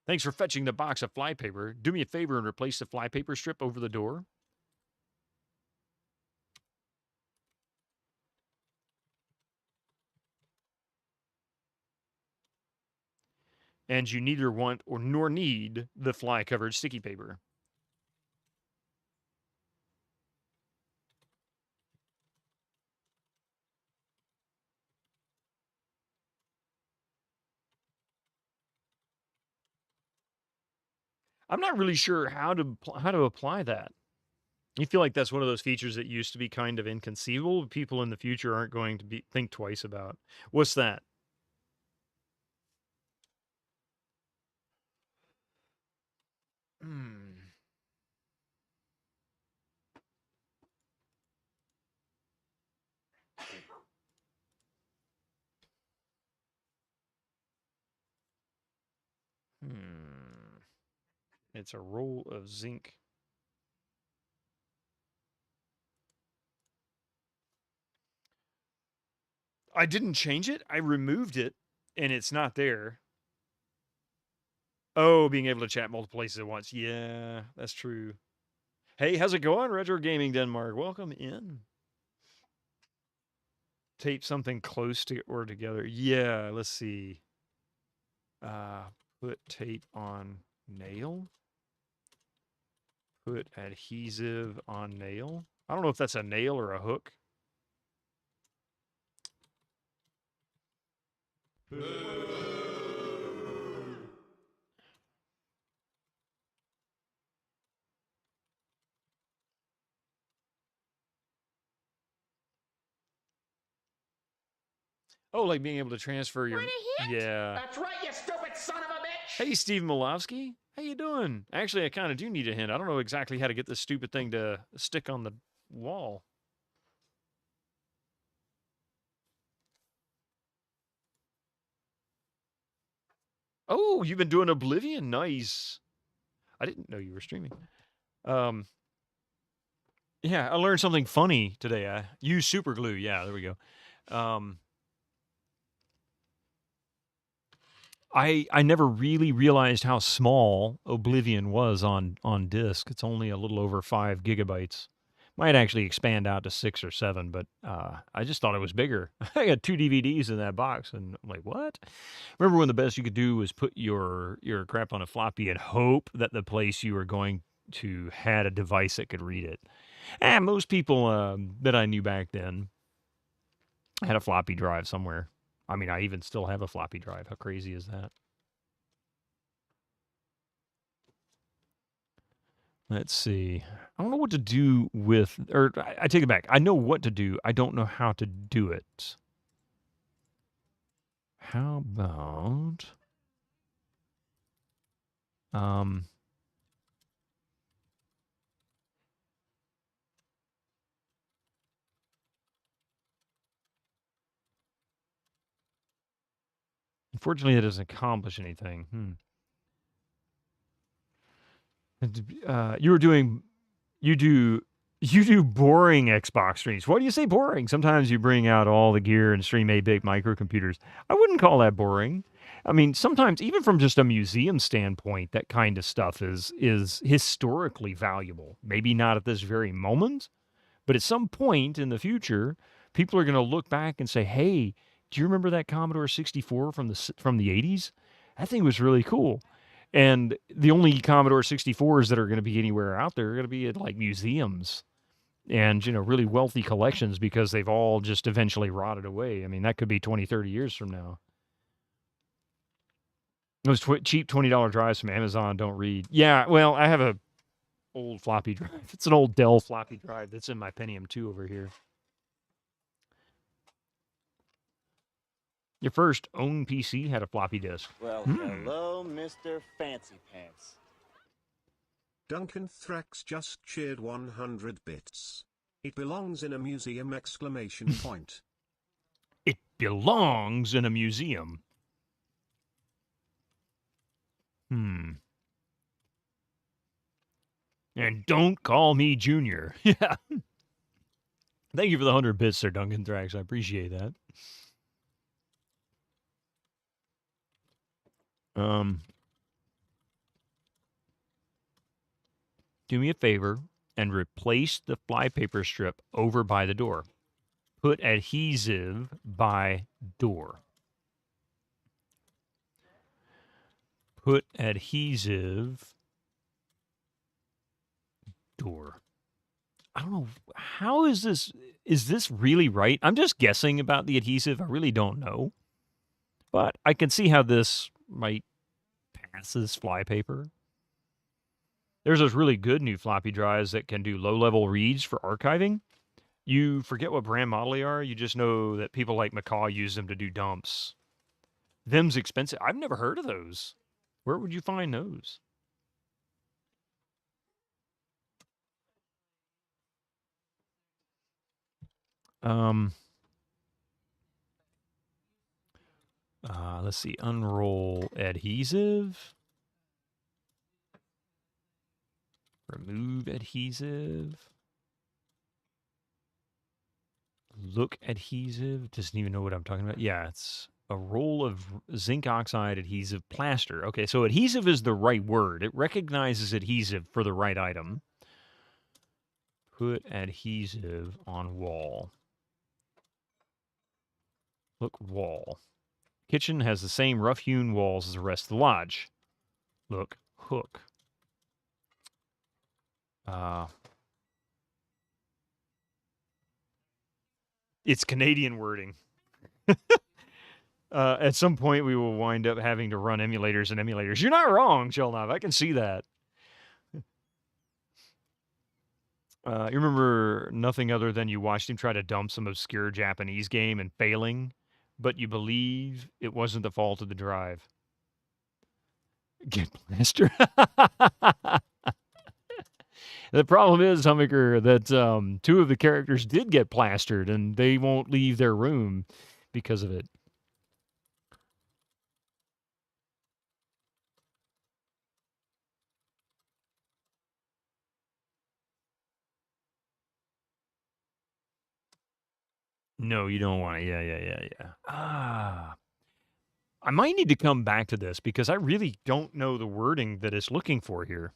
Thanks for fetching the box of flypaper. Do me a favor and replace the flypaper strip over the door. And you neither want or nor need the fly-covered sticky paper. I'm not really sure how to apply that. You feel like that's one of those features that used to be kind of inconceivable. People in the future aren't going to think twice about. What's that? It's a roll of zinc. I didn't change it. I removed it, and it's not there. Oh, being able to chat multiple places at once. Yeah, that's true. Hey, how's it going? Retro Gaming Denmark. Welcome in. Tape something close to or together. Yeah, let's see. Put tape on nail. Put adhesive on nail. I don't know if that's a nail or a hook. Oh, like being able to transfer your... Yeah. That's right, you stupid son of a bitch! Hey, Steve Malowski. How you doing? Actually, I kind of do need a hint. I don't know exactly how to get this stupid thing to stick on the wall. Oh, you've been doing Oblivion? Nice. I didn't know you were streaming. Yeah, I learned something funny today. I use super glue. Yeah, there we go. I never really realized how small Oblivion was on disk. It's only a little over 5 gigabytes. Might actually expand out to 6 or 7, but I just thought it was bigger. I got 2 DVDs in that box, and I'm like, what? Remember when the best you could do was put your crap on a floppy and hope that the place you were going to had a device that could read it? And most people that I knew back then had a floppy drive somewhere. I mean, I even still have a floppy drive. How crazy is that? Let's see. I don't know what to do with, or I take it back. I know what to do. I don't know how to do it. How about, unfortunately, that doesn't accomplish anything. You do boring Xbox streams. Why do you say boring? Sometimes you bring out all the gear and stream 8-bit microcomputers. I wouldn't call that boring. I mean, sometimes even from just a museum standpoint, that kind of stuff is historically valuable. Maybe not at this very moment, but at some point in the future, people are going to look back and say, "Hey, do you remember that Commodore 64 from the 80s? That thing was really cool." And the only Commodore 64s that are going to be anywhere out there are going to be at like museums and, really wealthy collections because they've all just eventually rotted away. I mean, that could be 20, 30 years from now. Those cheap $20 drives from Amazon don't read. Yeah, well, I have a old floppy drive. It's an old Dell floppy drive that's in my Pentium 2 over here. Your first own PC had a floppy disk. Well, hello, Mr. Fancy Pants. Duncan Thrax just cheered 100 bits. It belongs in a museum! It belongs in a museum. And don't call me Junior. Yeah. Thank you for the 100 bits, Sir Duncan Thrax. I appreciate that. Do me a favor and replace the flypaper strip over by the door. Put adhesive by door. Put adhesive door. I don't know. How is this? Is this really right? I'm just guessing about the adhesive. I really don't know. But I can see how this might pass as flypaper. There's those really good new floppy drives that can do low-level reads for archiving. You forget what brand model they are. You just know that people like Macaw use them to do dumps. Them's expensive. I've never heard of those. Where would you find those? Let's see. Unroll adhesive. Remove adhesive. Look adhesive. Doesn't even know what I'm talking about. Yeah, it's a roll of zinc oxide adhesive plaster. Okay, so adhesive is the right word. It recognizes adhesive for the right item. Put adhesive on wall. Look, wall. Kitchen has the same rough-hewn walls as the rest of the lodge. Look, hook. It's Canadian wording. At some point, we will wind up having to run emulators and emulators. You're not wrong, Shelnov. I can see that. You remember nothing other than you watched him try to dump some obscure Japanese game and failing, but you believe it wasn't the fault of the drive. Get plaster. The problem is, Hummicker, that two of the characters did get plastered, and they won't leave their room because of it. No, you don't want to. Yeah. I might need to come back to this because I really don't know the wording that it's looking for here.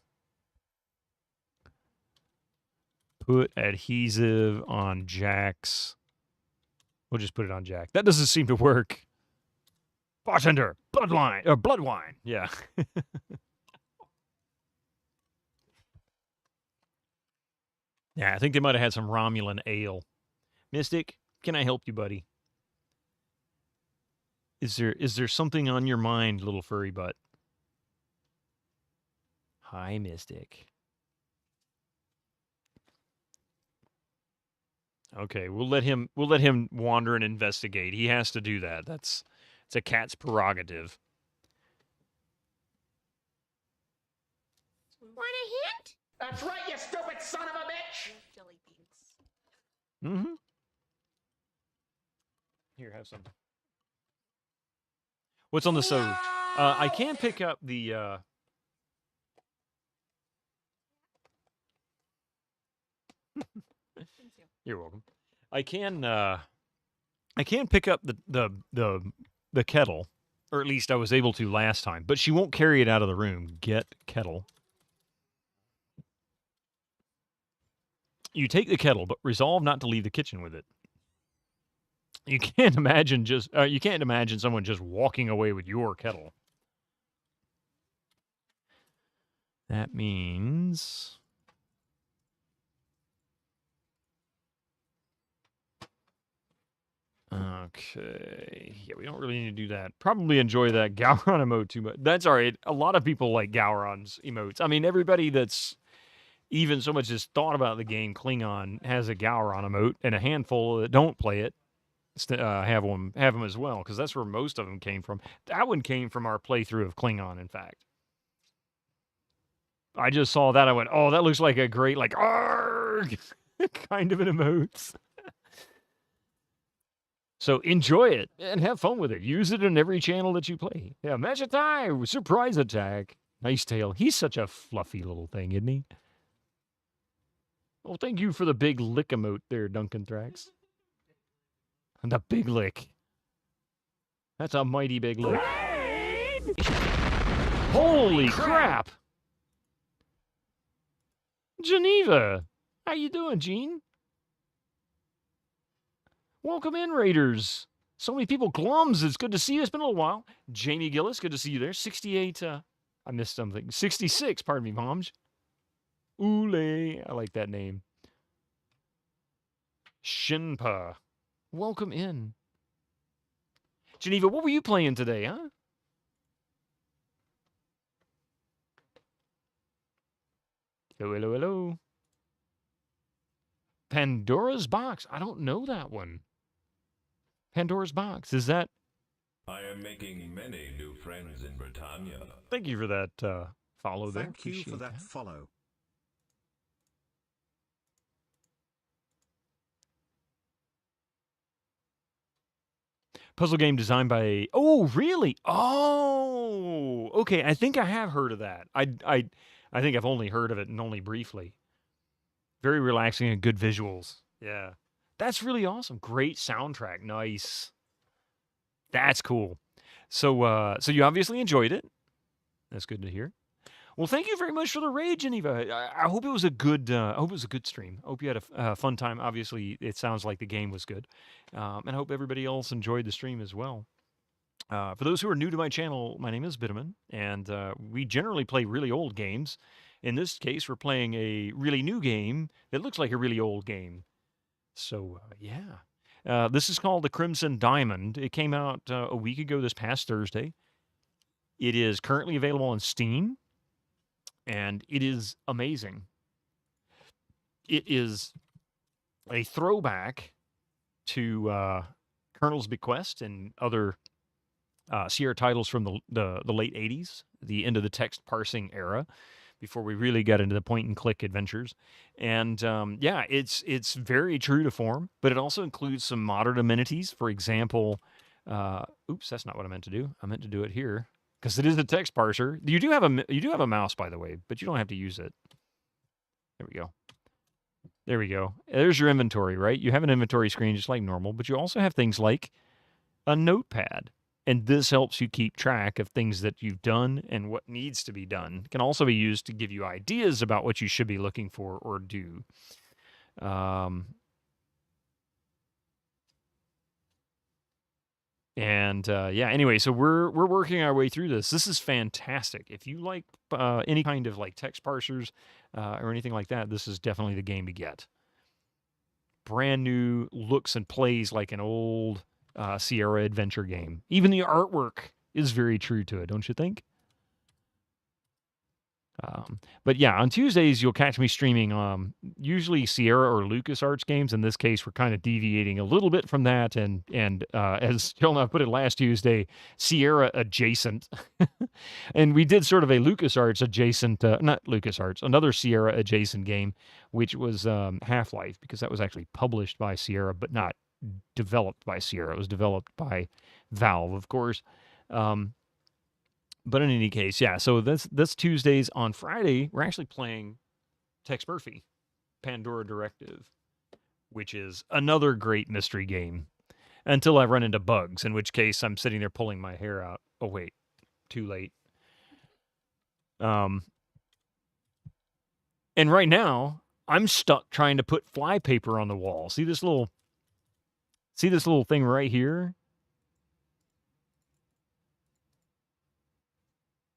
Put adhesive on jacks. We'll just put it on jack. That doesn't seem to work. Bartender, blood wine. Yeah. Yeah, I think they might have had some Romulan ale. Mystic, can I help you, buddy? Is there something on your mind, little furry butt? Hi, Mystic. Okay, we'll let him wander and investigate. He has to do that. It's a cat's prerogative. Want a hint? That's right, you stupid son of a bitch! Jelly beans. Mm-hmm. Here, have some. What's on the stove? I can pick up the. You're welcome. I can pick up the kettle, or at least I was able to last time. But she won't carry it out of the room. Get kettle. You take the kettle, but resolve not to leave the kitchen with it. You can't imagine someone just walking away with your kettle. That means okay. Yeah, we don't really need to do that. Probably enjoy that Gowron emote too much. That's all right. A lot of people like Gowron's emotes. I mean, everybody that's even so much as thought about the game Klingon has a Gowron emote, and a handful that don't play it have them as well, because that's where most of them came from. That one came from our playthrough of Klingon, in fact. I just saw that. I went, oh, that looks like a great, like, arg kind of an emote. So enjoy it and have fun with it. Use it in every channel that you play. Yeah, Majitai, surprise attack. Nice tail. He's such a fluffy little thing, isn't he? Oh, thank you for the big lick emote there, Duncan Thrax. And the big lick. That's a mighty big lick. Holy crap! Geneva! How you doing, Gene? Welcome in, Raiders. So many people. Glums, it's good to see you. It's been a little while. Jamie Gillis, good to see you there. 68, I missed something. 66, pardon me, Moms. Oole, I like that name. Shinpa. Welcome in. Geneva, what were you playing today, huh? Hello, hello, hello. Pandora's Box. I don't know that one. Pandora's Box. Is that... I am making many new friends in Britannia. Thank you for that follow there. Thank you for that follow. Puzzle game designed by... Oh, really? Oh! Okay, I think I have heard of that. I think I've only heard of it, and only briefly. Very relaxing and good visuals. Yeah. That's really awesome. Great soundtrack. Nice. That's cool. So you obviously enjoyed it. That's good to hear. Well, thank you very much for the raid, Geneva. I hope it was a good. I hope it was a good stream. I hope you had a fun time. Obviously, it sounds like the game was good, and I hope everybody else enjoyed the stream as well. For those who are new to my channel, my name is Bitterman, and we generally play really old games. In this case, we're playing a really new game that looks like a really old game. So yeah, this is called The Crimson Diamond. It came out a week ago this past Thursday. It is currently available on Steam. And it is amazing. It is a throwback to Colonel's Bequest and other Sierra titles from the late 80s, the end of the text parsing era, before we really got into the point-and-click adventures. And yeah, it's very true to form, but it also includes some modern amenities. For example, oops, that's not what I meant to do. I meant to do it here. Because it is a text parser. You do have a mouse, by the way, but you don't have to use it. There we go. There we go. There's your inventory, right? You have an inventory screen just like normal, but you also have things like a notepad. And this helps you keep track of things that you've done and what needs to be done. It can also be used to give you ideas about what you should be looking for or do. And yeah, anyway, so we're working our way through this. This is fantastic. If you like any kind of like text parsers or anything like that, this is definitely the game to get. Brand new, looks and plays like an old Sierra adventure game. Even the artwork is very true to it, don't you think? But yeah, on Tuesdays, you'll catch me streaming usually Sierra or LucasArts games. In this case, we're kind of deviating a little bit from that. And as Jelna put it last Tuesday, Sierra adjacent. And we did sort of a LucasArts adjacent, not LucasArts, another Sierra adjacent game, which was Half-Life, because that was actually published by Sierra, but not developed by Sierra. It was developed by Valve, of course. But in any case, yeah, so that's Tuesdays. On Friday, we're actually playing Tex Murphy, Pandora Directive, which is another great mystery game, until I run into bugs, in which case I'm sitting there pulling my hair out. Oh, wait, too late. And right now, I'm stuck trying to put flypaper on the wall. See this little thing right here?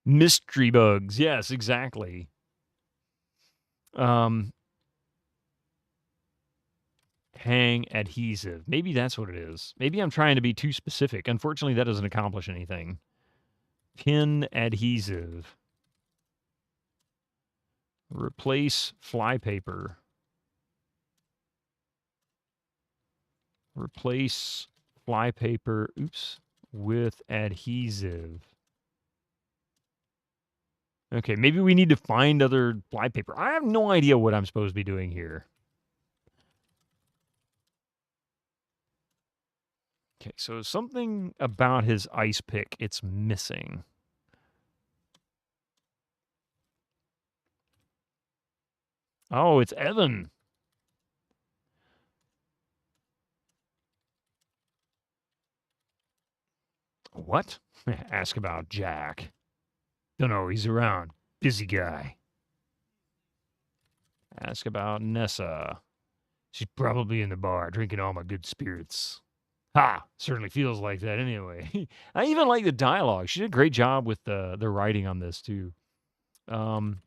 Mystery bugs. Yes, exactly. Hang adhesive. Maybe that's what it is. Maybe I'm trying to be too specific. Unfortunately, that doesn't accomplish anything. Pin adhesive. Replace flypaper. Replace flypaper, with adhesive. Okay, maybe we need to find other flypaper. I have no idea what I'm supposed to be doing here. Okay, so something about his ice pick, it's missing. Oh, it's Evan. What? Ask about Jack. Don't know, he's around. Busy guy. Ask about Nessa. She's probably in the bar, drinking all my good spirits. Ha! Certainly feels like that anyway. I even like the dialogue. She did a great job with the writing on this, too. Him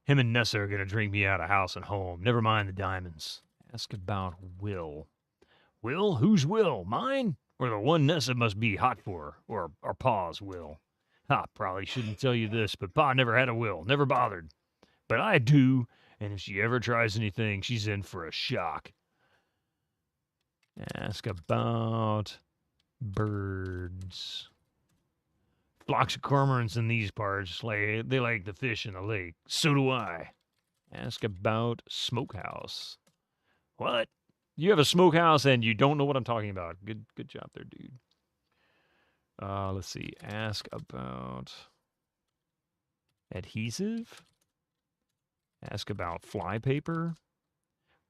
and Nessa are going to drink me out of house and home. Never mind the diamonds. Ask about Will. Will? Who's Will? Mine? Or the one Nessa must be hot for? Or Pa's Will? Ha, probably shouldn't tell you this, but Pa never had a will. Never bothered. But I do, and if she ever tries anything, she's in for a shock. Ask about birds. Flocks of cormorants in these parts, they like the fish in the lake. So do I. Ask about smokehouse. What? You have a smokehouse and you don't know what I'm talking about. Good job there, dude. Let's see. Ask about adhesive. Ask about flypaper.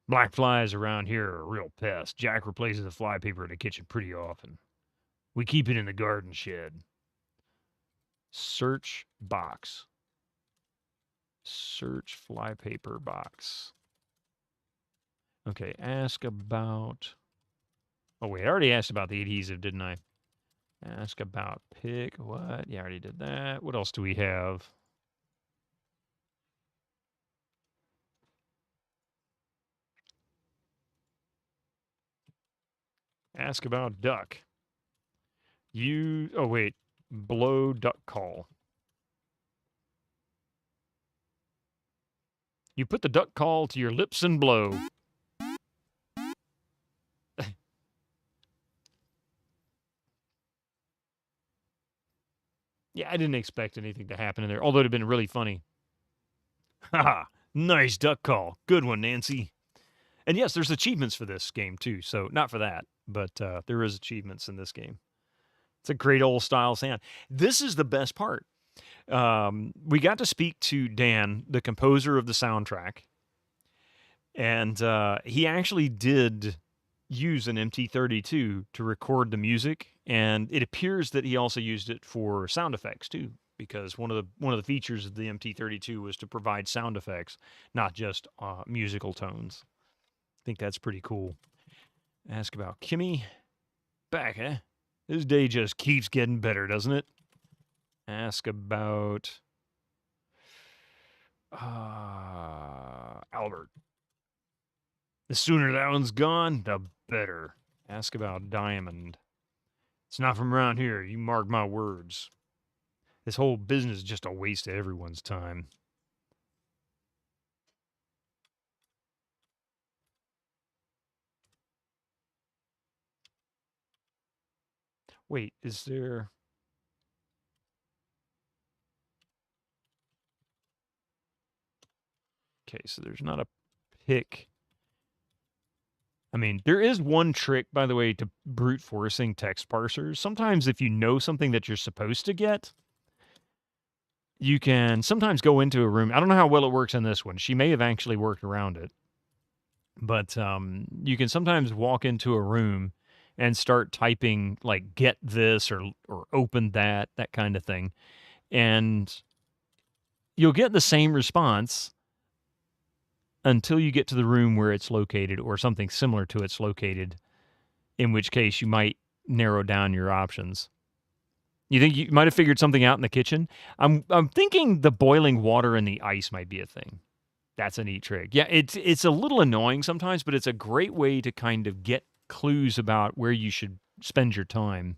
Black flies around here are a real pest. Jack replaces the flypaper in the kitchen pretty often. We keep it in the garden shed. Search box. Search flypaper box. Okay, ask about... Oh, wait, I already asked about the adhesive, didn't I? Ask about pick. What? Yeah, I already did that. What else do we have? Ask about duck. Oh, wait. Blow duck call. You put the duck call to your lips and blow. Yeah, I didn't expect anything to happen in there, although it would have been really funny. Haha, nice duck call. Good one, Nancy. And yes, there's achievements for this game, too. So, not for that, but there is achievements in this game. It's a great old style sound. This is the best part. We got to speak to Dan, the composer of the soundtrack. And he actually did use an MT32 to record the music, and it appears that he also used it for sound effects too, because one of the features of the MT32 was to provide sound effects, not just musical tones. I think that's pretty cool. Ask about Kimmy. Back, eh? This day just keeps getting better, doesn't it? Ask about Albert. The sooner that one's gone, the better. Ask about Diamond. It's not from around here. You mark my words. This whole business is just a waste of everyone's time. Wait, is there... Okay, so there's not a pick. I mean, there is one trick, by the way, to brute forcing text parsers. Sometimes if you know something that you're supposed to get, you can sometimes go into a room. I don't know how well it works in this one. She may have actually worked around it. But you can sometimes walk into a room and start typing, like, get this or open that kind of thing. And you'll get the same response until you get to the room where it's located or something similar to it's located, in which case you might narrow down your options. You think you might have figured something out in the kitchen? I'm thinking the boiling water and the ice might be a thing. That's a neat trick. Yeah, it's a little annoying sometimes, but it's a great way to kind of get clues about where you should spend your time.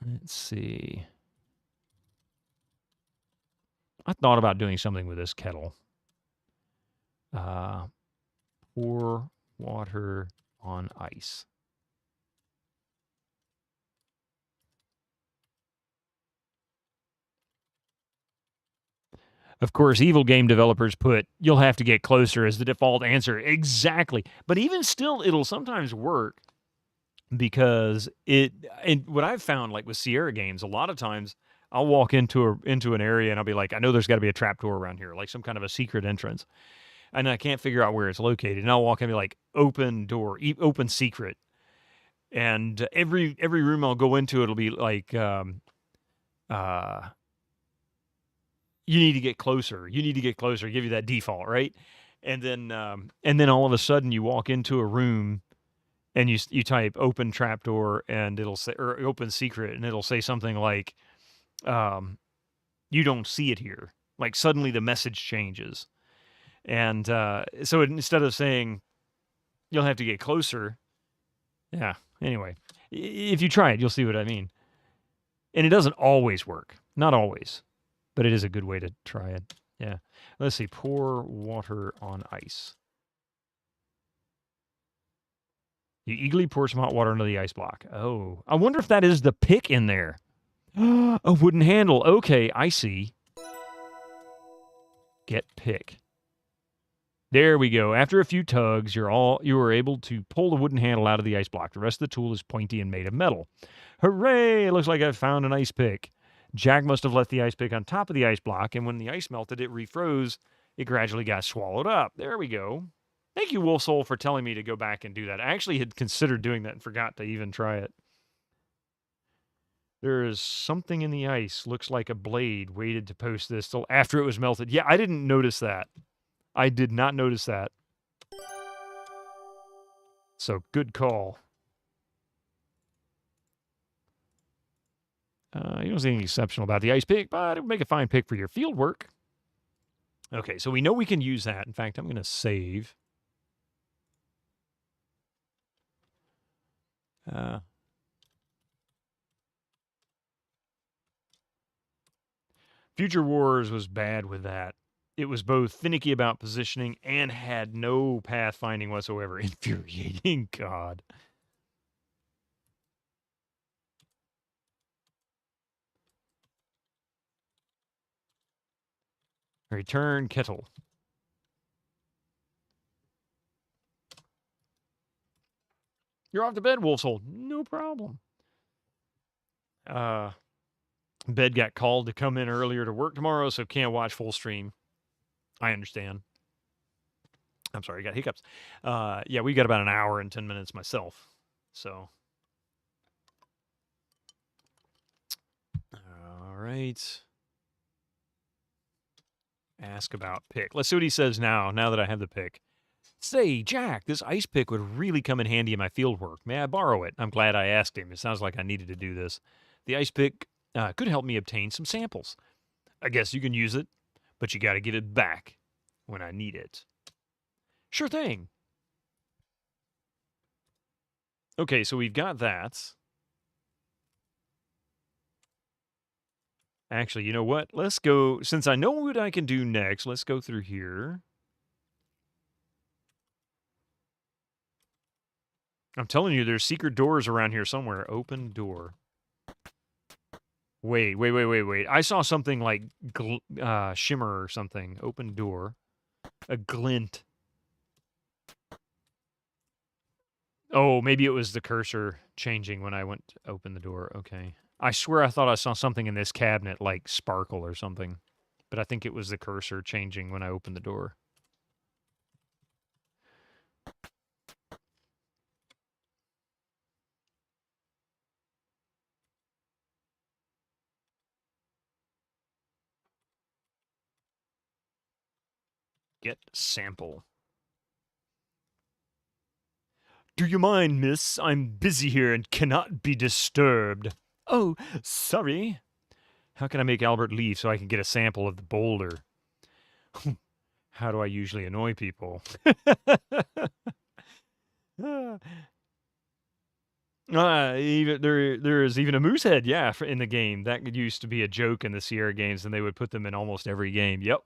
Let's see. I thought about doing something with this kettle. Pour water on ice. Of course, evil game developers put, you'll have to get closer as the default answer. Exactly. But even still, it'll sometimes work because and what I've found, like with Sierra games, a lot of times I'll walk into an area and I'll be like, I know there's got to be a trapdoor around here, like some kind of a secret entrance. And I can't figure out where it's located. And I'll walk in and be like, open door, open secret. And every room I'll go into, it'll be like, you need to get closer. You need to get closer. Give you that default, right? And then all of a sudden you walk into a room and you type open trapdoor and it'll say, or open secret, and it'll say something like, you don't see it here. Like suddenly the message changes. And so instead of saying you'll have to get closer, yeah, anyway, if you try it, you'll see what I mean. And it doesn't always work. Not always. But it is a good way to try it. Yeah. Let's see. Pour water on ice. You eagerly pour some hot water into the ice block. Oh. I wonder if that is the pick in there. A wooden handle. Okay, I see. Get pick. There we go. After a few tugs, you are able to pull the wooden handle out of the ice block. The rest of the tool is pointy and made of metal. Hooray! It looks like I've found an ice pick. Jack must have left the ice pick on top of the ice block, and when the ice melted, it refroze. It gradually got swallowed up. There we go. Thank you, Wolf Soul, for telling me to go back and do that. I actually had considered doing that and forgot to even try it. There is something in the ice. Looks like a blade. Waited to post this till after it was melted. Yeah, I didn't notice that. I did not notice that. So, good call. You don't see anything exceptional about the ice pick, but it would make a fine pick for your field work. Okay, so we know we can use that. In fact, I'm going to save. Future Wars was bad with that. It was both finicky about positioning and had no pathfinding whatsoever. Infuriating, God. Return kettle. You're off to bed, Wolf's Hole. No problem. Bed got called to come in earlier to work tomorrow, so can't watch full stream. I understand. I'm sorry, I got hiccups. Yeah, we got about an hour and 10 minutes myself. So. All right. Ask about pick. Let's see what he says now that I have the pick. Say, Jack, this ice pick would really come in handy in my field work. May I borrow it? I'm glad I asked him. It sounds like I needed to do this. The ice pick could help me obtain some samples. I guess you can use it, but you got to give it back when I need it. Sure thing. Okay, so we've got that. Actually, you know what? Let's go, since I know what I can do next, let's go through here. I'm telling you, there's secret doors around here somewhere. Open door. Wait. I saw something like shimmer or something. Open door. A glint. Oh, maybe it was the cursor changing when I went to open the door. Okay. I swear I thought I saw something in this cabinet like sparkle or something. But I think it was the cursor changing when I opened the door. Get sample. Do you mind, miss? I'm busy here and cannot be disturbed. Oh, sorry. How can I make Albert leave so I can get a sample of the boulder? How do I usually annoy people? Even there is even a moose head, yeah, in the game. That used to be a joke in the Sierra games, and they would put them in almost every game. Yep.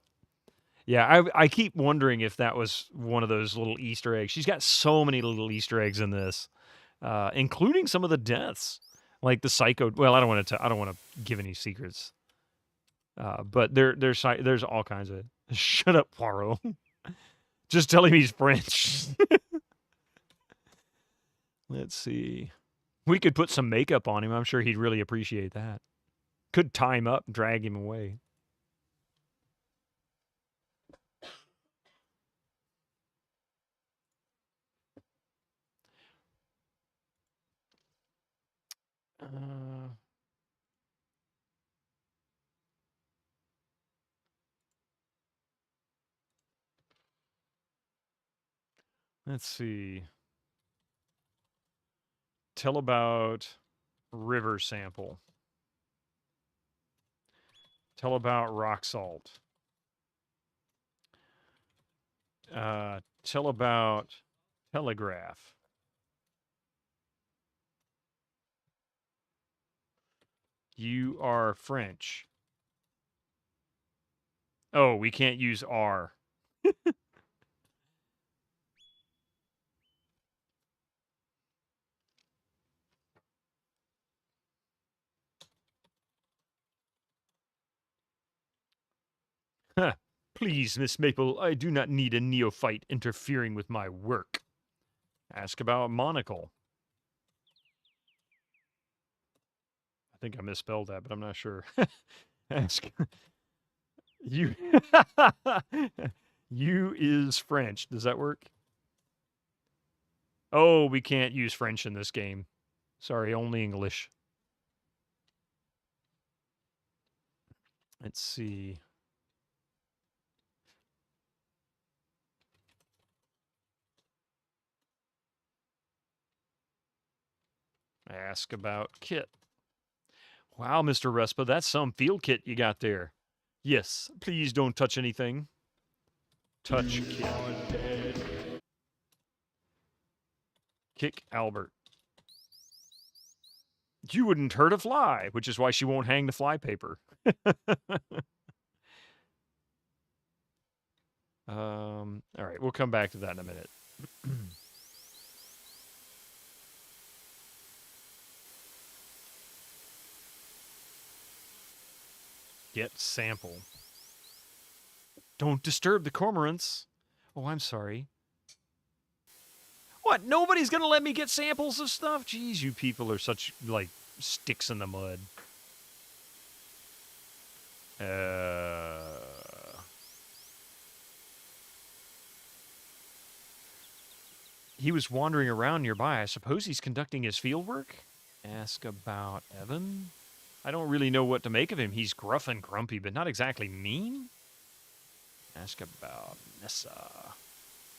Yeah, I keep wondering if that was one of those little Easter eggs. She's got so many little Easter eggs in this, including some of the deaths, like the psycho. Well, I don't want to give any secrets, but there's all kinds of. Shut up, Poirot. Just tell him he's French. Let's see. We could put some makeup on him. I'm sure he'd really appreciate that. Could tie him up and drag him away. Let's see. Tell about river sample. Tell about rock salt. Tell about telegraph. You are French. Oh, we can't use R. Please, Miss Maple, I do not need a neophyte interfering with my work. Ask about monocle. I think I misspelled that, but I'm not sure. Ask. You. You is French. Does that work? Oh, we can't use French in this game. Sorry, only English. Let's see. Ask about kit. Wow, Mr. Respa, that's some field kit you got there. Yes, please don't touch anything. Touch kit. Kick Albert. You wouldn't hurt a fly, which is why she won't hang the fly paper. All right, we'll come back to that in a minute. Get sample. Don't disturb the cormorants. Oh, I'm sorry. What? Nobody's gonna let me get samples of stuff? Jeez, you people are such, like, sticks in the mud. He was wandering around nearby. I suppose he's conducting his fieldwork? Ask about Evan? I don't really know what to make of him. He's gruff and grumpy, but not exactly mean. Ask about Nessa.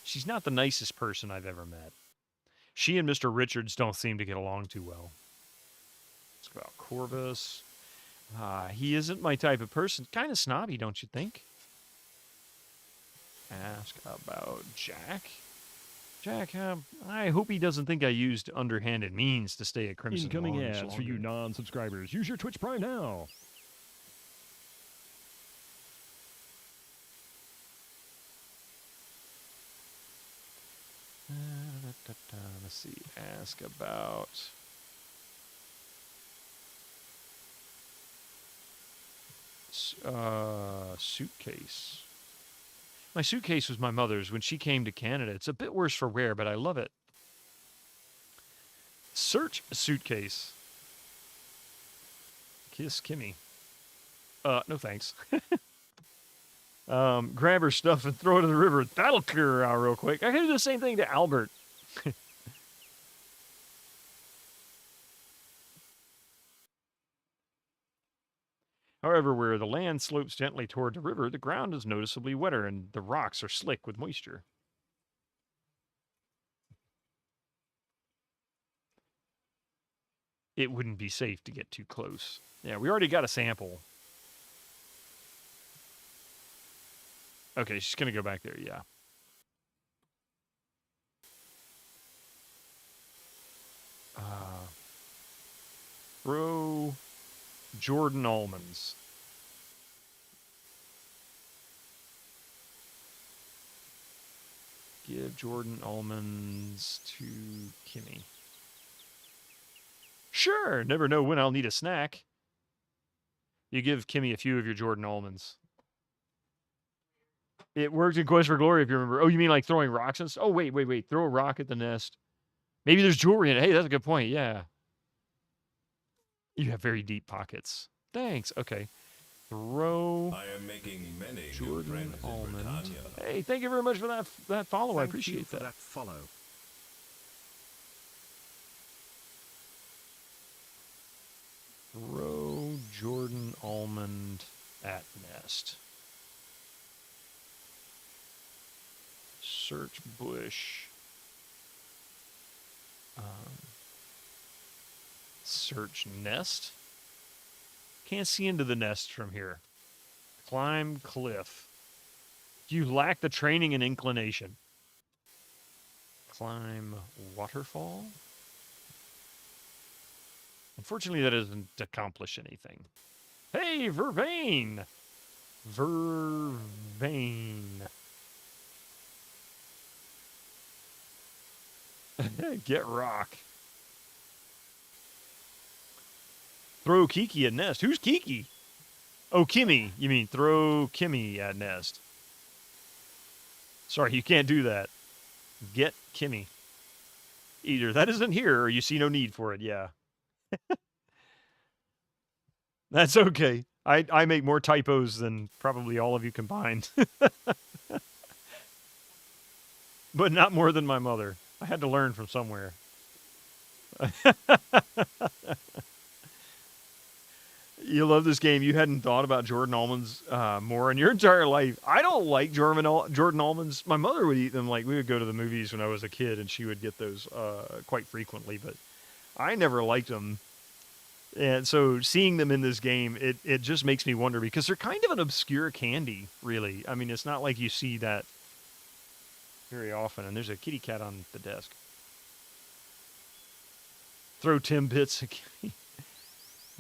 She's not the nicest person I've ever met. She and Mr. Richards don't seem to get along too well. Ask about Corvus. He isn't my type of person. Kind of snobby, don't you think? Ask about Jack. Jack, I hope he doesn't think I used underhanded means to stay at Crimson Incoming Launch ads for you longer. non-subscribers. Use your Twitch Prime now. Let's see. Ask about... suitcase. My suitcase was my mother's when she came to Canada. It's a bit worse for wear, but I love it. Search suitcase. Kiss Kimmy. No thanks. Grab her stuff and throw it in the river. That'll clear her out real quick. I can do the same thing to Albert. However, where the land slopes gently toward the river, the ground is noticeably wetter and the rocks are slick with moisture. It wouldn't be safe to get too close. Yeah, we already got a sample. Okay, she's going to go back there, yeah. Throw Jordan almonds. Give Jordan almonds to Kimmy. Sure, never know when I'll need a snack. You give Kimmy a few of your Jordan almonds. It worked in Quest for Glory, if you remember. Oh, you mean like throwing rocks and stuff? Oh, wait. Throw a rock at the nest. Maybe there's jewelry in it. Hey, that's a good point. Yeah. You have very deep pockets. Thanks. Okay. Throw I am making many Jordan new friends in almond. Britannia. Hey, thank you very much for that follow. I appreciate for that follow. Throw Jordan almond at nest. Search bush. Search nest. Can't see into the nest from here. Climb cliff. You lack the training and inclination. Climb waterfall. Unfortunately, that doesn't accomplish anything. Hey, Vervain! Vervain. Get rock. Throw Kiki at nest. Who's Kiki? Oh, Kimmy. You mean throw Kimmy at nest. Sorry, you can't do that. Get Kimmy. Either that isn't here or you see no need for it, yeah. That's okay. I make more typos than probably all of you combined. But not more than my mother. I had to learn from somewhere. You love this game. You hadn't thought about Jordan almonds more in your entire life. I don't like Jordan almonds. My mother would eat them. Like, we would go to the movies when I was a kid, and she would get those quite frequently. But I never liked them. And so seeing them in this game, it just makes me wonder, because they're kind of an obscure candy, really. I mean, it's not like you see that very often. And there's a kitty cat on the desk. Throw Timbits.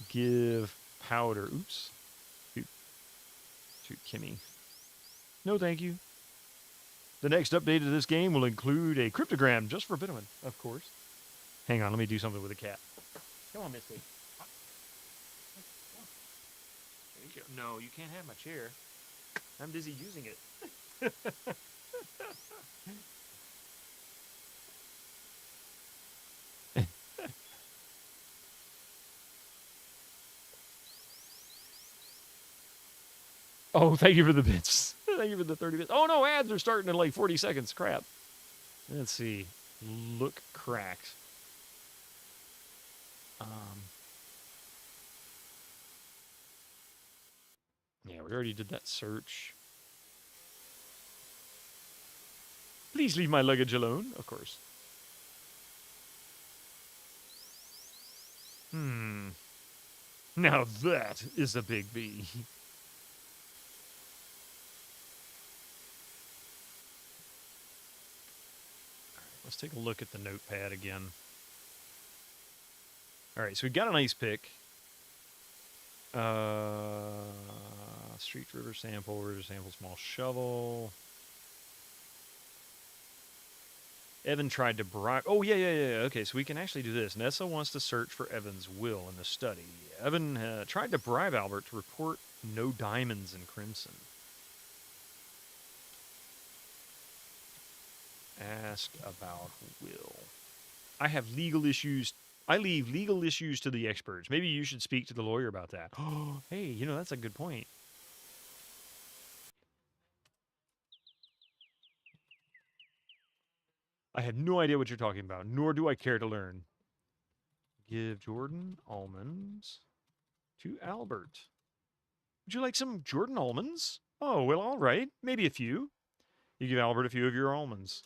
Give powder. Oops. To Kimmy. No, thank you. The next update of this game will include a cryptogram just for Bitterman, of course. Hang on, let me do something with the cat. Come on, Misty. No, you can't have my chair. I'm busy using it. Oh, thank you for the bits. Thank you for the 30 bits. Oh, no, ads are starting in like 40 seconds. Crap. Let's see. Look cracked. Yeah, we already did that search. Please leave my luggage alone, of course. Now that is a big bee. Let's take a look at the notepad again. All right, so we got an ice pick. Street river sample, small shovel. Evan tried to bribe... Oh, yeah. Okay, so we can actually do this. Nessa wants to search for Evan's will in the study. Evan tried to bribe Albert to report no diamonds in Crimson. Ask about will. I have legal issues. I leave legal issues to the experts. Maybe you should speak to the lawyer about that. Oh, hey, you know, that's a good point. I have no idea what you're talking about, nor do I care to learn. Give Jordan almonds to Albert. Would you like some Jordan almonds? Oh, well, all right. Maybe a few. You give Albert a few of your almonds.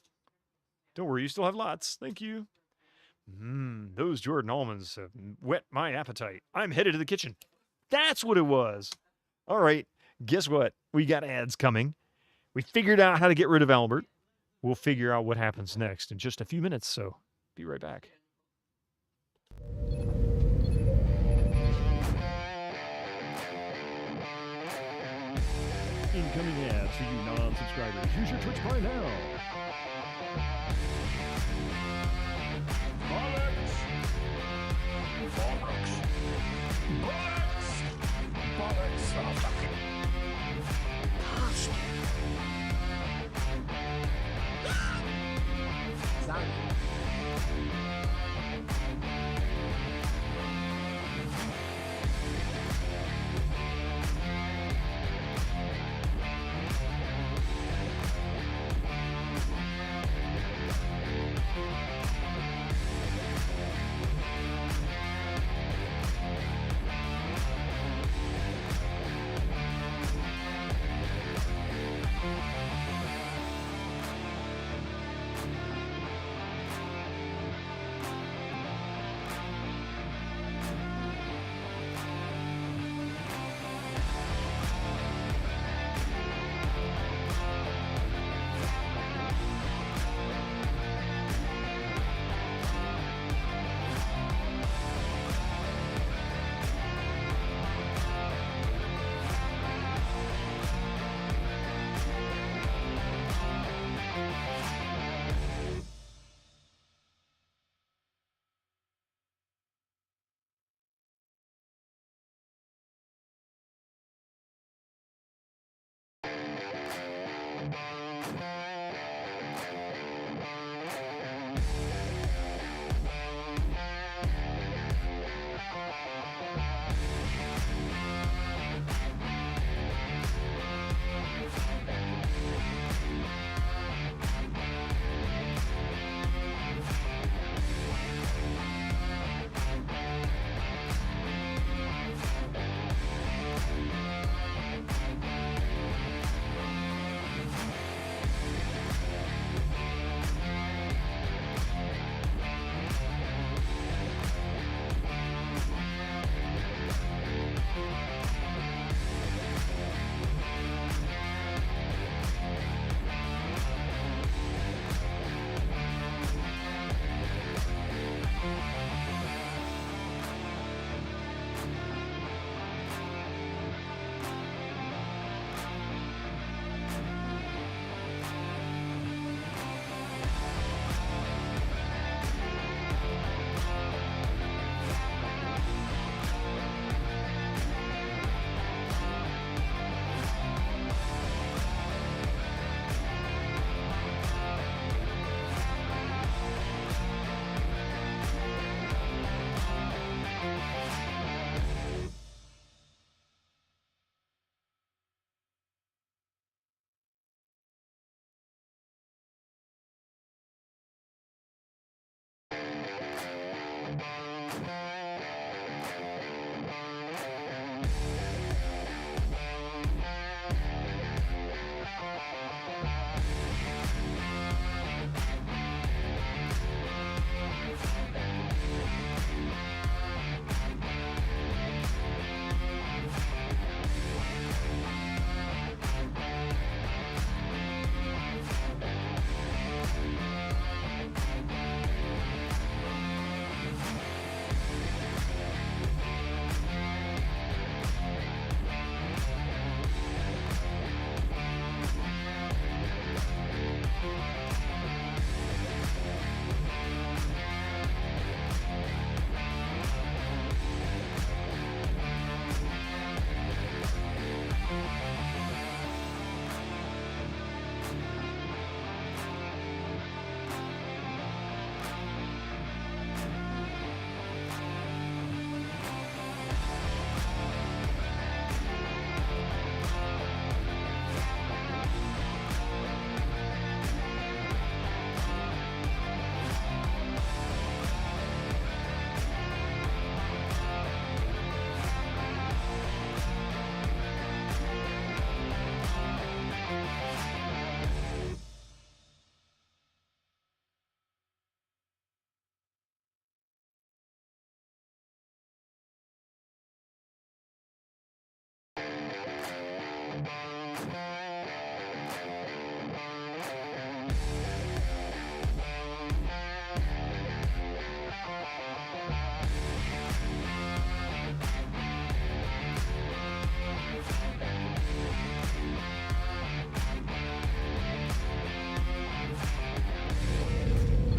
Don't worry, you still have lots. Thank you. Those Jordan almonds have whet my appetite. I'm headed to the kitchen. That's what it was. All right, guess what? We got ads coming. We figured out how to get rid of Albert. We'll figure out what happens next in just a few minutes, so be right back. Incoming ads for you non-subscribers. Use your Twitch Prime now. Bollocks! Bollocks! Bollocks! Bollocks! Oh, fucking...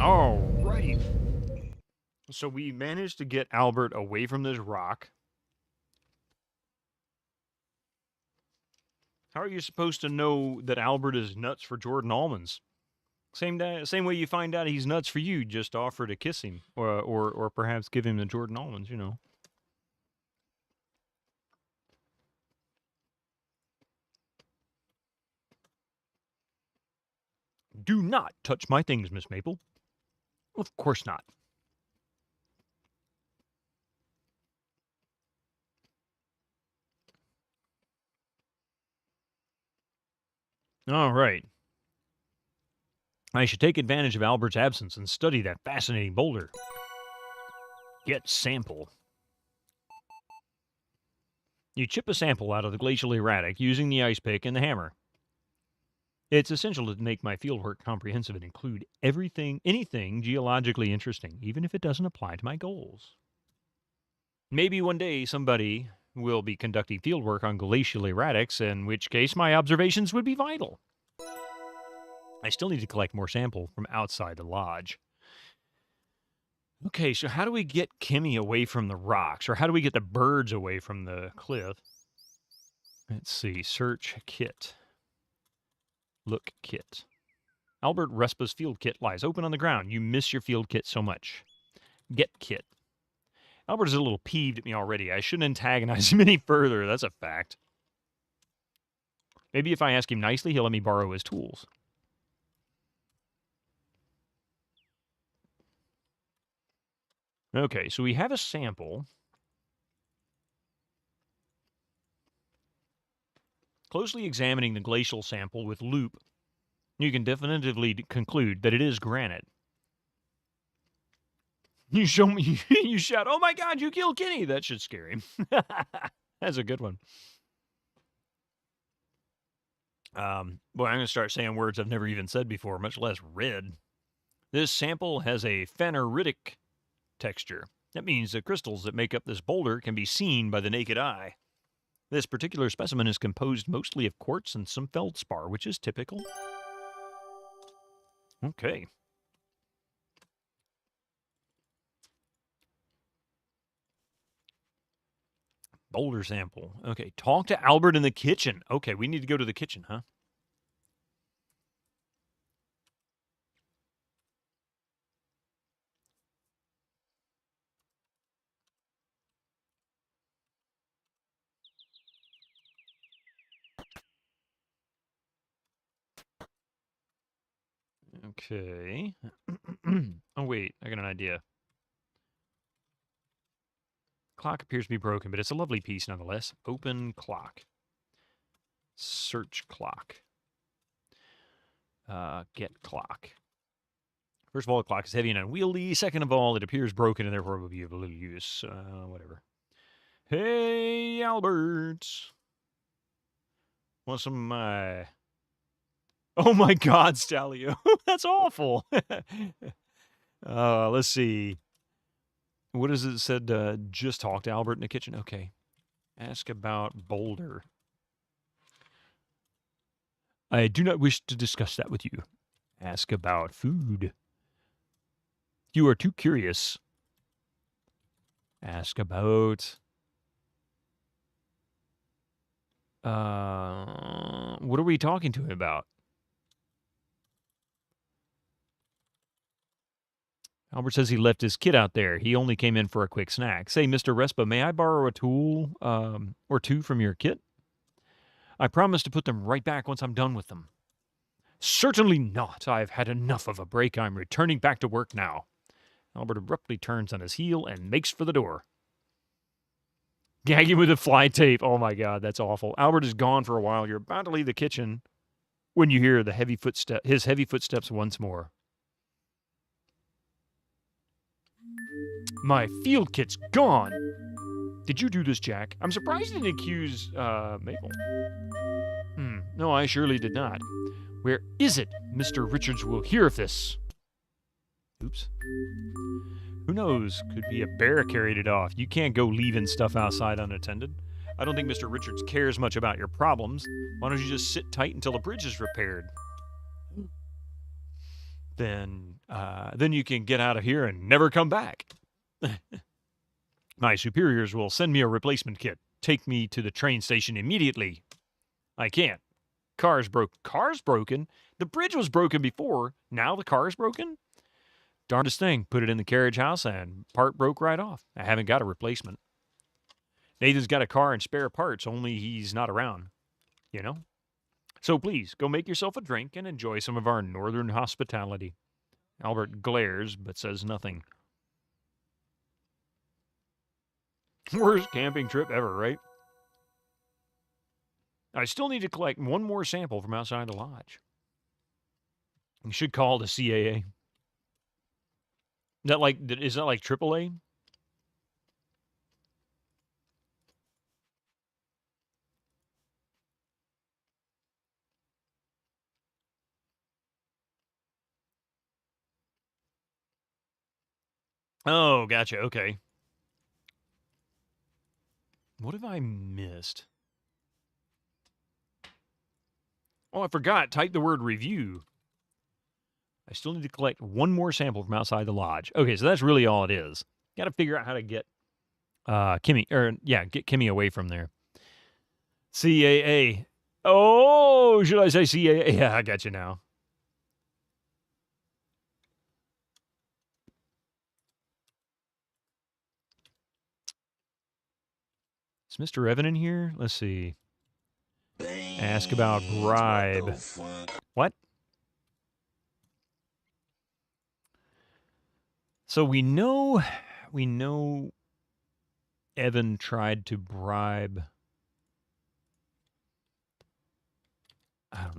All right. So we managed to get Albert away from this rock. How are you supposed to know that Albert is nuts for Jordan almonds? Same way you find out he's nuts for you, just offer to kiss him, or perhaps give him the Jordan almonds, you know. Do not touch my things, Miss Maple. Of course not. All right. I should take advantage of Albert's absence and study that fascinating boulder. Get sample. You chip a sample out of the glacial erratic using the ice pick and the hammer. It's essential to make my fieldwork comprehensive and include anything geologically interesting, even if it doesn't apply to my goals. Maybe one day somebody will be conducting fieldwork on glacial erratics, in which case my observations would be vital. I still need to collect more sample from outside the lodge. Okay, so how do we get Kimmy away from the rocks? Or how do we get the birds away from the cliff? Let's see. Search kit. Look kit. Albert Respa's field kit lies open on the ground. You miss your field kit so much. Get kit. Albert is a little peeved at me already. I shouldn't antagonize him any further. That's a fact. Maybe if I ask him nicely, he'll let me borrow his tools. Okay, so we have a sample. Closely examining the glacial sample with loop, you can definitively conclude that it is granite. You show me, you shout, "Oh my God, you killed Kenny!" That should scare him. That's a good one. Boy, I'm going to start saying words I've never even said before, much less read. This sample has a phaneritic texture. That means the crystals that make up this boulder can be seen by the naked eye. This particular specimen is composed mostly of quartz and some feldspar, which is typical. Okay. Boulder sample. Okay, talk to Albert in the kitchen. Okay, we need to go to the kitchen, huh? Okay. Oh, wait. I got an idea. Clock appears to be broken, but it's a lovely piece nonetheless. Open clock. Search clock. Get clock. First of all, the clock is heavy and unwieldy. Second of all, it appears broken and therefore will be of little use. Whatever. Hey, Albert. Want some, Oh my God, Stalio. That's awful. Let's see. What is it said? Just talk to Albert in the kitchen. Okay. Ask about Boulder. I do not wish to discuss that with you. Ask about food. You are too curious. Ask about... what are we talking to him about? Albert says he left his kit out there. He only came in for a quick snack. Say, Mr. Respa, may I borrow a tool or two from your kit? I promise to put them right back once I'm done with them. Certainly not. I've had enough of a break. I'm returning back to work now. Albert abruptly turns on his heel and makes for the door. Gagging with a fly tape. Oh my God, that's awful. Albert is gone for a while. You're about to leave the kitchen when you hear his heavy footsteps once more. My field kit's gone. Did you do this, Jack? I'm surprised you didn't accuse Maple. No, I surely did not. Where is it? Mr. Richards will hear of this. Oops. Who knows? Could be a bear carried it off. You can't go leaving stuff outside unattended. I don't think Mr. Richards cares much about your problems. Why don't you just sit tight until the bridge is repaired? then you can get out of here and never come back. My superiors will send me a replacement kit. Take me to the train station immediately. I can't. Car's broken? The bridge was broken before. Now the car's broken? Darndest thing. Put it in the carriage house and part broke right off. I haven't got a replacement. Nathan's got a car and spare parts, only he's not around. You know? So please, go make yourself a drink and enjoy some of our northern hospitality. Albert glares, but says nothing. Worst camping trip ever, right? I still need to collect one more sample from outside the lodge. You should call the CAA. Is that like AAA? Oh, gotcha. Okay. What have I missed? Oh, I forgot. Type the word review. I still need to collect one more sample from outside the lodge. Okay, so that's really all it is. Got to figure out how to get Kimmy, get Kimmy away from there. CAA. Oh, should I say CAA? Yeah, I got you now. Is Mr. Evan in here? Let's see. Ask about bribe. What? So we know Evan tried to bribe.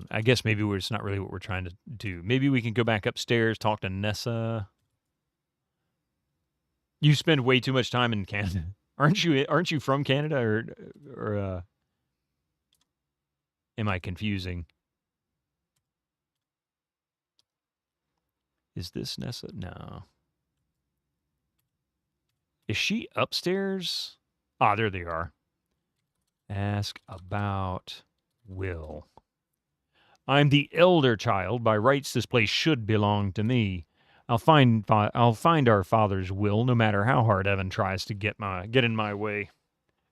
I guess maybe it's not really what we're trying to do. Maybe we can go back upstairs, talk to Nessa. You spend way too much time in Canada. Aren't you from Canada or am I confusing? Is this Nessa? No. Is she upstairs? Ah, there they are. Ask about Will. I'm the elder child. By rights, this place should belong to me. I'll find our father's will, no matter how hard Evan tries to get in my way.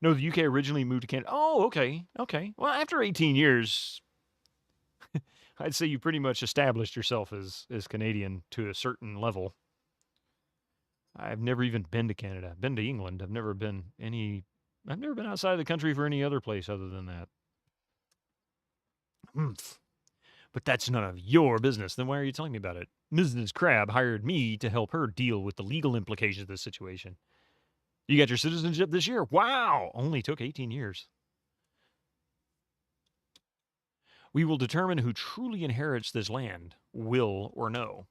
No, the UK originally moved to Canada. Oh, okay. Well, after 18 years, I'd say you pretty much established yourself as Canadian to a certain level. I've never even been to Canada. I've been to England. I've never been outside of the country for any other place other than that. But that's none of your business. Then why are you telling me about it? Mrs. Crab hired me to help her deal with the legal implications of this situation. You got your citizenship this year? Wow! Only took 18 years. We will determine who truly inherits this land, will or no.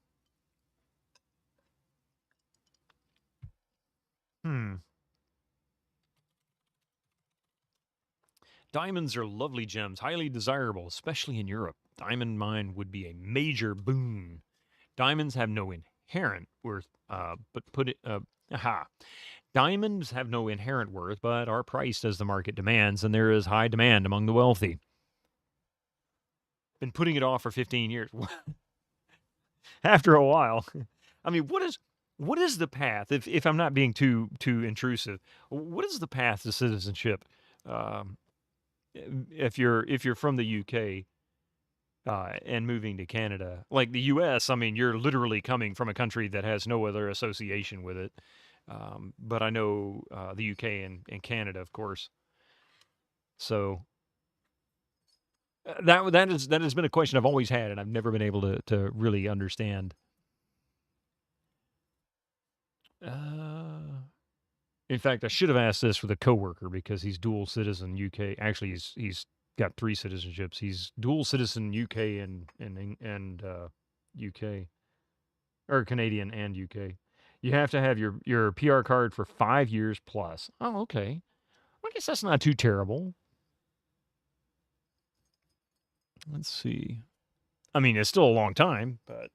Diamonds are lovely gems, highly desirable, especially in Europe. Diamond mine would be a major boon. Diamonds have no inherent worth, Diamonds have no inherent worth, but are priced as the market demands, and there is high demand among the wealthy. Been putting it off for 15 years. After a while. I mean, what is the path, if I'm not being too intrusive, what is the path to citizenship? If you're from the UK and moving to Canada, like the US, I mean, you're literally coming from a country that has no other association with it. But I know the UK and Canada, of course. So that has been a question I've always had, and I've never been able to really understand. In fact, I should have asked this with a coworker because he's dual citizen UK. Actually, he's got 3 citizenships. He's dual citizen UK and UK, or Canadian and UK. You have to have your PR card for 5 years plus. Oh, okay. I guess that's not too terrible. Let's see. I mean, it's still a long time, but.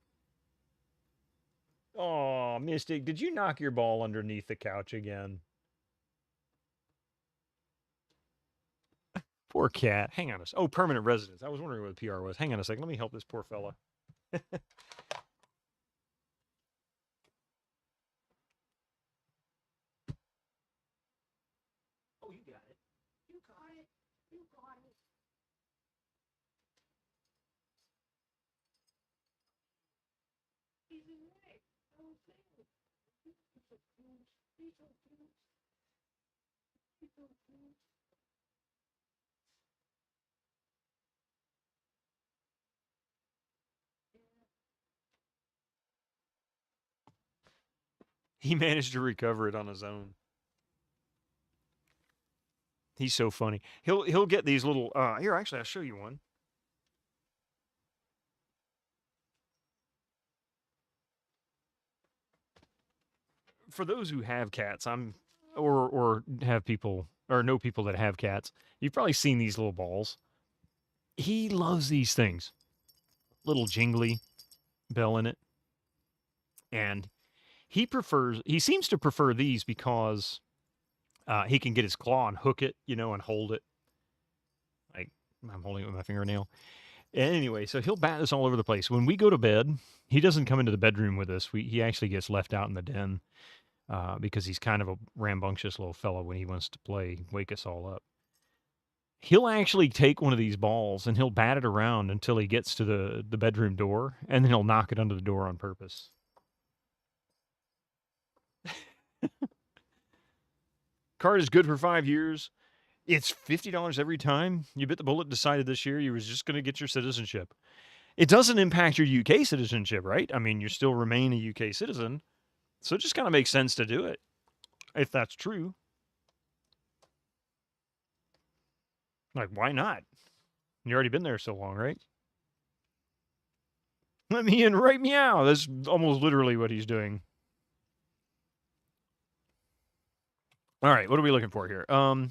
Oh, Mystic, did you knock your ball underneath the couch again? Poor cat. Hang on a second. Oh, permanent residence. I was wondering what the PR was. Hang on a second. Let me help this poor fella. He managed to recover it on his own. He's so funny. He'll get these little here, actually I'll show you one. For those who have cats, or have people or know people that have cats, you've probably seen these little balls. He loves these things. Little jingly bell in it. And he seems to prefer these because he can get his claw and hook it, and hold it. Like I'm holding it with my fingernail. Anyway, so he'll bat this all over the place. When we go to bed, he doesn't come into the bedroom with us. He actually gets left out in the den because he's kind of a rambunctious little fellow when he wants to play, wake us all up. He'll actually take one of these balls and he'll bat it around until he gets to the bedroom door, and then he'll knock it under the door on purpose. Card is good for 5 years. It's $50 every time. You bit the bullet, decided this year you was just going to get your citizenship. It doesn't impact your UK citizenship, right? I mean, you still remain a UK citizen. So it just kind of makes sense to do it, if that's true. Like, why not? You already been there so long, right? Let me in right meow. That's almost literally what he's doing. All right, what are we looking for here? Oh,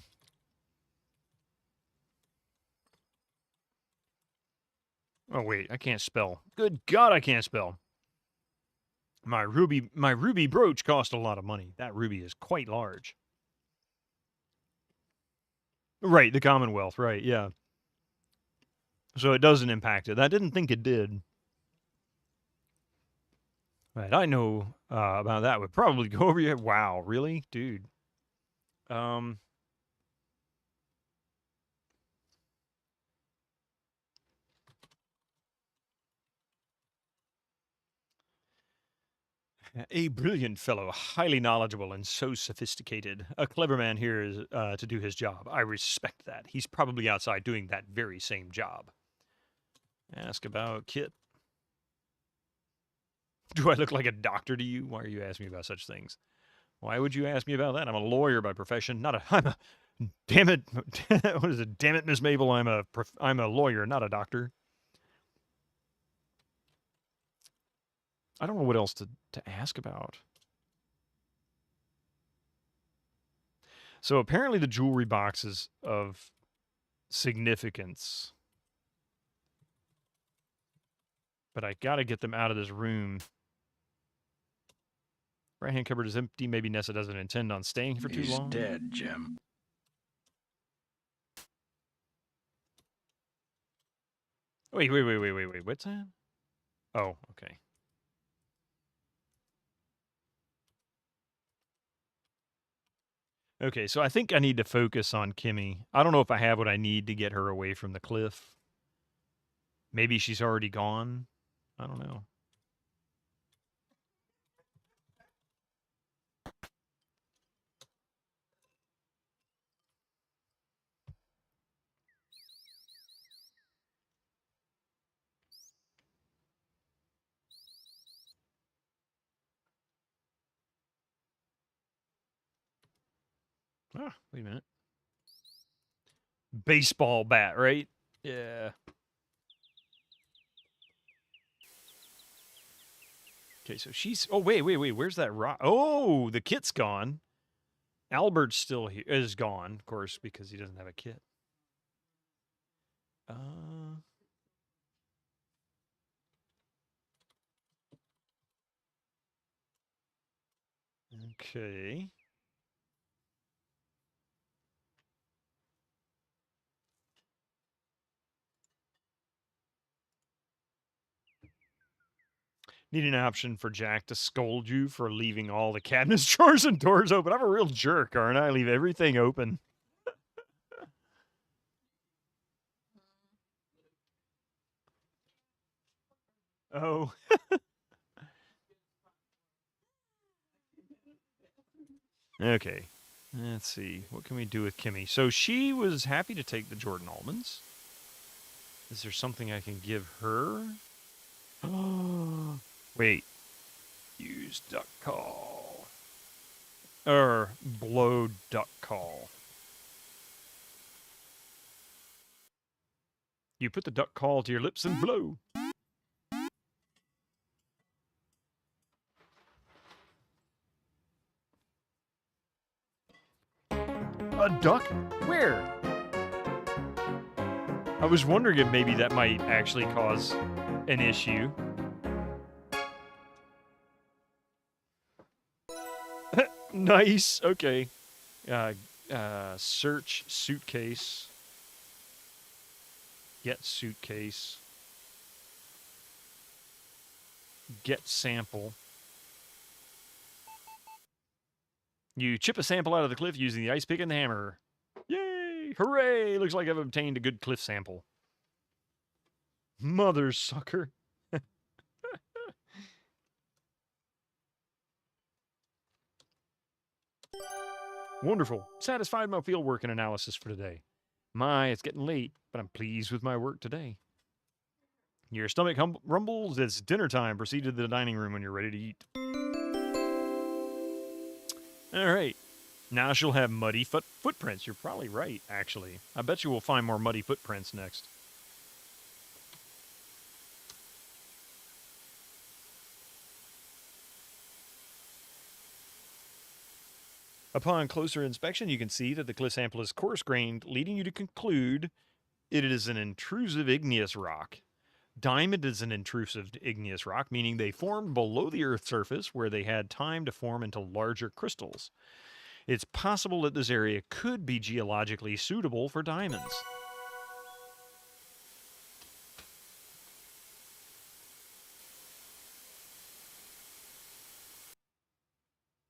wait, I can't spell. Good God, I can't spell. My ruby brooch cost a lot of money. That ruby is quite large. Right, the Commonwealth, right, yeah. So it doesn't impact it. I didn't think it did. Right, I know about that. Would probably go over your head. Wow, really? Dude. A brilliant fellow, highly knowledgeable and so sophisticated. A clever man here is to do his job. I respect that. He's probably outside doing that very same job. Ask about Kit. Do I look like a doctor to you? Why are you asking me about such things? Why would you ask me about that? I'm a lawyer by profession, damn it. What is it? Damn it, Miss Mabel. I'm a lawyer, not a doctor. I don't know what else to ask about. So apparently the jewelry box is of significance. But I got to get them out of this room. Right-hand cupboard is empty. Maybe Nessa doesn't intend on staying for too long. He's dead, Jim. Wait. What's that? Oh, okay. Okay, so I think I need to focus on Kimmy. I don't know if I have what I need to get her away from the cliff. Maybe she's already gone. I don't know. Ah, wait a minute. Baseball bat, right? Yeah. Okay, so she's... Oh, wait. Where's that rock? Oh, the kit's gone. Albert's still here. Is gone, of course, because he doesn't have a kit. Okay. Need an option for Jack to scold you for leaving all the cabinets, drawers, and doors open. I'm a real jerk, aren't I? I leave everything open. Okay. Let's see. What can we do with Kimmy? So she was happy to take the Jordan almonds. Is there something I can give her? Wait. Use duck call. Blow duck call. You put the duck call to your lips and blow. A duck? Where? I was wondering if maybe that might actually cause an issue. Nice. Okay. Search suitcase. Get suitcase. Get sample. You chip a sample out of the cliff using the ice pick and the hammer. Yay! Hooray! Looks like I've obtained a good cliff sample. Mother sucker. Wonderful. Satisfied my field work and analysis for today. My, it's getting late, but I'm pleased with my work today. Your stomach rumbles. It's dinner time. Proceed to the dining room when you're ready to eat. All right. Now she'll have muddy footprints. You're probably right, actually. I bet you we'll find more muddy footprints next. Upon closer inspection, you can see that the cliff sample is coarse-grained, leading you to conclude it is an intrusive igneous rock. Diamond is an intrusive igneous rock, meaning they formed below the Earth's surface where they had time to form into larger crystals. It's possible that this area could be geologically suitable for diamonds.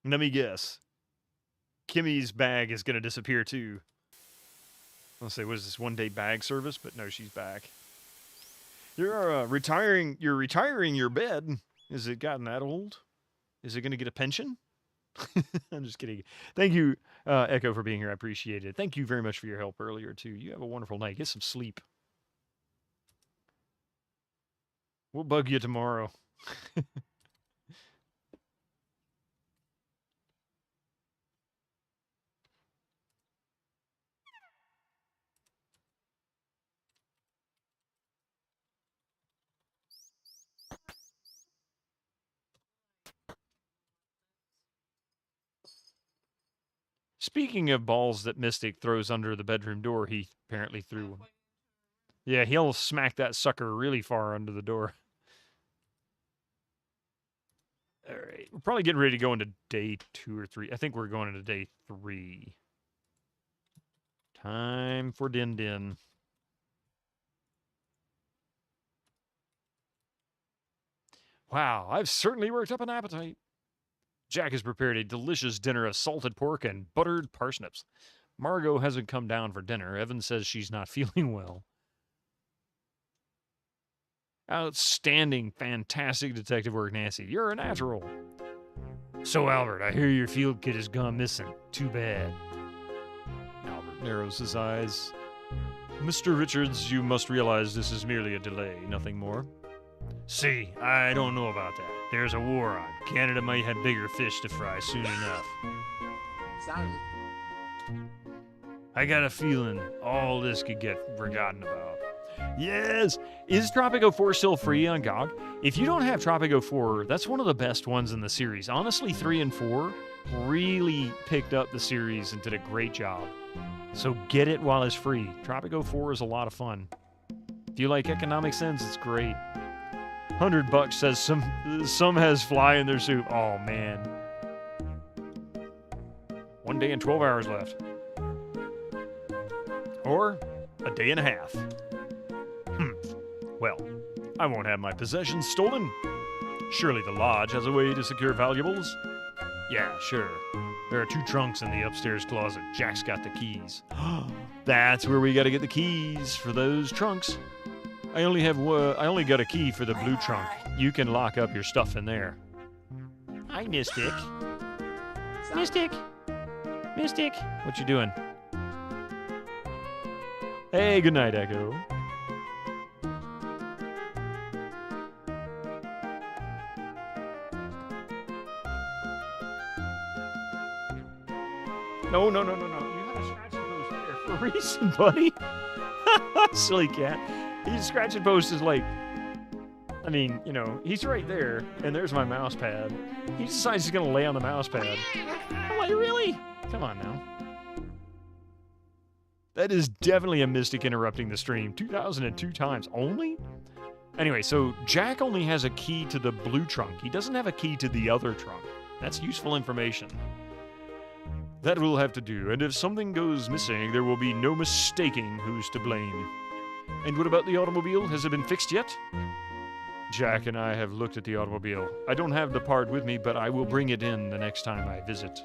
Let me guess. Kimmy's bag is going to disappear too. I'll say, what is this, one-day bag service? But no, she's back. You're retiring your bed. Has it gotten that old? Is it going to get a pension? I'm just kidding. Thank you, Echo, for being here. I appreciate it. Thank you very much for your help earlier, too. You have a wonderful night. Get some sleep. We'll bug you tomorrow. Speaking of balls that Mystic throws under the bedroom door, he apparently threw one. Yeah, he'll smack that sucker really far under the door. All right. We're probably getting ready to go into day 2 or 3. I think we're going into day 3. Time for Din Din. Wow, I've certainly worked up an appetite. Jack has prepared a delicious dinner of salted pork and buttered parsnips. Margot hasn't come down for dinner. Evan says she's not feeling well. Outstanding, fantastic detective work, Nancy. You're a natural. So, Albert, I hear your field kit has gone missing. Too bad. Albert narrows his eyes. Mr. Richards, you must realize this is merely a delay, nothing more. See, I don't know about that. There's a war on. Canada might have bigger fish to fry soon enough. I got a feeling all this could get forgotten about. Yes! Is Tropico 4 still free on GOG? If you don't have Tropico 4, that's one of the best ones in the series. Honestly, 3 and 4 really picked up the series and did a great job. So get it while it's free. Tropico 4 is a lot of fun. If you like Economic Sense, it's great. $100 says some has fly in their soup. Oh, man. 1 day and 12 hours left. Or a day and a half. Well, I won't have my possessions stolen. Surely the lodge has a way to secure valuables. Yeah, sure. There are 2 trunks in the upstairs closet. Jack's got the keys. That's where we gotta get the keys for those trunks. I only got a key for the blue trunk. You can lock up your stuff in there. Hi, Mystic. Mystic. Mystic, what you doing? Hey, good night, Echo. No. You have a scratching post there for a reason, buddy. Silly cat. His scratching post is like, I mean, you know, he's right there, and there's my mouse pad. He decides he's gonna lay on the mouse pad. I'm like, really? Come on now. That is definitely a Mystic interrupting the stream. 2002 times only? Anyway, so Jack only has a key to the blue trunk. He doesn't have a key to the other trunk. That's useful information. That will have to do, and if something goes missing, there will be no mistaking who's to blame. And what about the automobile? Has it been fixed yet? Jack and I have looked at the automobile. I don't have the part with me, but I will bring it in the next time I visit.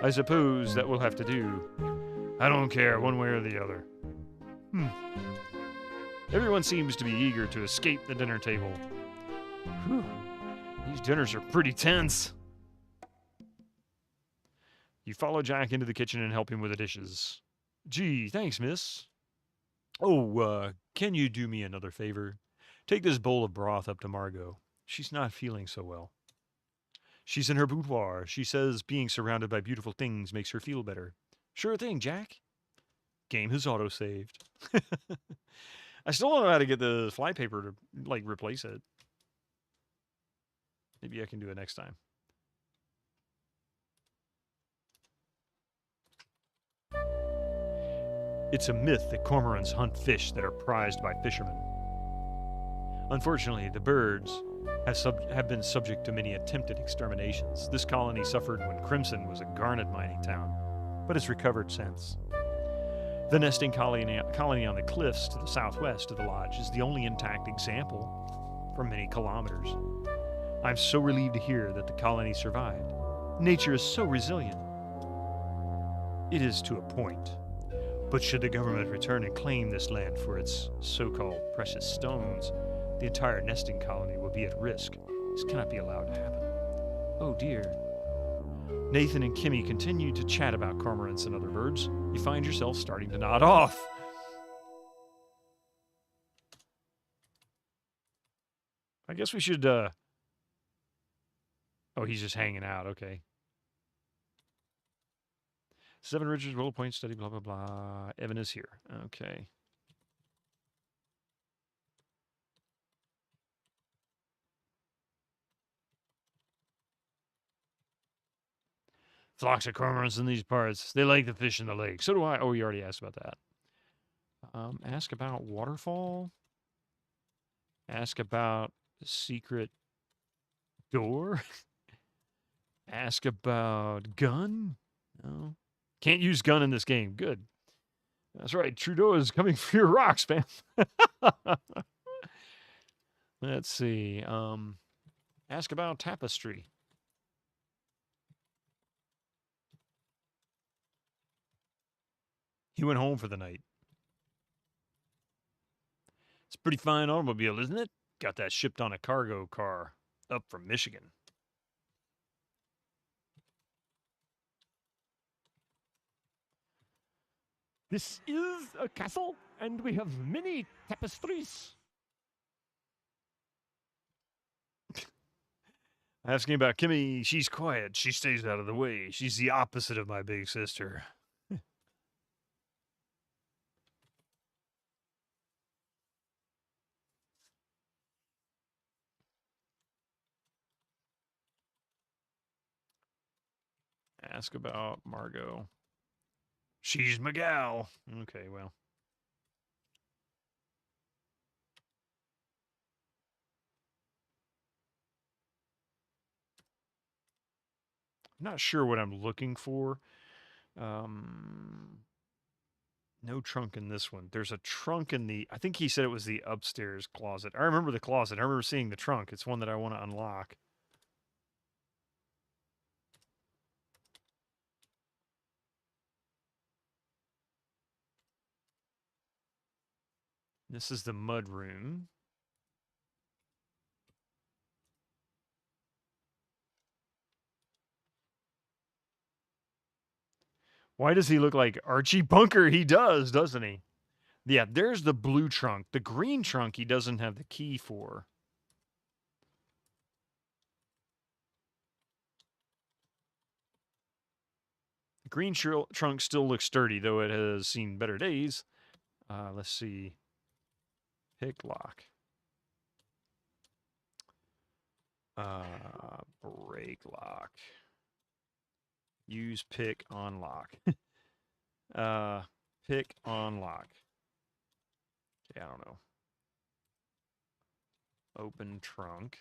I suppose that will have to do. I don't care one way or the other. Everyone seems to be eager to escape the dinner table. Whew. These dinners are pretty tense. You follow Jack into the kitchen and help him with the dishes. Gee, thanks, miss. Oh, can you do me another favor? Take this bowl of broth up to Margot. She's not feeling so well. She's in her boudoir. She says being surrounded by beautiful things makes her feel better. Sure thing, Jack. Game has auto-saved. I still don't know how to get the flypaper to, like, replace it. Maybe I can do it next time. It's a myth that cormorants hunt fish that are prized by fishermen. Unfortunately, the birds have been subject to many attempted exterminations. This colony suffered when Crimson was a garnet mining town, but it's recovered since. The nesting colony on the cliffs to the southwest of the lodge is the only intact example for many kilometers. I'm so relieved to hear that the colony survived. Nature is so resilient. It is to a point. But should the government return and claim this land for its so-called precious stones, the entire nesting colony will be at risk. This cannot be allowed to happen. Oh dear. Nathan and Kimmy continue to chat about cormorants and other birds. You find yourself starting to nod off. I guess we should, Oh, he's just hanging out, okay. 7 Richards, roll point study, blah, blah, blah. Evan is here. Okay. Flocks of cormorants in these parts. They like the fish in the lake. So do I. Oh, you already asked about that. Ask about waterfall. Ask about the secret door. Ask about gun. No. Can't use gun in this game. Good. That's right. Trudeau is coming for your rocks, man. Let's see. Ask about tapestry. He went home for the night. It's a pretty fine automobile, isn't it? Got that shipped on a cargo car up from Michigan. This is a castle, and we have many tapestries. Asking about Kimmy, she's quiet. She stays out of the way. She's the opposite of my big sister. Ask about Margot. She's my gal. Okay, well. I'm not sure what I'm looking for. No trunk in this one. There's a trunk in the... I think he said it was the upstairs closet. I remember the closet. I remember seeing the trunk. It's one that I want to unlock. This is the mud room. Why does he look like Archie Bunker? He does, doesn't he? Yeah, there's the blue trunk. The green trunk he doesn't have the key for. The green trunk still looks sturdy, though it has seen better days. Let's see. Pick lock. Brake lock. Use pick on lock. Pick on lock. Okay, I don't know. Open trunk.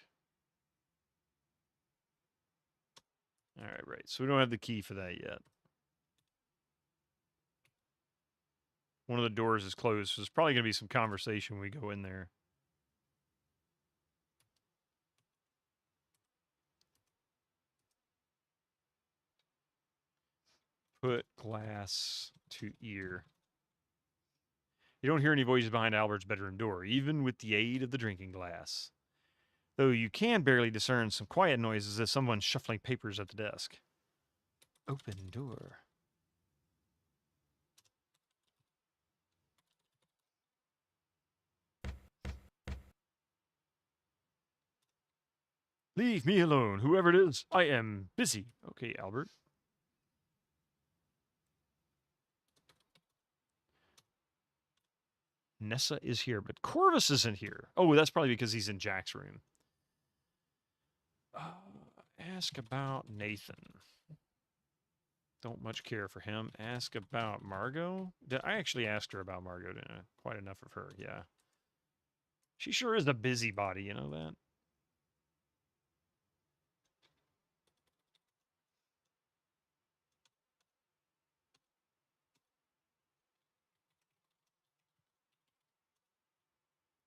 All right, right. So we don't have the key for that yet. One of the doors is closed, so there's probably going to be some conversation when we go in there. Put glass to ear. You don't hear any voices behind Albert's bedroom door, even with the aid of the drinking glass. Though you can barely discern some quiet noises as someone's shuffling papers at the desk. Open door. Leave me alone, whoever it is. I am busy. Okay, Albert. Nessa is here, but Corvus isn't here. Oh, that's probably because he's in Jack's room. Ask about Nathan. Don't much care for him. Ask about Margot. I actually asked her about Margot. Quite enough of her, yeah. She sure is a busybody, you know that?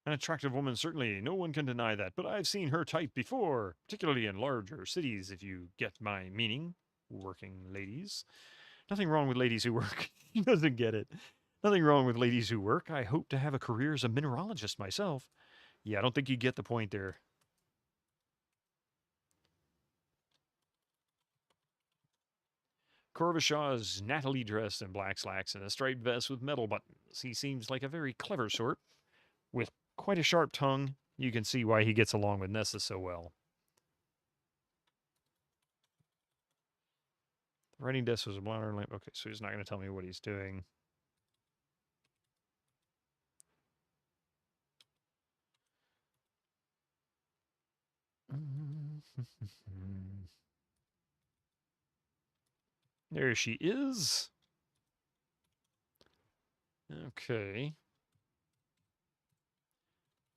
An attractive woman, certainly. No one can deny that. But I've seen her type before, particularly in larger cities, if you get my meaning. Working ladies. Nothing wrong with ladies who work. He doesn't get it. Nothing wrong with ladies who work. I hope to have a career as a mineralogist myself. Yeah, I don't think you get the point there. Corvishaw is nattily dressed in black slacks and a striped vest with metal buttons. He seems like a very clever sort. With quite a sharp tongue, you can see why he gets along with Nessa so well. The writing desk was a blotter lamp. Okay, so he's not going to tell me what he's doing. There she is. Okay.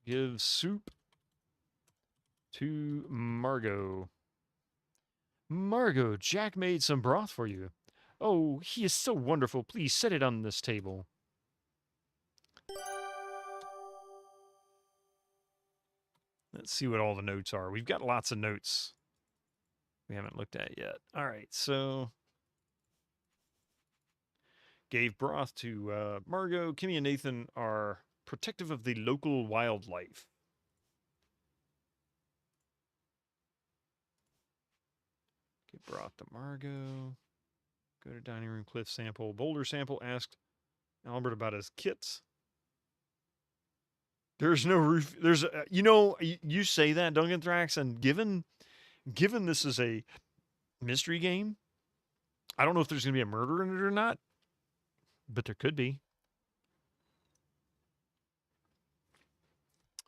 Give soup to Margot. Margot, Jack made some broth for you. Oh, he is so wonderful. Please set it on this table. Let's see what all the notes are. We've got lots of notes we haven't looked at yet. All right, so gave broth to Margot. Kimmy and Nathan are protective of the local wildlife. Give broth to Margot. Go to dining room, Cliff sample. Boulder sample asked Albert about his kits. There's no roof. There's, you say that, Duncan Thrax, and given this is a mystery game, I don't know if there's going to be a murder in it or not, but there could be.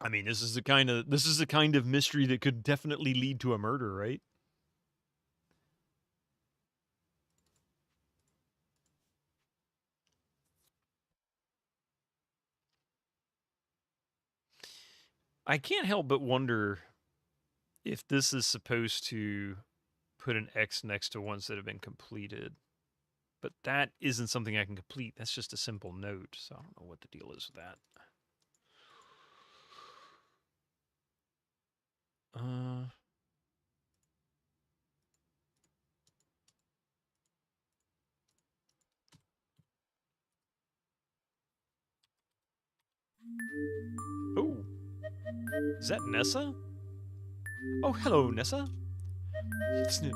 I mean, this is the kind of mystery that could definitely lead to a murder, right? I can't help but wonder if this is supposed to put an X next to ones that have been completed. But that isn't something I can complete. That's just a simple note. So I don't know what the deal is with that. Oh. Is that Nessa? Oh, hello, Nessa. Sniff.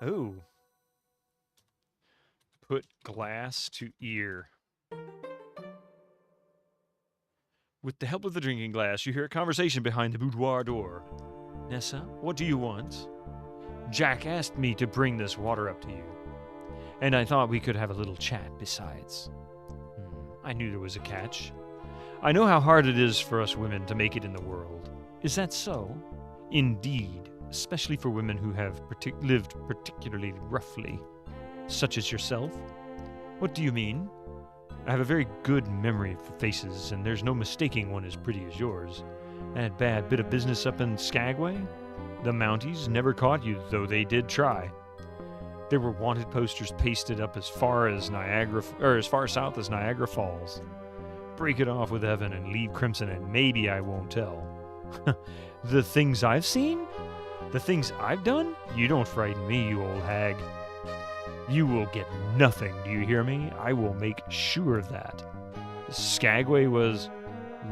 Oh. Put glass to ear. With the help of the drinking glass, you hear a conversation behind the boudoir door. Nessa, what do you want? Jack asked me to bring this water up to you, and I thought we could have a little chat besides. I knew there was a catch. I know how hard it is for us women to make it in the world. Is that so? Indeed, especially for women who have lived particularly roughly, such as yourself. What do you mean? I have a very good memory for faces, and there's no mistaking one as pretty as yours. That bad bit of business up in Skagway? The Mounties never caught you, though they did try. There were wanted posters pasted up as far south as Niagara Falls. Break it off with Evan and leave Crimson, and maybe I won't tell. The things I've seen? The things I've done? You don't frighten me, you old hag. You will get nothing, do you hear me? I will make sure of that. Skagway was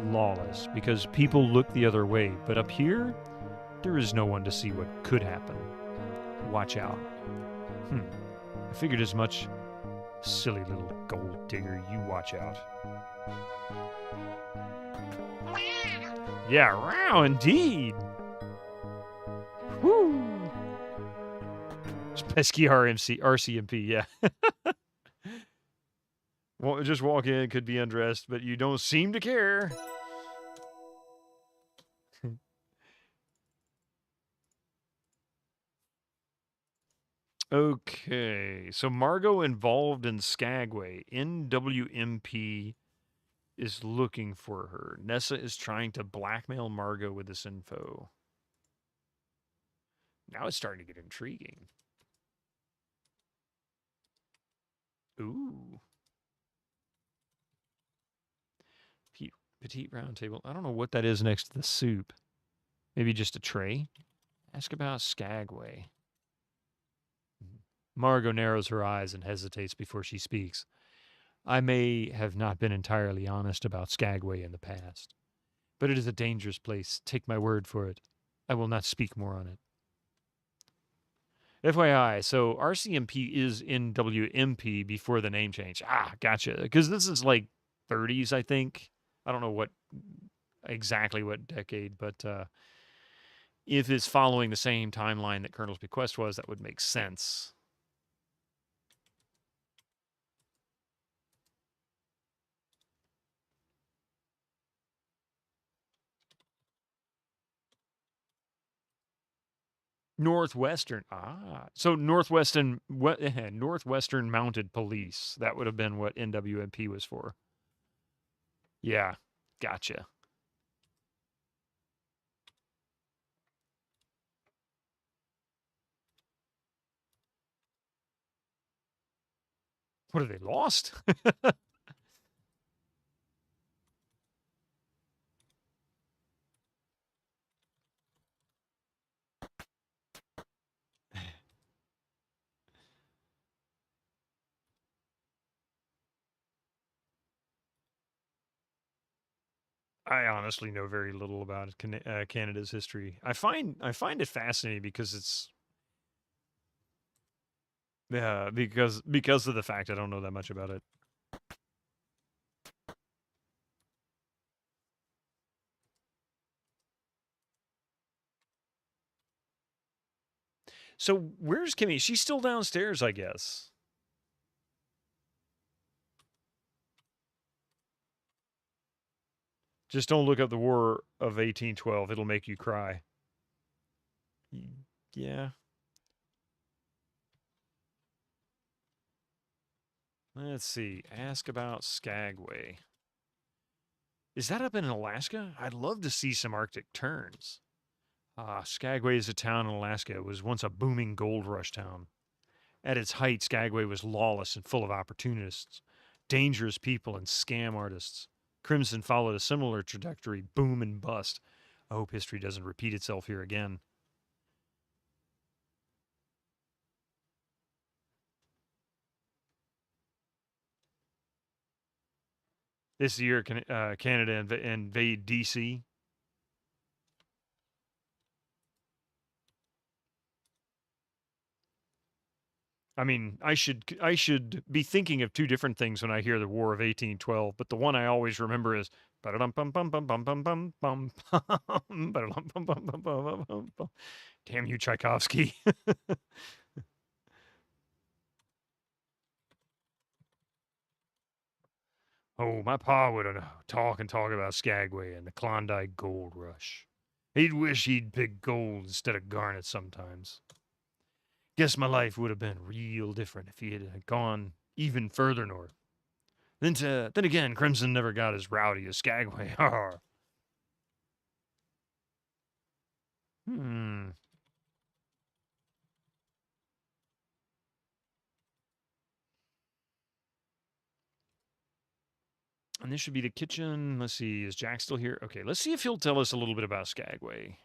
lawless because people looked the other way, but up here, there is no one to see what could happen. Watch out. I figured as much. Silly little gold digger, you watch out. Yeah, wow, indeed. Woo. Pesky RCMP, yeah. Well, just walk in, could be undressed, but you don't seem to care. Okay, so Margot involved in Skagway. NWMP is looking for her. Nessa is trying to blackmail Margot with this info. Now it's starting to get intriguing. Ooh. Petite round table. I don't know what that is next to the soup. Maybe just a tray? Ask about Skagway. Margot narrows her eyes and hesitates before she speaks. I may have not been entirely honest about Skagway in the past, but it is a dangerous place. Take my word for it. I will not speak more on it. FYI, so RCMP is NWMP before the name change. Ah, gotcha. Because this is like 30s, I think. I don't know exactly what decade, but if it's following the same timeline that Colonel's Bequest was, that would make sense. Northwestern. So Northwestern Mounted Police. That would have been what NWMP was for. Yeah, gotcha. What have they lost? I honestly know very little about Canada's history. I find it fascinating because it's because of the fact I don't know that much about it. So where's Kimmy? She's still downstairs, I guess. Just don't look up the War of 1812. It'll make you cry. Yeah. Let's see. Ask about Skagway. Is that up in Alaska? I'd love to see some Arctic terns. Skagway is a town in Alaska. It was once a booming gold rush town. At its height, Skagway was lawless and full of opportunists, dangerous people, and scam artists. Crimson followed a similar trajectory, boom and bust. I hope history doesn't repeat itself here again. This year, Canada invade D.C. I mean, I should be thinking of two different things when I hear the War of 1812, but the one I always remember is ba-da-dum-bum-bum-bum-bum-bum-bum. Ba-da-dum-bum-bum-bum-bum-bum. Damn you, Tchaikovsky. Oh, my pa would talk about Skagway and the Klondike Gold Rush. He'd wish he'd picked gold instead of garnet sometimes. Guess my life would have been real different if he had gone even further north. Then again, Crimson never got as rowdy as Skagway. Hmm. And this should be the kitchen. Let's see, is Jack still here? Okay, let's see if he'll tell us a little bit about Skagway.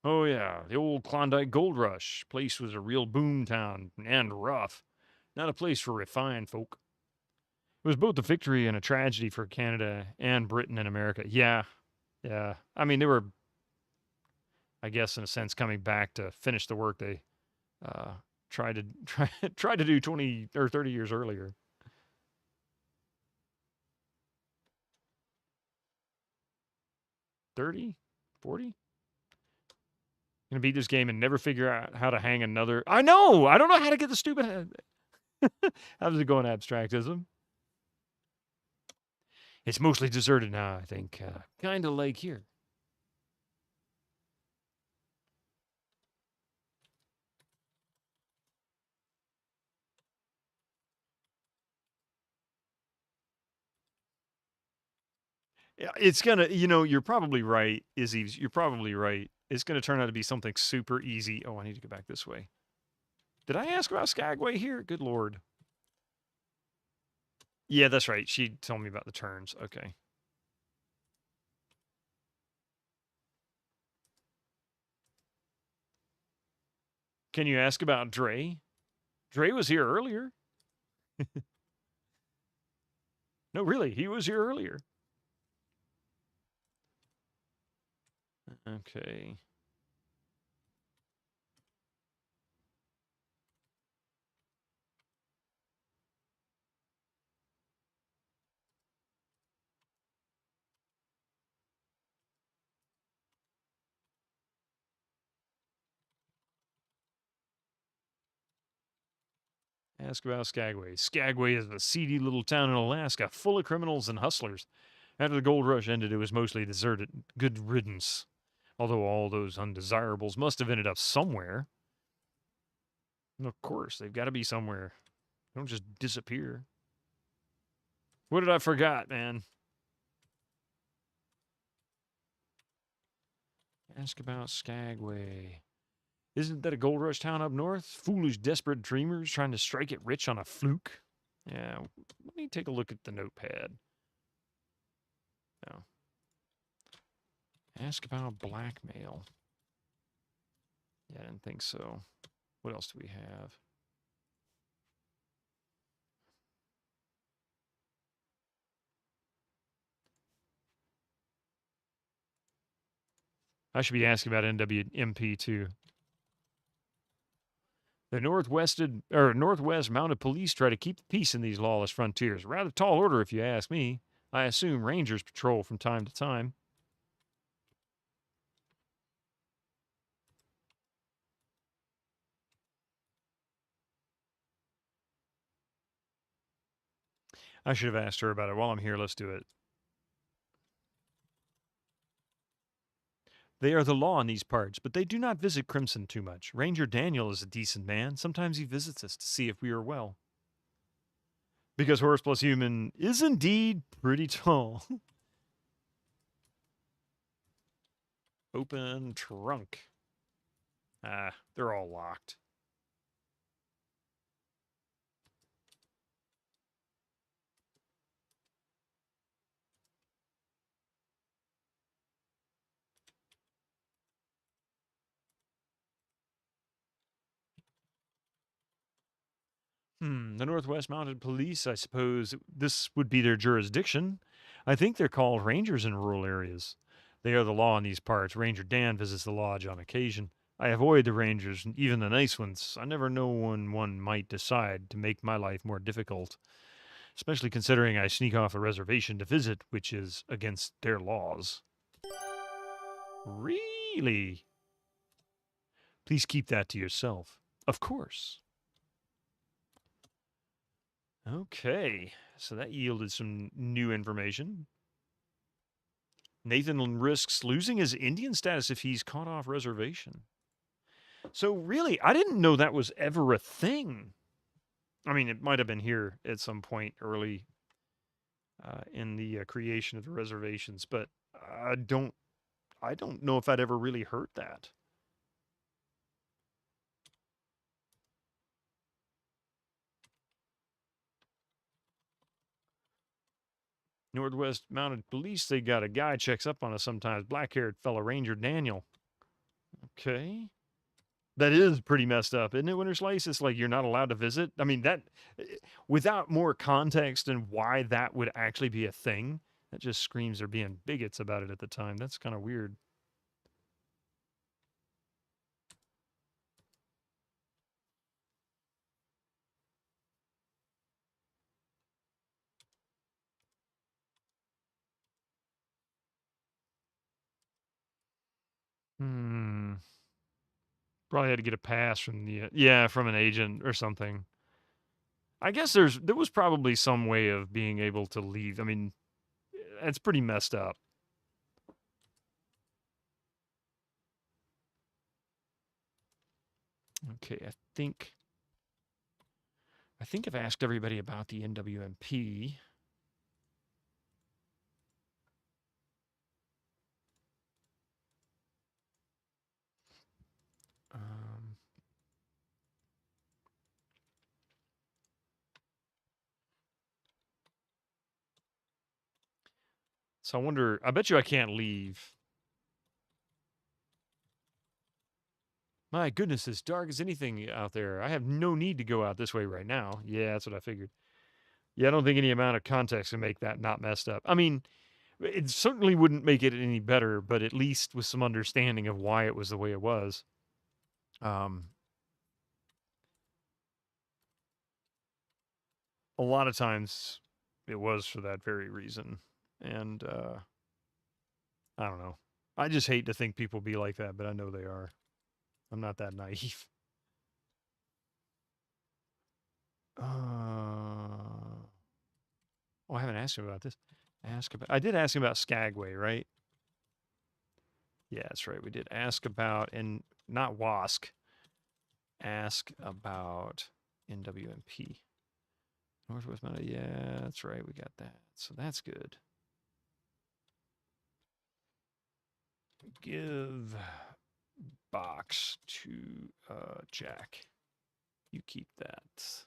Oh, yeah, the old Klondike Gold Rush. Place was a real boom town and rough. Not a place for refined folk. It was both a victory and a tragedy for Canada and Britain and America. Yeah. I mean, they were, I guess, in a sense, coming back to finish the work they tried to do 20 or 30 years earlier. $30? $40? Gonna beat this game and never figure out how to hang another. I know! I don't know how to get the stupid. How does it go in abstractism? It's mostly deserted now, I think. Kind of like here. Yeah, it's gonna, you're probably right, Izzy. You're probably right. It's gonna turn out to be something super easy. Oh, I need to go back this way. Did I ask about Skagway here? Good Lord. Yeah, that's right. She told me about the turns. Okay. Can you ask about Dre? Dre was here earlier. No, really, he was here earlier. Okay. Ask about Skagway. Skagway is a seedy little town in Alaska, full of criminals and hustlers. After the gold rush ended, it was mostly deserted. Good riddance. Although all those undesirables must have ended up somewhere. And of course, they've got to be somewhere. They don't just disappear. What did I forgot, man? Ask about Skagway. Isn't that a gold rush town up north? Foolish, desperate dreamers trying to strike it rich on a fluke? Yeah, let me take a look at the notepad. No. Ask about blackmail. Yeah, I didn't think so. What else do we have? I should be asking about NWMP too. The Northwest Mounted Police try to keep the peace in these lawless frontiers. Rather tall order, if you ask me. I assume Rangers patrol from time to time. I should have asked her about it. While I'm here, let's do it. They are the law in these parts, but they do not visit Crimson too much. Ranger Daniel is a decent man. Sometimes he visits us to see if we are well. Because horse plus human is indeed pretty tall. Open trunk. Ah, they're all locked. The Northwest Mounted Police, I suppose this would be their jurisdiction. I think they're called rangers in rural areas. They are the law in these parts. Ranger Dan visits the lodge on occasion. I avoid the rangers, even the nice ones. I never know when one might decide to make my life more difficult, especially considering I sneak off a reservation to visit, which is against their laws. Really? Please keep that to yourself. Of course. Okay, so that yielded some new information. Nathan risks losing his Indian status if he's caught off reservation. So really, I didn't know that was ever a thing. I mean, it might have been here at some point early in the creation of the reservations, but I don't know if I'd ever really heard that. Northwest Mounted Police, they got a guy checks up on us sometimes. Black-haired fellow Ranger Daniel. Okay. That is pretty messed up, isn't it, Winter Slice? It's like you're not allowed to visit. I mean, that, without more context and why that would actually be a thing, that just screams they're being bigots about it at the time. That's kind of weird. Probably had to get a pass from the from an agent or something. I guess there was probably some way of being able to leave. I mean, it's pretty messed up. Okay, I think I've asked everybody about the NWMP. So I wonder, I bet you I can't leave. My goodness, as dark as anything out there. I have no need to go out this way right now. Yeah, that's what I figured. Yeah, I don't think any amount of context can make that not messed up. I mean, it certainly wouldn't make it any better, but at least with some understanding of why it was the way it was. A lot of times it was for that very reason. And I don't know. I just hate to think people be like that, but I know they are. I'm not that naive. Oh, I haven't asked him about this. I did ask him about Skagway, right? Yeah, that's right. We did ask about, and not WASC. Ask about NWMP. Northwest Mounted. Yeah, that's right. We got that. So that's good. Give box to Jack. You keep that.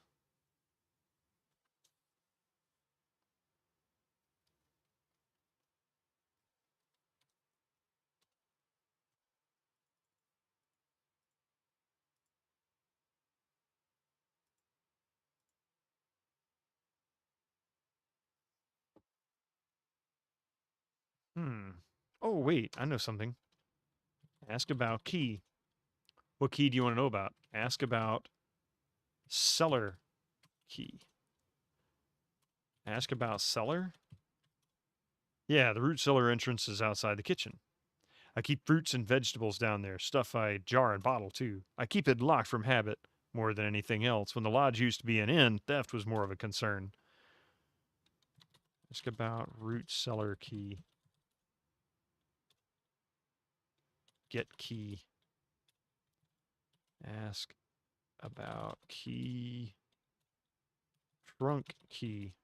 Oh, wait. I know something. Ask about key. What key do you want to know about? Ask about cellar key. Ask about cellar? Yeah, the root cellar entrance is outside the kitchen. I keep fruits and vegetables down there, stuff I jar and bottle too. I keep it locked from habit more than anything else. When the lodge used to be an inn, theft was more of a concern. Ask about root cellar key. Get key. Ask about key. Trunk key.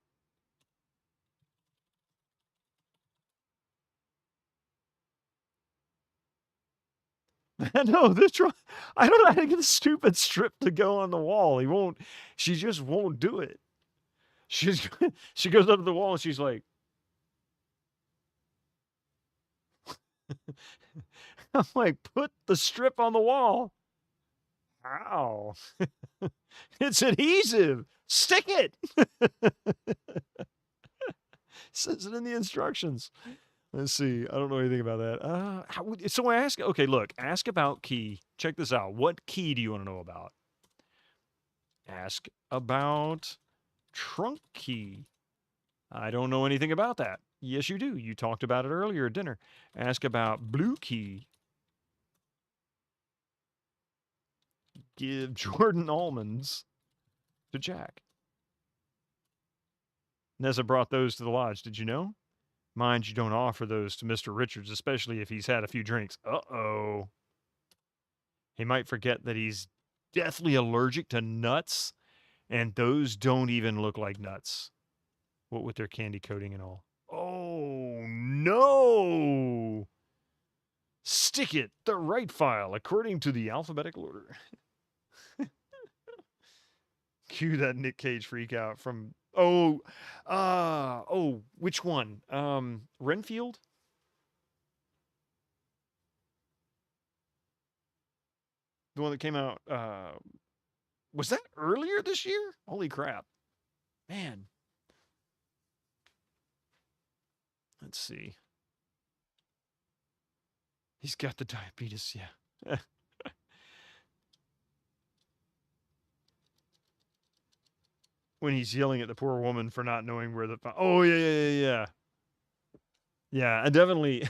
No, I don't know how to get a stupid strip to go on the wall. He won't. She just won't do it. She goes up to the wall and she's like, I'm like, put the strip on the wall. Ow. It's adhesive. Stick it. Says it in the instructions. Let's see. I don't know anything about that. So I ask. Okay, look. Ask about key. Check this out. What key do you want to know about? Ask about trunk key. I don't know anything about that. Yes, you do. You talked about it earlier at dinner. Ask about blue key. Give Jordan almonds to Jack. Nessa brought those to the lodge. Did you know? Mind you don't offer those to Mr. Richards, especially if he's had a few drinks. Uh-oh. He might forget that he's deathly allergic to nuts, and those don't even look like nuts. What with their candy coating and all. Oh, no! Stick it, the right file, according to the alphabetical order. Cue that Nick Cage freak out from... which one? Renfield? The one that came out, was that earlier this year? Holy crap. Man. Let's see. He's got the diabetes, yeah. When he's yelling at the poor woman for not knowing where the... Oh, yeah. Yeah, I definitely...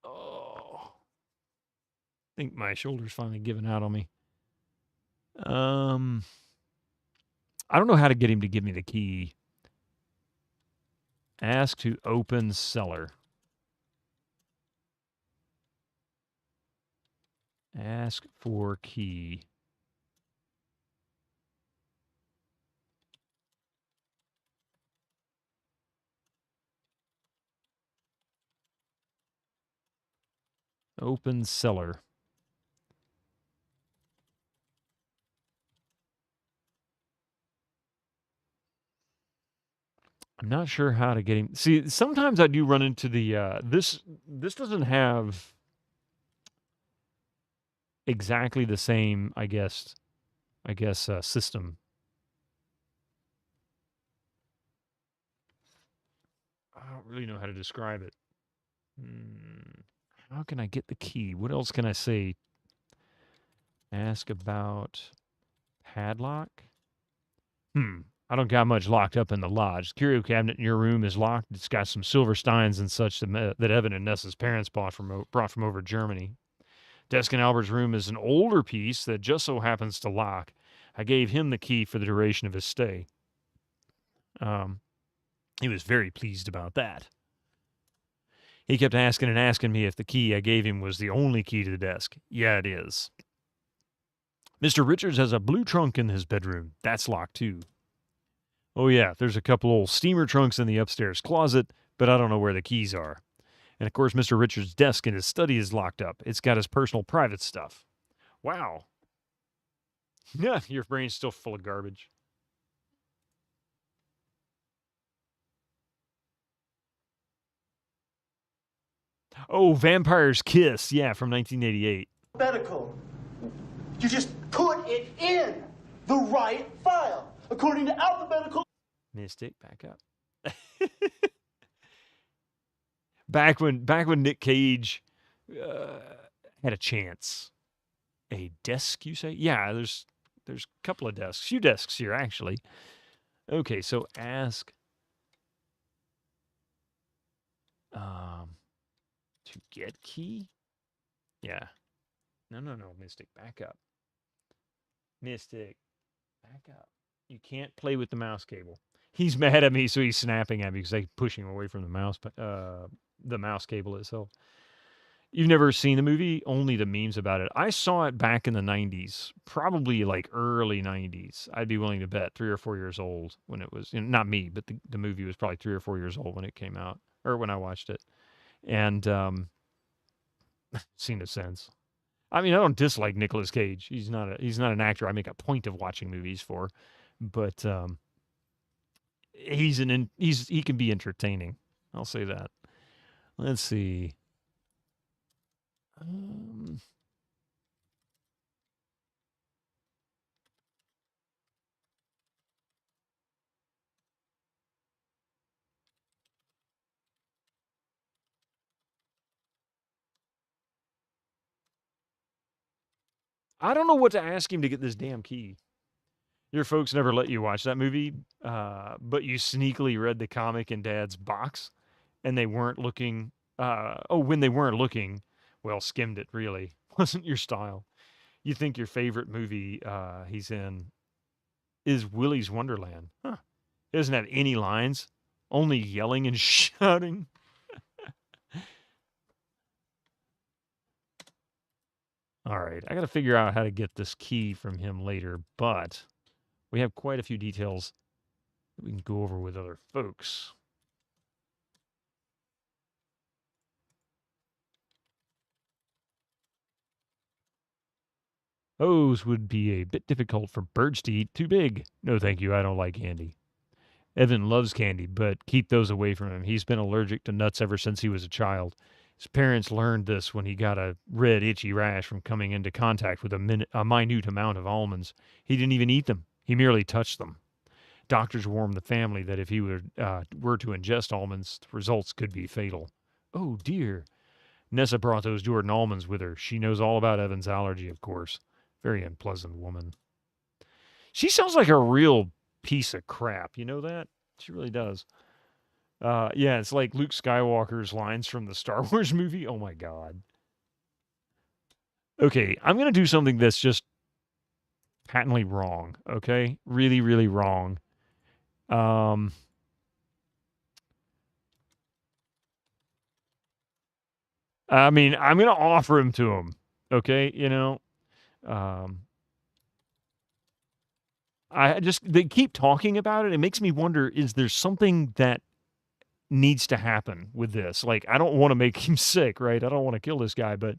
Oh. I think my shoulder's finally giving out on me. I don't know how to get him to give me the key. Ask to open cellar. Ask for key. Open cellar. I'm not sure how to get him. See, sometimes I do run into the this doesn't have exactly the same, I guess system. I don't really know how to describe it. How can I get the key? What else can I say? Ask about padlock? I don't got much locked up in the lodge. The curio cabinet in your room is locked. It's got some silver steins and such that Evan and Nessa's parents brought from over Germany. Desk in Albert's room is an older piece that just so happens to lock. I gave him the key for the duration of his stay. He was very pleased about that. He kept asking me if the key I gave him was the only key to the desk. Yeah, it is. Mr. Richards has a blue trunk in his bedroom. That's locked, too. Oh, yeah, there's a couple old steamer trunks in the upstairs closet, but I don't know where the keys are. And, of course, Mr. Richards' desk in his study is locked up. It's got his personal private stuff. Wow. Yeah, your brain's still full of garbage. Oh, Vampire's Kiss. Yeah, from 1988. Alphabetical. You just put it in the right file, according to alphabetical... Mystic, back up. Back when Nick Cage had a chance. A desk, you say? Yeah, there's a couple of desks. Few desks here, actually. Okay, so ask to get key? Yeah. No, Mystic, back up. Mystic, back up. You can't play with the mouse cable. He's mad at me, so he's snapping at me because I'm pushing him away from the mouse cable itself. You've never seen the movie? Only the memes about it. I saw it back in the 90s, probably like early 90s. I'd be willing to bet 3 or 4 years old when it was, not me, but the movie was probably 3 or 4 years old when it came out, or when I watched it. And seen no sense. I mean, I don't dislike Nicolas Cage. He's not an actor I make a point of watching movies for, but he can be entertaining. I'll say that. Let's see. I don't know what to ask him to get this damn key. Your folks never let you watch that movie, but you sneakily read the comic in Dad's box, and they weren't looking. When they weren't looking, well, skimmed it, really. Wasn't your style. You think your favorite movie he's in is Willy's Wonderland. Huh. It doesn't have any lines, only yelling and shouting. All right, I got to figure out how to get this key from him later, but we have quite a few details that we can go over with other folks. Those would be a bit difficult for birds to eat. Too big. No, thank you. I don't like candy. Evan loves candy, but keep those away from him. He's been allergic to nuts ever since he was a child. His parents learned this when he got a red, itchy rash from coming into contact with a minute amount of almonds. He didn't even eat them. He merely touched them. Doctors warned the family that if he were to ingest almonds, the results could be fatal. Oh, dear. Nessa brought those Jordan almonds with her. She knows all about Evan's allergy, of course. Very unpleasant woman. She sounds like a real piece of crap. You know that? She really does. Yeah, it's like Luke Skywalker's lines from the Star Wars movie. Oh, my God. Okay, I'm going to do something that's just patently wrong, okay? Really, really wrong. I mean, I'm going to offer him to him, okay? You know, they keep talking about it. It makes me wonder, is there something that needs to happen with this? Like, I don't want to make him sick, right? I don't want to kill this guy, but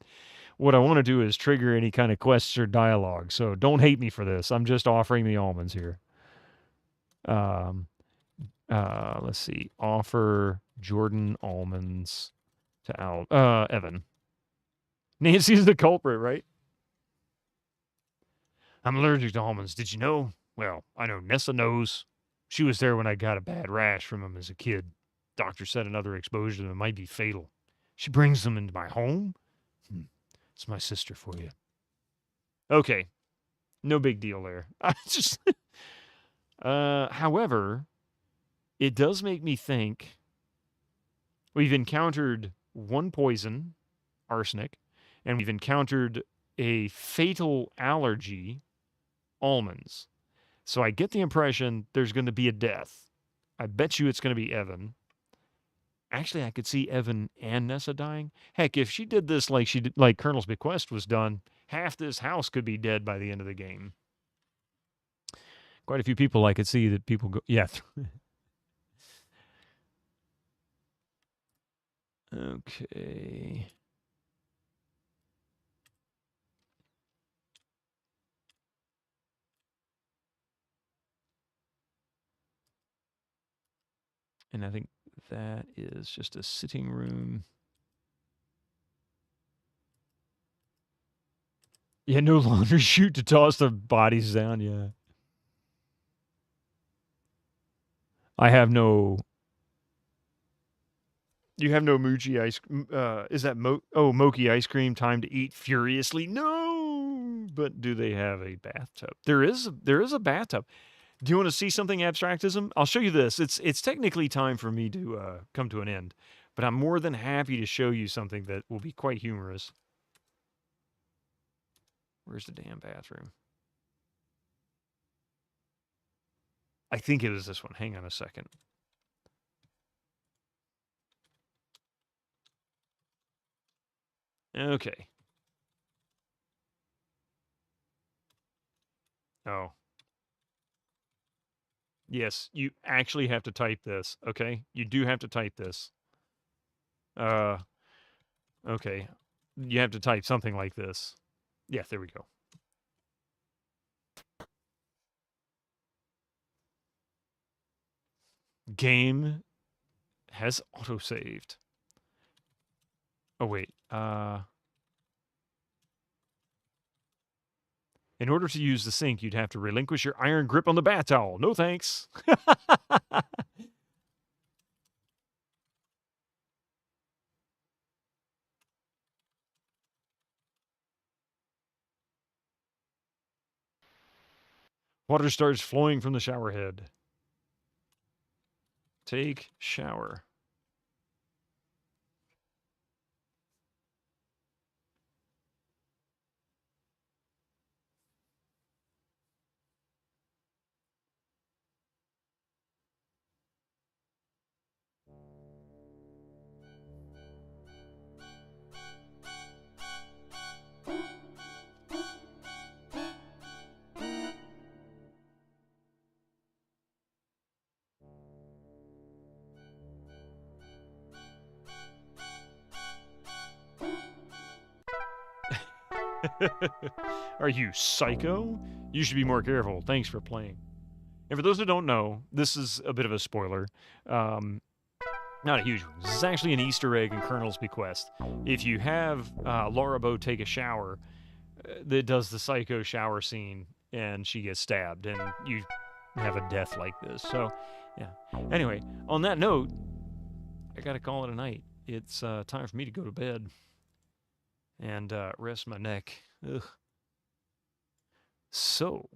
what I want to do is trigger any kind of quests or dialogue. So don't hate me for this. I'm just offering the almonds here. Let's see. Offer Jordan almonds to Evan. Nancy's the culprit, right? I'm allergic to almonds. Did you know? Well, I know Nessa knows. She was there when I got a bad rash from them as a kid. Doctor said another exposure to them might be fatal. She brings them into my home? It's my sister for you. Okay. No big deal there. However, it does make me think we've encountered one poison, arsenic, and we've encountered a fatal allergy, almonds. So I get the impression there's going to be a death. I bet you it's going to be Evan. Actually, I could see Evan and Nessa dying. Heck, if she did this like she did, like Colonel's Bequest was done, half this house could be dead by the end of the game. Quite a few people I could see that people go, yeah. Okay. And I think that is just a sitting room. Yeah, no longer chute to toss the bodies down, yeah. I have no... You have no Moochie ice... is that Mochi ice cream time to eat furiously? No! But do they have a bathtub? There is a bathtub. Do you want to see something abstractism? I'll show you this. It's technically time for me to come to an end. But I'm more than happy to show you something that will be quite humorous. Where's the damn bathroom? I think it was this one. Hang on a second. Okay. Oh. Yes, you actually have to type this, okay? You do have to type this. Okay. You have to type something like this. Yeah, there we go. Game has autosaved. Oh, wait. In order to use the sink, you'd have to relinquish your iron grip on the bath towel. No thanks. Water starts flowing from the shower head. Take shower. Are you psycho? You should be more careful. Thanks for playing. And for those who don't know, this is a bit of a spoiler. Not a huge one. This is actually an Easter egg in Colonel's Bequest. If you have Laura Bow take a shower, that does the psycho shower scene, and she gets stabbed, and you have a death like this. So, yeah. Anyway, on that note, I gotta call it a night. It's time for me to go to bed and rest my neck. Ugh. So,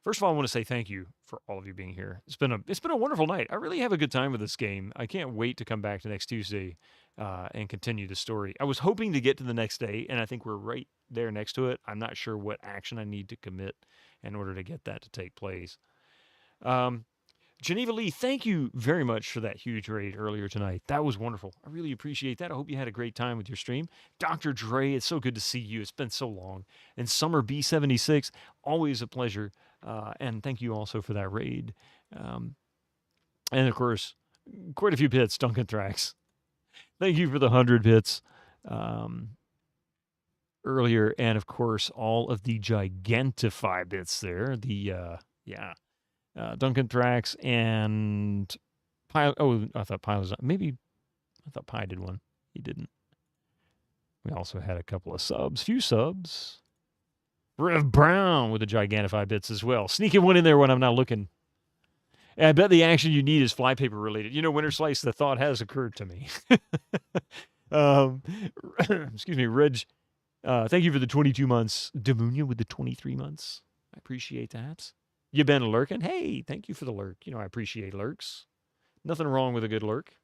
first of all, I want to say thank you for all of you being here. It's been a wonderful night. I really have a good time with this game. I can't wait to come back to next Tuesday and continue the story. I was hoping to get to the next day, and I think we're right there next to it. I'm not sure what action I need to commit in order to get that to take place. Geneva Lee, thank you very much for that huge raid earlier tonight. That was wonderful. I really appreciate that. I hope you had a great time with your stream. Dr. Dre, it's so good to see you. It's been so long. And Summer B76, always a pleasure. And thank you also for that raid. And of course, quite a few bits, Duncan Thrax. Thank you for the 100 bits earlier. And of course, all of the Gigantify bits there. Duncan Thrax and Pile. Oh, I thought Pile was maybe. I thought Pi did one. He didn't. We also had a couple of few subs. Rev Brown with the Gigantify bits as well. Sneaking one in there when I'm not looking. And I bet the action you need is flypaper related. You know, Winter Slice, the thought has occurred to me. Excuse me, Reg. Thank you for the 22 months. Demunia with the 23 months. I appreciate that. You been lurking? Hey, thank you for the lurk. You know, I appreciate lurks. Nothing wrong with a good lurk.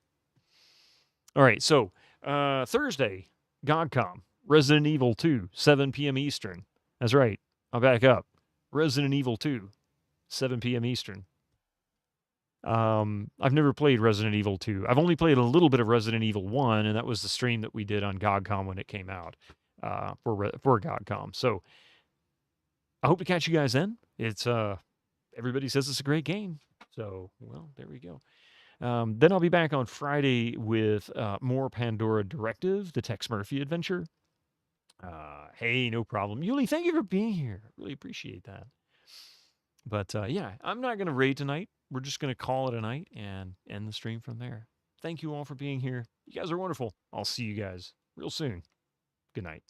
All right, so Thursday, GOGCOM, Resident Evil 2, 7 p.m. Eastern. That's right. I'll back up. Resident Evil 2, 7 p.m. Eastern. I've never played Resident Evil 2. I've only played a little bit of Resident Evil 1, and that was the stream that we did on GOGCOM when it came out for GOGCOM. So I hope to catch you guys then. It's everybody says it's a great game. So, well, there we go. Then I'll be back on Friday with more Pandora Directive, the Tex Murphy adventure. Hey, no problem. Yuli, thank you for being here. Really appreciate that. But yeah, I'm not going to raid tonight. We're just going to call it a night and end the stream from there. Thank you all for being here. You guys are wonderful. I'll see you guys real soon. Good night.